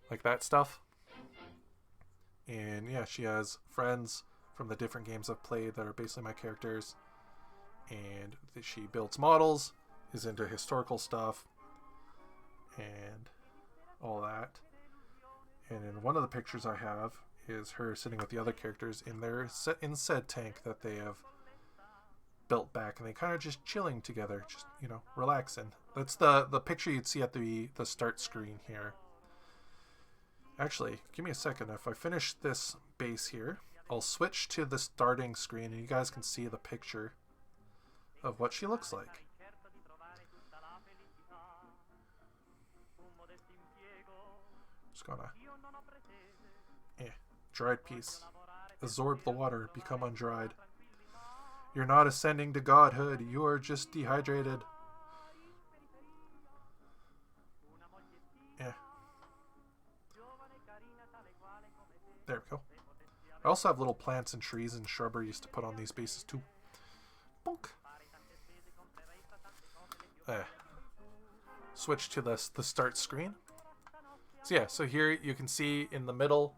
Like that stuff. And yeah, she has friends from the different games I've played that are basically my characters. And she builds models, is into historical stuff, and all that. And in one of the pictures I have is her sitting with the other characters in their said tank that they have built back, and they kind of just chilling together, just, you know, relaxing. That's the picture you'd see at the start screen here. Actually, give me a second. If I finish this base here, I'll switch to the starting screen and you guys can see the picture of what she looks like. Just gonna dried piece. Absorb the water, become undried. You're not ascending to godhood, you are just dehydrated. There we go. I also have little plants and trees and shrubberies to put on these bases too. Bonk. Switch to the start screen. So yeah, so here you can see in the middle,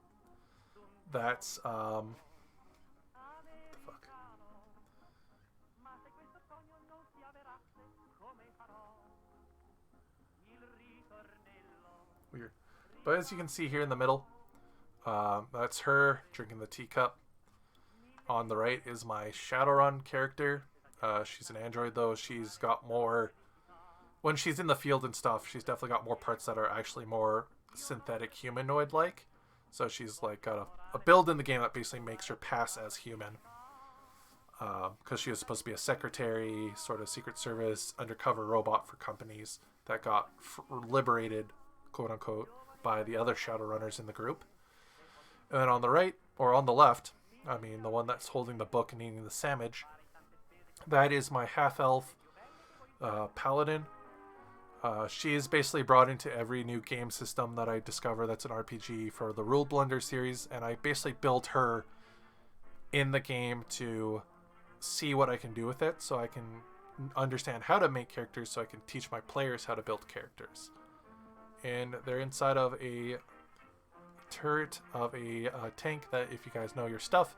that's what the fuck? Weird. But as you can see here in the middle, that's her drinking the teacup. On the right is my Shadowrun character. She's an android though. She's got more, when she's in the field and stuff, she's definitely got more parts that are actually more synthetic humanoid like. So she's like got a build in the game that basically makes her pass as human. Because she was supposed to be a secretary, sort of Secret Service, undercover robot for companies that got liberated, quote unquote, by the other Shadowrunners in the group. And then on the right, or on the left, I mean the one that's holding the book and eating the sandwich, that is my half-elf paladin. She is basically brought into every new game system that I discover that's an RPG for the Rule Blender series, and I basically built her in the game to see what I can do with it, so I can understand how to make characters, so I can teach my players how to build characters. And they're inside of a turret of a tank that, if you guys know your stuff,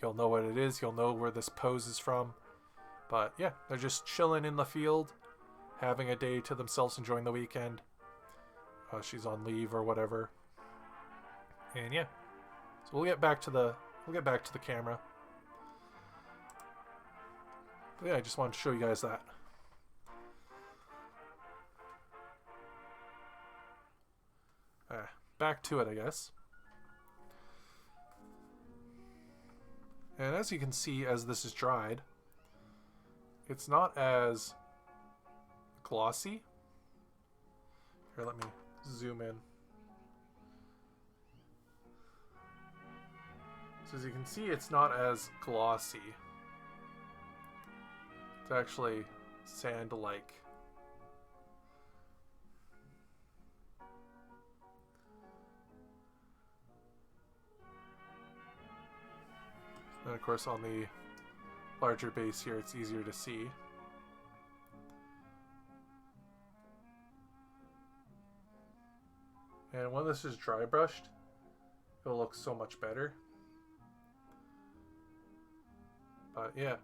you'll know what it is, you'll know where this pose is from. But yeah, they're just chilling in the field, having a day to themselves, enjoying the weekend. She's on leave or whatever. And yeah, so we'll get back to the camera. But yeah, I just wanted to show you guys that. Back to it, I guess. And as you can see, as this is dried, it's not as glossy. Here, let me zoom in. So as you can see, it's not as glossy. It's actually sand-like. And of course on the larger base here, it's easier to see. And when this is dry brushed, it'll look so much better. But yeah.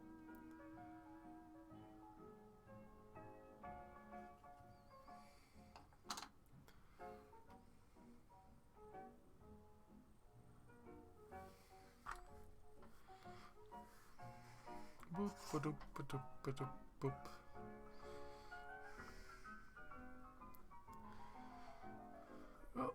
Boop, ba-doop, ba-doop, ba-doop, boop. Oh.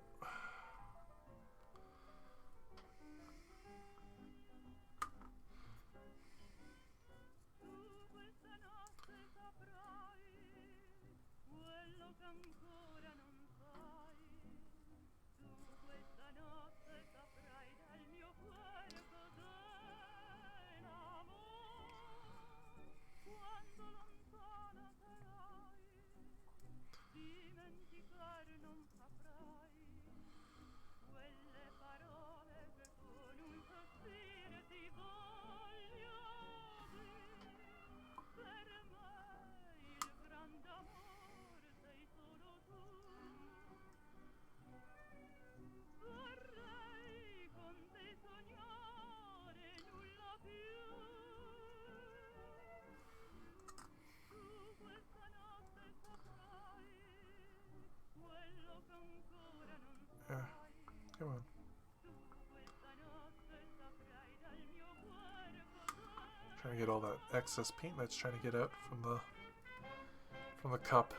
belle parole che con un sospiro ti voglio dire. Per me il grande amore sei solo tu. Vorrei con te sognare nulla più. Tu questa notte saprai quello che ancora non Yeah. sai. Come on. Tu questa notte saprai dal mio cuore cos'è. Trying to get all that excess paint that's trying to get out from the cup.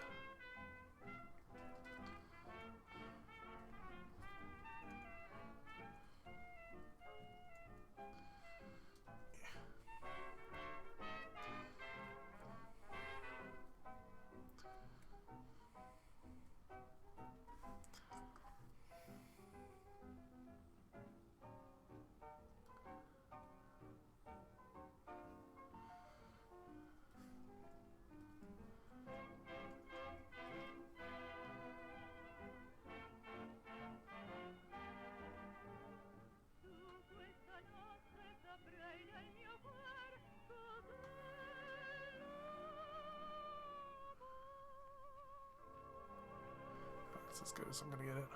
Tu questa notte saprai dal mio cuore cos'è That's as good as I'm gonna get it.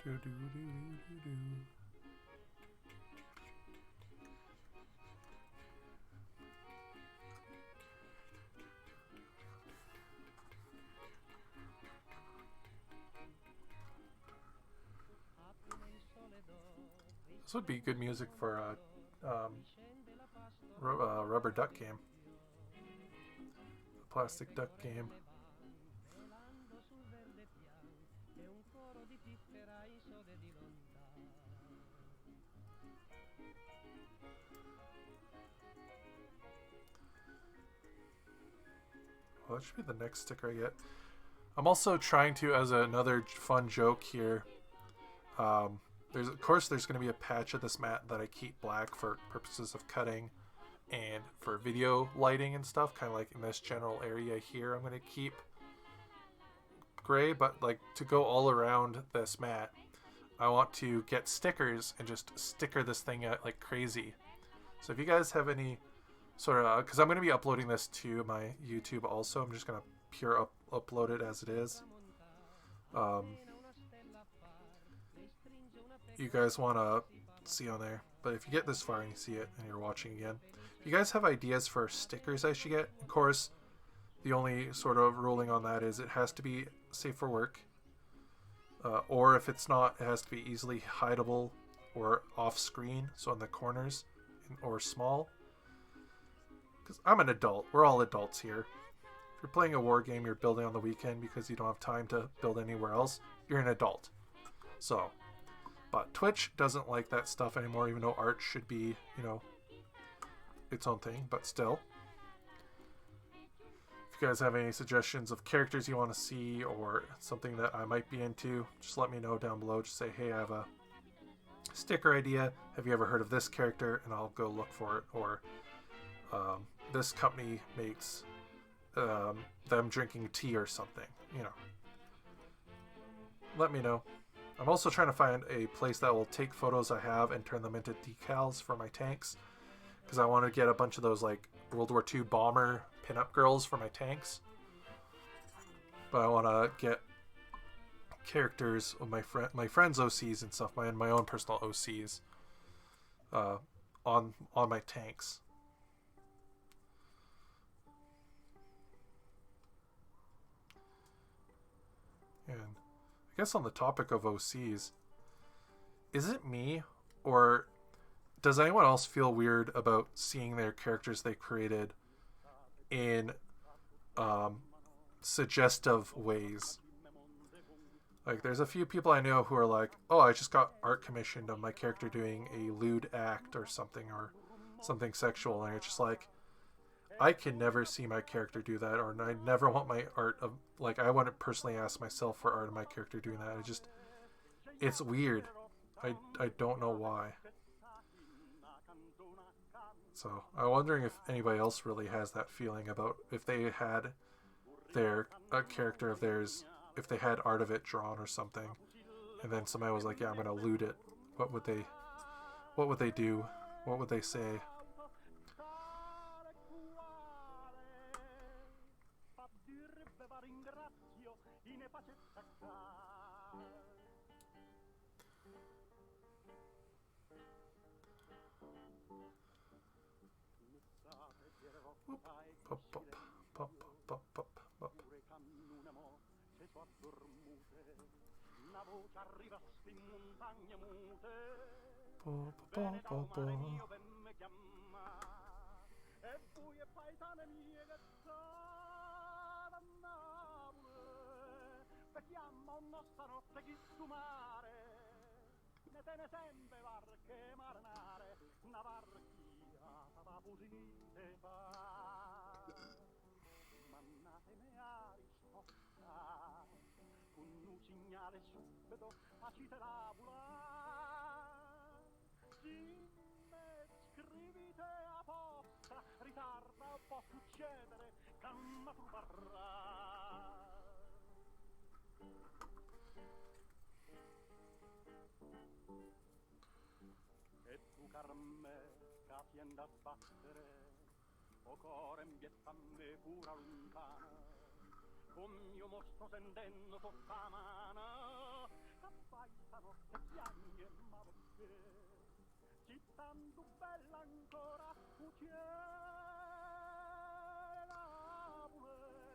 Do do do do do. This would be good music for a rubber duck game. A plastic duck game. volando sul verde pian e un coro di piffera isode di lontano. Well, that should be the next sticker I get. I'm also trying to, as another fun joke here, there's going to be a patch of this mat that I keep black for purposes of cutting and for video lighting and stuff, kind of like in this general area here. I'm going to keep gray, but like to go all around this mat, I want to get stickers and just sticker this thing out like crazy. So if you guys have any sort of, because I'm going to be uploading this to my YouTube also, I'm just going to pure upload it as it is. You guys want to see on there, but if you get this far and you see it and you're watching again, if you guys have ideas for stickers I should get, of course, the only sort of ruling on that is it has to be safe for work, or if it's not, it has to be easily hideable or off screen, so in the corners or small. Because I'm an adult, we're all adults here. If you're playing a war game you're building on the weekend because you don't have time to build anywhere else, you're an adult. So, but Twitch doesn't like that stuff anymore, even though art should be, you know, its own thing, but still. If you guys have any suggestions of characters you want to see or something that I might be into, just let me know down below. Just say, hey, I have a sticker idea. Have you ever heard of this character? And I'll go look for it. Or this company makes them drinking tea or something, you know. Let me know. I'm also trying to find a place that will take photos I have and turn them into decals for my tanks, because I want to get a bunch of those like World War II bomber pinup girls for my tanks. But I want to get characters of my friends' OCs and stuff, my own personal OCs on my tanks. And I guess on the topic of OCs, is it me, or does anyone else feel weird about seeing their characters they created in suggestive ways? Like, there's a few people I know who are like, oh, I just got art commissioned of my character doing a lewd act or something sexual, and it's just like, I can never see my character do that, or I never want my art of, like, I wouldn't personally ask myself for art of my character doing that. It's weird. I don't know why. So I'm wondering if anybody else really has that feeling about if they had a character of theirs, if they had art of it drawn or something, and then somebody was like, yeah, I'm gonna loot it. What would they do? What would they say? Pop, pop, pop, pop, pop, pop.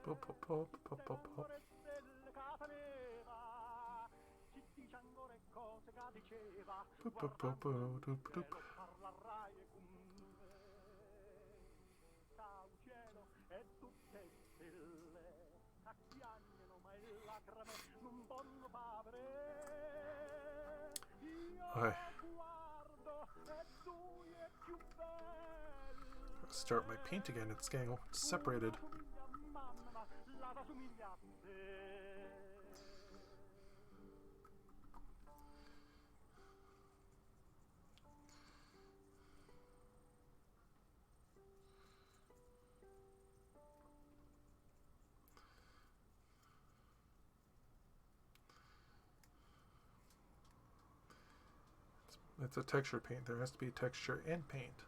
Pop, pop, pop, pop, pop, pop. Boop, boop, boop, boop, doop, doop. Okay. Start my paint again. It's getting separated. It's a texture paint. There has to be texture and paint.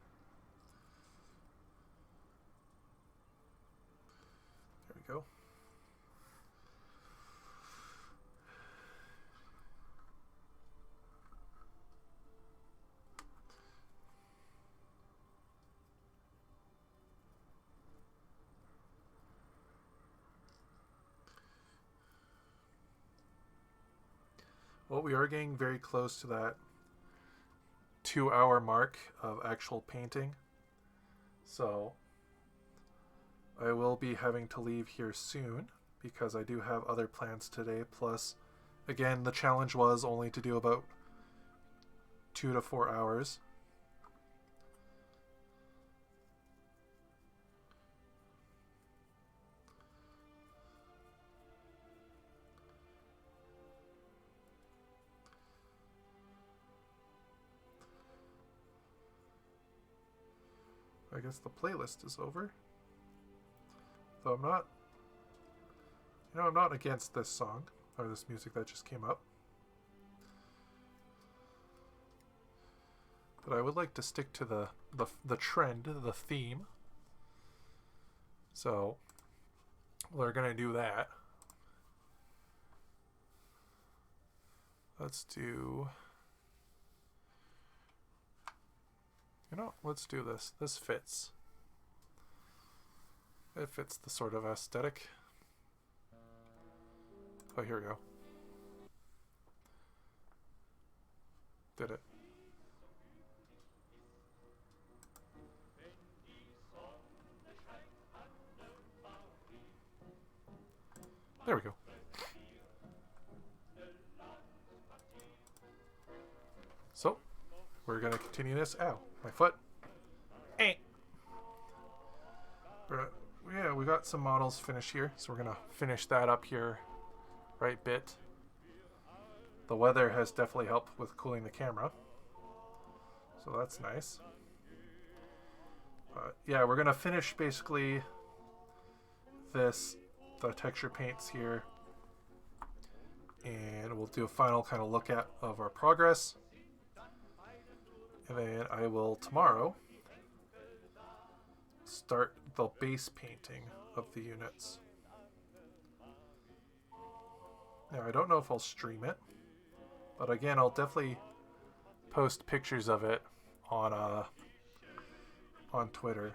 There we go. Well, we are getting very close to that 2-hour mark of actual painting. So I will be having to leave here soon because I do have other plans today. Plus, again, the challenge was only to do about 2 to 4 hours. I guess the playlist is over. Though I'm not, I'm not against this song or this music that just came up. But I would like to stick to the trend, the theme. So we're gonna do that. Let's do. Let's do this. This fits. It fits the sort of aesthetic. Oh, here we go. Did it. There we go. So, we're going to continue this. Ow, my foot. Eh. But yeah, we got some models finished here, so we're gonna finish that up here right bit. The weather has definitely helped with cooling the camera, so that's nice. Yeah, we're gonna finish basically the texture paints here, and we'll do a final kind of look at of our progress, and then I will tomorrow start the base painting of the units. Now I don't know if I'll stream it, but again I'll definitely post pictures of it on Twitter.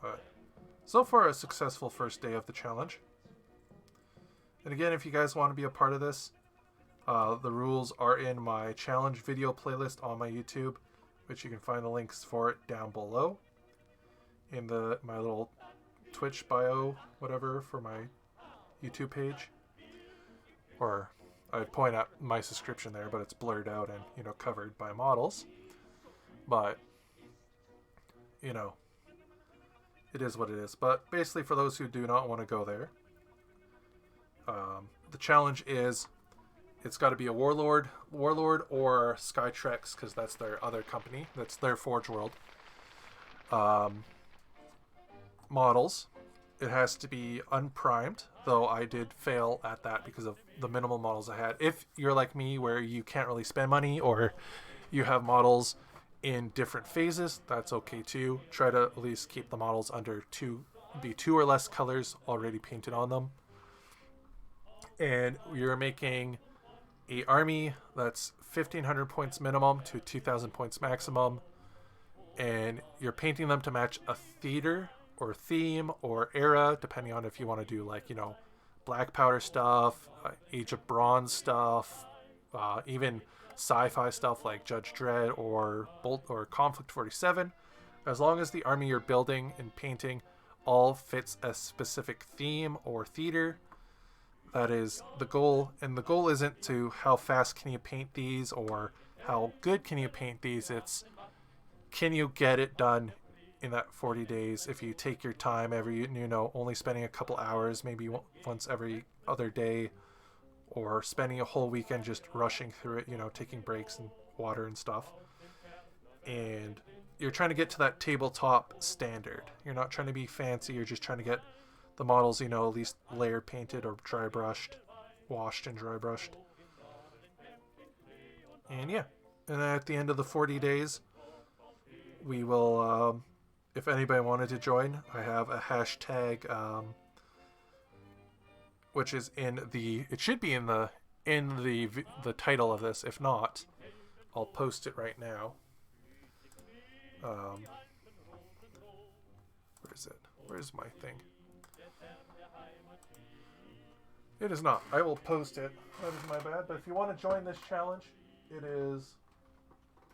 But so far a successful first day of the challenge. And again, if you guys want to be a part of this, the rules are in my challenge video playlist on my YouTube, which you can find the links for it down below in my little Twitch bio, whatever, for my YouTube page. Or I'd point out my subscription there, but it's blurred out and, you know, covered by models. But, you know, it is what it is. But basically, for those who do not want to go there, the challenge is it's got to be a Warlord or Skytrex, because that's their other company. That's their Forge World models. It has to be unprimed, though I did fail at that because of the minimal models I had. If you're like me, where you can't really spend money, or you have models in different phases, that's okay too. Try to at least keep the models under two or less colors already painted on them. And you're making a army that's 1,500 points minimum to 2,000 points maximum, and you're painting them to match a theater or theme or era, depending on if you want to do, like, you know, Black Powder stuff, Age of Bronze stuff, even sci-fi stuff like Judge Dredd or Conflict 47. As long as the army you're building and painting all fits a specific theme or theater, that is the goal. And the goal isn't to how fast can you paint these or how good can you paint these. It's, can you get it done in that 40 days if you take your time only spending a couple hours, maybe once every other day, or spending a whole weekend just rushing through it, taking breaks and water and stuff. And you're trying to get to that tabletop standard. You're not trying to be fancy. You're just trying to get the models, at least layer painted or dry brushed, washed and dry brushed. And yeah, and then at the end of the 40 days, we will, if anybody wanted to join, I have a hashtag, which is it should be in the title of this. If not, I'll post it right now. Where is it? Where's my thing? It is not. I will post it. That is my bad. But if you want to join this challenge, it is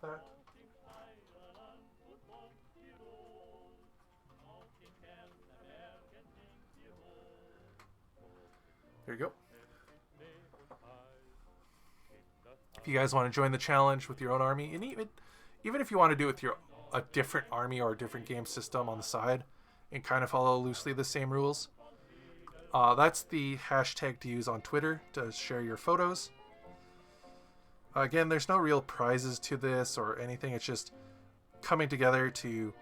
that. There you go. If you guys want to join the challenge with your own army, and even if you want to do it with a different army or a different game system on the side and kind of follow loosely the same rules, that's the hashtag to use on Twitter to share your photos. Again, there's no real prizes to this or anything. It's just coming together to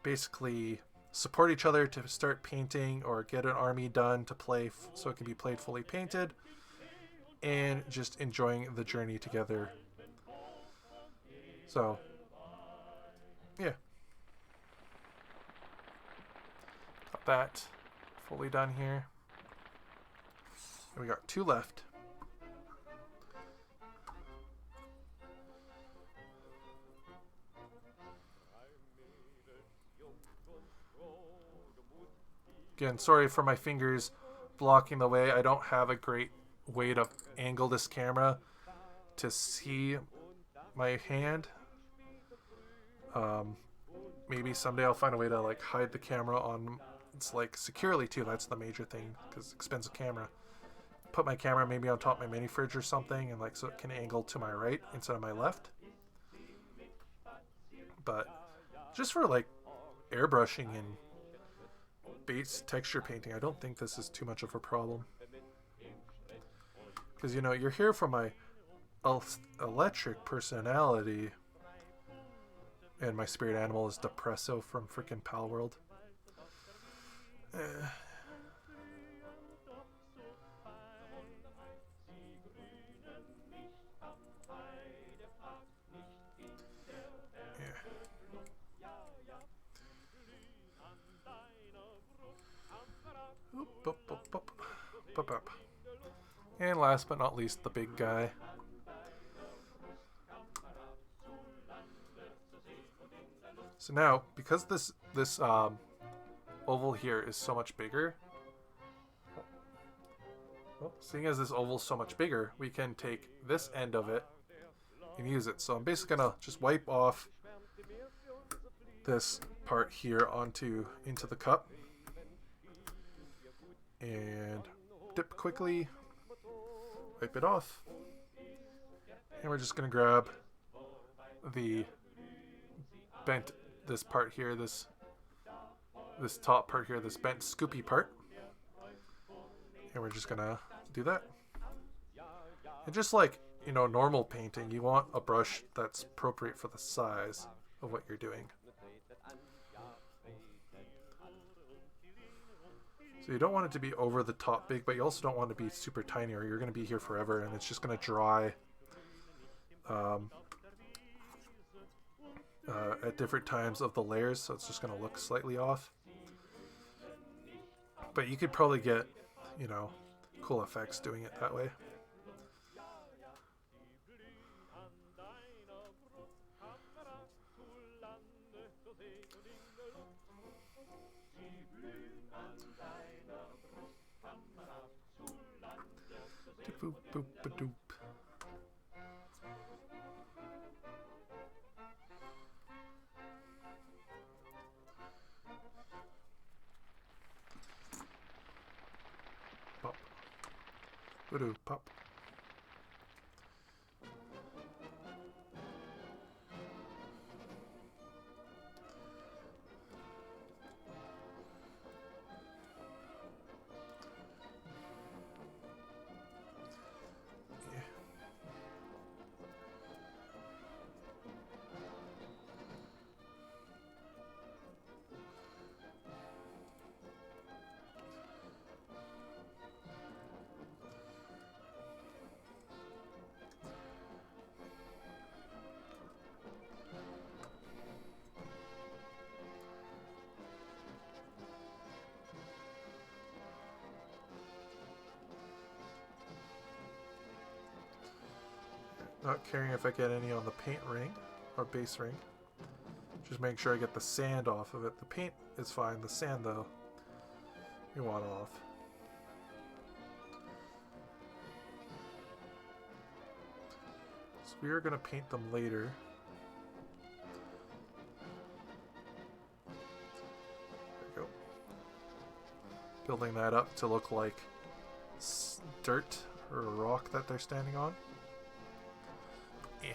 basically support each other to start painting or get an army done to play so it can be played fully painted, and just enjoying the journey together. So, yeah. Got that fully done here. And we got 2 left. Again, sorry for my fingers blocking the way. I don't have a great way to angle this camera to see my hand. Maybe someday I'll find a way to hide the camera on, it's securely too. That's the major thing, because expensive camera. Put my camera maybe on top of my mini fridge or something, and so it can angle to my right instead of my left. but just for like airbrushing and base texture painting, I don't think this is too much of a problem. Because, you know, you're here for my electric personality, and my spirit animal is Depresso from freaking Pal World. And last but not least, the big guy. So now, because this oval here is so much bigger, well, seeing as this oval is so much bigger, we can take this end of it and use it. So I'm basically gonna just wipe off this part here into the cup and dip quickly, wipe it off, and we're just gonna grab this part here, this top part here, this bent scoopy part, and we're just gonna do that. And just like, you know, normal painting, you want a brush that's appropriate for the size of what you're doing. So you don't want it to be over the top big, but you also don't want it to be super tiny, or you're going to be here forever and it's just going to dry at different times of the layers, so it's just going to look slightly off. But you could probably get, you know, cool effects doing it that way. Boop, boop, ba-doop. Pop. Ba-doop, pop. Not caring if I get any on the paint ring or base ring. Just make sure I get the sand off of it. The paint is fine. The sand, though, we want off. So we are going to paint them later. There we go. Building that up to look like dirt or a rock that they're standing on. Yeah.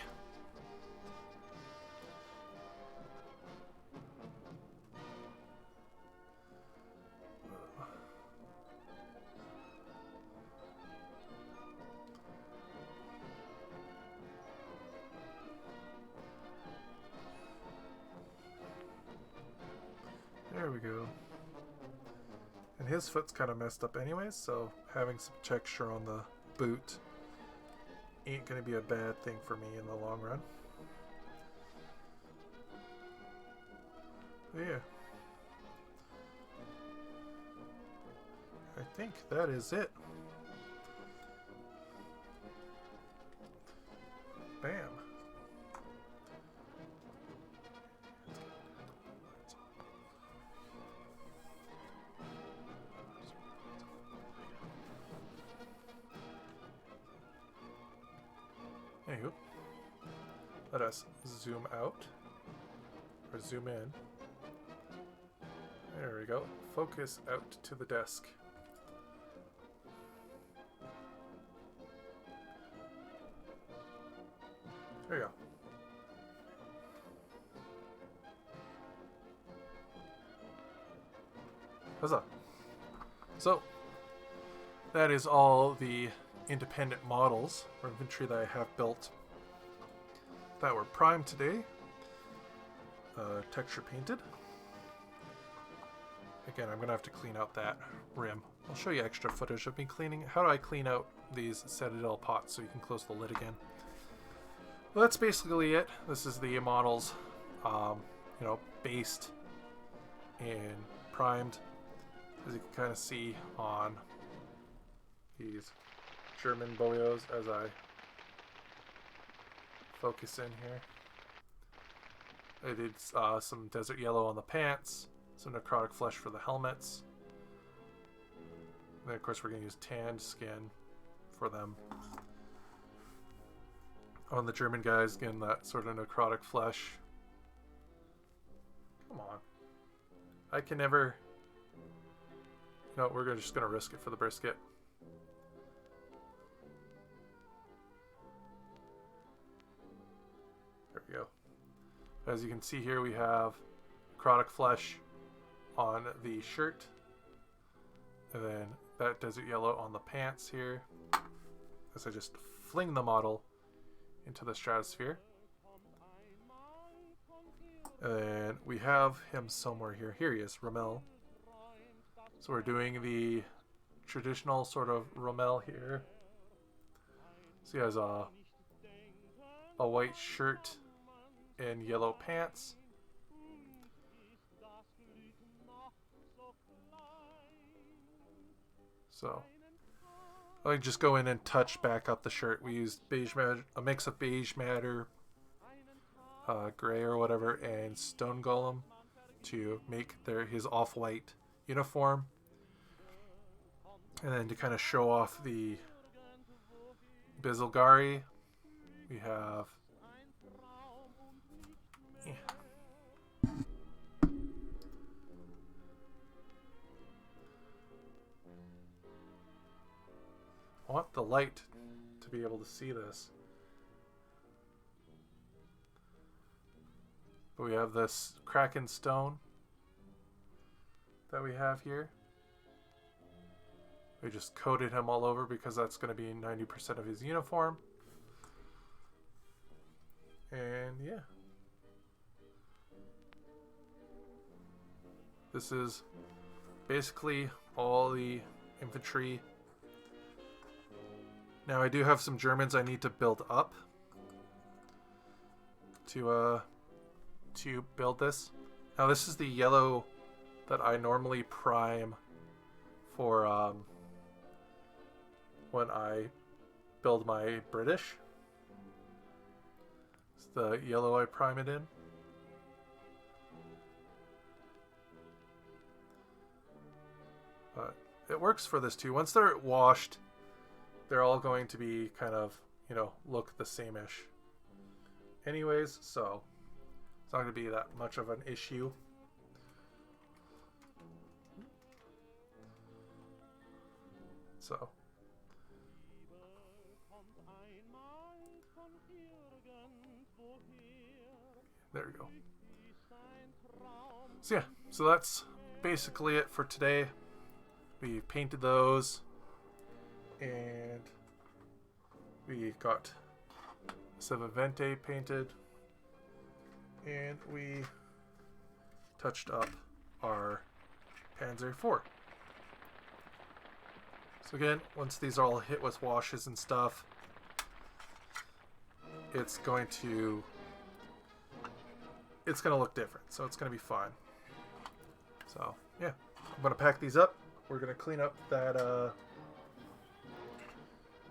There we go. And his foot's kind of messed up anyways, so having some texture on the boot ain't gonna be a bad thing for me in the long run. But yeah. I think that is it. Bam. Anywho, let us zoom out, or zoom in. There we go. Focus out to the desk. There you go. Huzzah. So, that is all the independent models or infantry that I have built that were primed today. Texture painted. Again, I'm going to have to clean out that rim. I'll show you extra footage of me cleaning. How do I clean out these Citadel pots so you can close the lid again? Well, that's basically it. This is the models, you know, based and primed, as you can kind of see on these German boyos as I focus in here. I did some desert yellow on the pants, some necrotic flesh for the helmets. And then of course we're going to use tanned skin for them. On the German guys, again, that sort of necrotic flesh. Come on. I can never... No, we're just going to risk it for the brisket. There we go. As you can see here, we have necrotic flesh on the shirt. And then that desert yellow on the pants here. As I just fling the model into the stratosphere. And then we have him somewhere here. Here he is, Rommel. So we're doing the traditional sort of Rommel here. So he has a white shirt and yellow pants. So I just go in and touch back up the shirt. We used beige matter, a mix of beige matter, gray or whatever, and stone golem to make his off-white uniform. And then to kind of show off the Bizzlegari, we have I want the light to be able to see this. But we have this Kraken stone that we have here. We just coated him all over because that's going to be 90% of his uniform. And yeah. This is basically all the infantry. Now I do have some Germans I need to build up to build this. Now this is the yellow that I normally prime for when I build my British. It's the yellow I prime it in. But it works for this too. Once they're washed, they're all going to be kind of, you know, look the same-ish anyways, so it's not going to be that much of an issue. So there we go. So yeah, so that's basically it for today. We painted those. And we got Sevavente painted, and we touched up our Panzer IV. So again, once these are all hit with washes and stuff, it's going to look different. So it's going to be fine. So yeah, I'm going to pack these up. We're going to clean up that.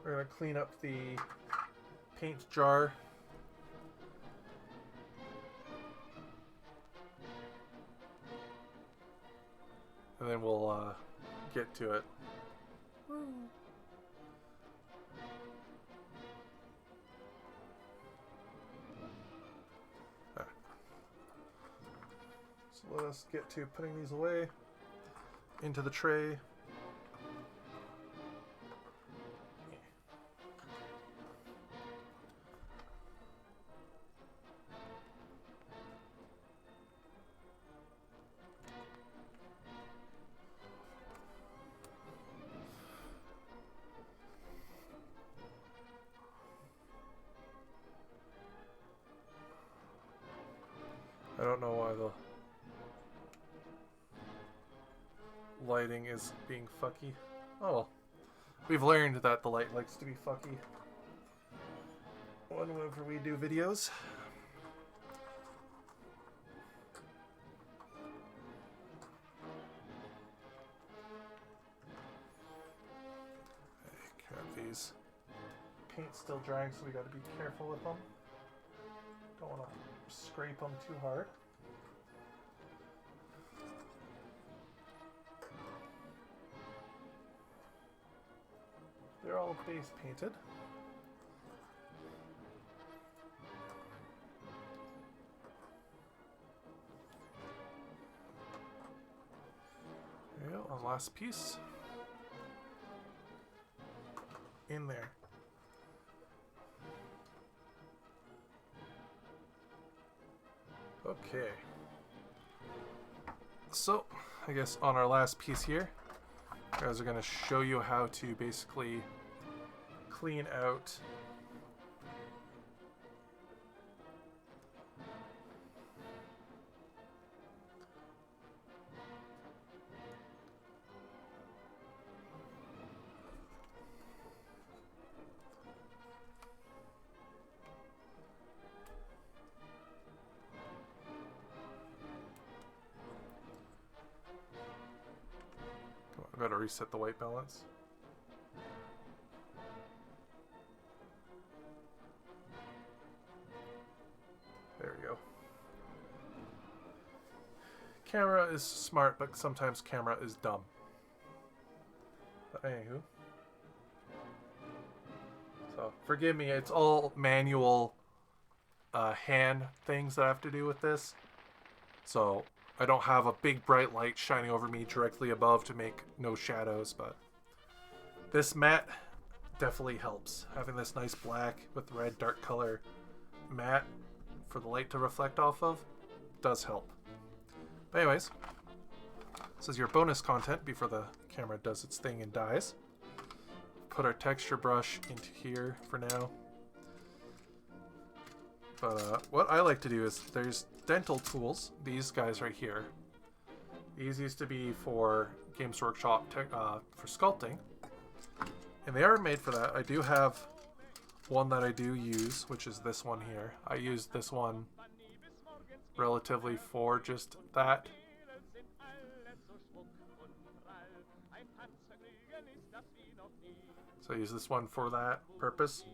We're going to clean up the paint jar. And then we'll get to it. So let us get to putting these away into the tray. why the lighting is being fucky. Oh well. We've learned that the light likes to be fucky whenever we do videos. Got these paint still drying, so we got to be careful with them. Don't want to scrape them too hard. They're all base painted. There you go, one last piece. In there. Okay. So, I guess on our last piece here, guys are going to show you how to basically clean out I gotta reset the white balance. There we go. Camera is smart, but sometimes camera is dumb. But anywho. So, forgive me, it's all manual hand things that I have to do with this. So, I don't have a big bright light shining over me directly above to make no shadows, but this matte definitely helps. Having this nice black with red dark color matte for the light to reflect off of does help. But anyways, this is your bonus content before the camera does its thing and dies. Put our texture brush into here for now. But what I like to do is there's dental tools, these guys right here. These used to be for Games Workshop for sculpting, and they are made for that. I do have one that I do use, which is this one here. I use this one relatively for just that. So I use this one for that purpose.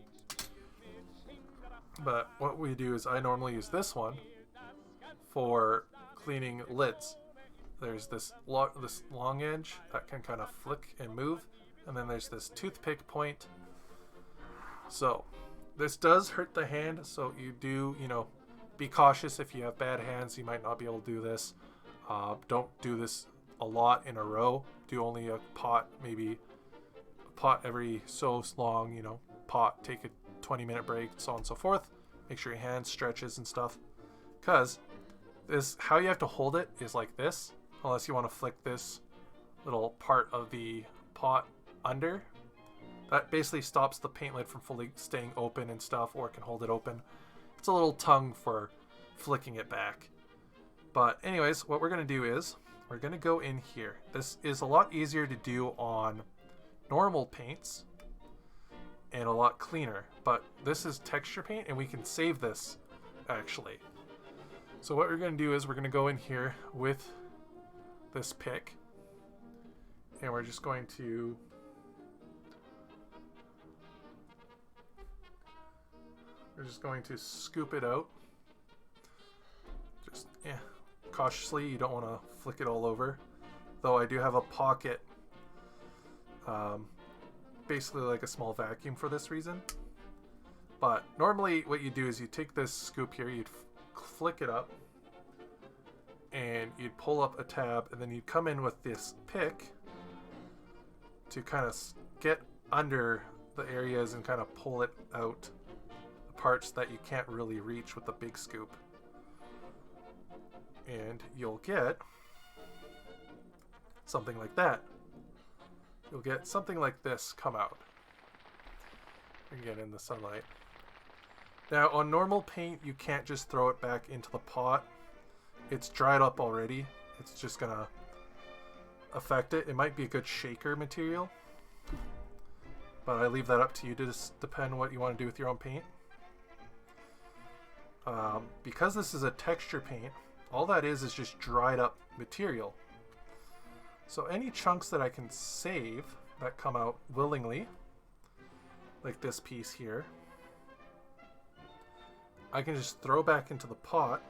But what we do is I normally use this one for cleaning lids. There's this long edge that can kind of flick and move, and then there's this toothpick point. So this does hurt the hand, so you do, be cautious. If you have bad hands, you might not be able to do this. Don't do this a lot in a row. Do only a pot, maybe a pot every so long, pot, take a 20-minute break, so on and so forth. Make sure your hand stretches and stuff, because how you have to hold it is like this, unless you want to flick this little part of the pot under. That basically stops the paint lid from fully staying open and stuff, or it can hold it open. It's a little tongue for flicking it back. But anyways, what we're going to do is we're going to go in here. This is a lot easier to do on normal paints and a lot cleaner, but this is texture paint and we can save this actually. So what we're going to do is we're going to go in here with this pick, and we're just going to scoop it out. Just cautiously. You don't want to flick it all over, though I do have a pocket, basically like a small vacuum for this reason. But normally what you do is you take this scoop here, you'd flick it up, and you'd pull up a tab, and then you'd come in with this pick to kind of get under the areas and kind of pull it out, the parts that you can't really reach with the big scoop. And you'll get something like that. You'll get something like this come out. Again, in the sunlight. Now, on normal paint, you can't just throw it back into the pot. it's dried up already, it's just gonna affect it. It might be a good shaker material, but I leave that up to you to just depend what you want to do with your own paint. Because this is a texture paint, all that is just dried up material. So any chunks that I can save that come out willingly, like this piece here, I can just throw back into the pot,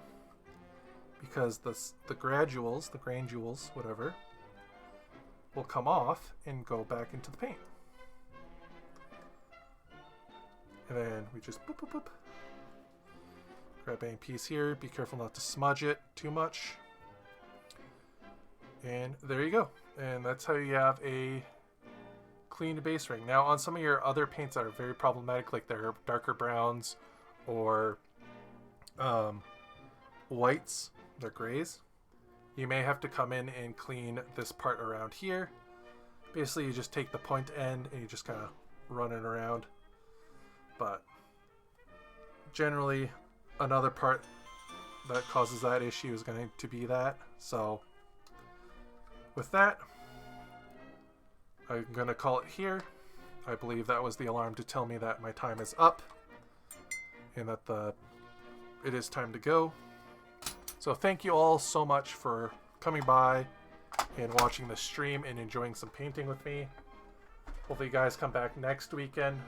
because the granules, whatever, will come off and go back into the paint. And then we just boop, boop, boop. Grab any piece here. Be careful not to smudge it too much. And there you go. And that's how you have a clean base ring. Now, on some of your other paints that are very problematic, like their darker browns or whites, they're grays, you may have to come in and clean this part around here. Basically, you just take the point end and you just kind of run it around. But generally, another part that causes that issue is going to be that. So with that, I'm going to call it here. I believe that was the alarm to tell me that my time is up and that it is time to go. So thank you all so much for coming by and watching the stream and enjoying some painting with me. Hopefully you guys come back next weekend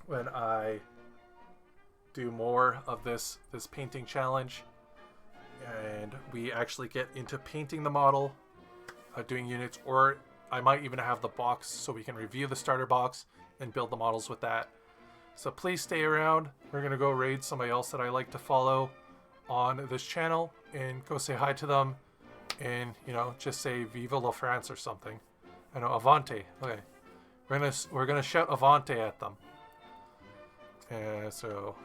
when I do more of this painting challenge and we actually get into painting the model, doing units, or I might even have the box so we can review the starter box and build the models with that. So please stay around. We're gonna go raid somebody else that I like to follow on this channel and go say hi to them and, you know, just say Viva la France or something. I know, Avante. Okay, we're gonna shout Avante at them. So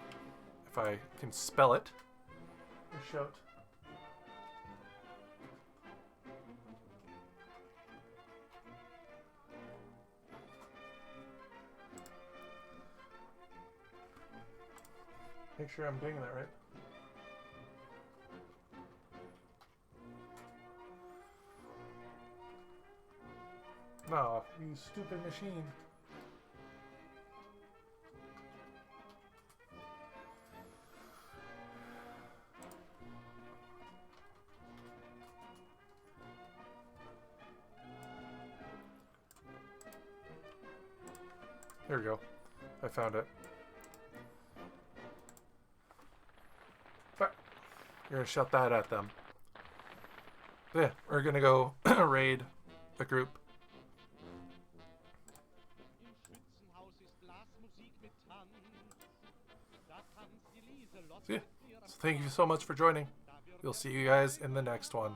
if I can spell it, we'll shout. Make sure I'm doing that right. No, you stupid machine. There we go. I found it. But you're gonna shut that at them. Yeah, we're gonna go raid a group. So yeah, so thank you so much for joining. We'll see you guys in the next one.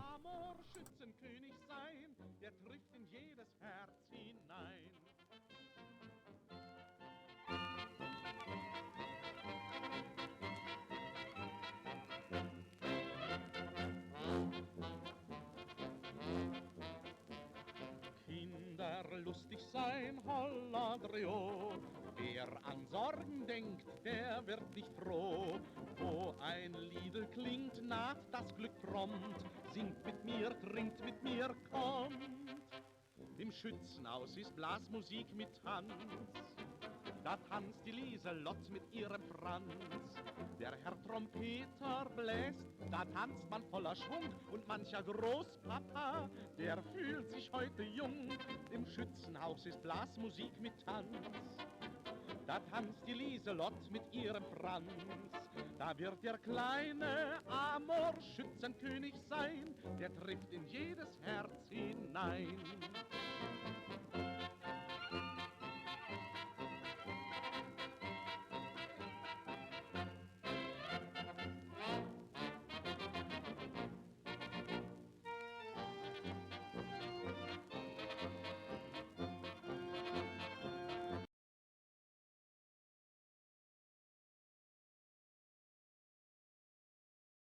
Lustig sein, Hollandrio. Wer an Sorgen denkt, der wird nicht froh. Wo ein Liedl klingt, naht das Glück prompt. Singt mit mir, trinkt mit mir, kommt. Im Schützenhaus ist Blasmusik mit Tanz. Da tanzt die Lieselott mit ihrem Franz. Der Herr Trompeter bläst, da tanzt man voller Schwung. Und mancher Großpapa, der fühlt sich heute jung. Im Schützenhaus ist Blasmusik mit Tanz. Da tanzt die Lieselott mit ihrem Franz. Da wird der kleine Amor Schützenkönig sein. Der trifft in jedes Herz hinein.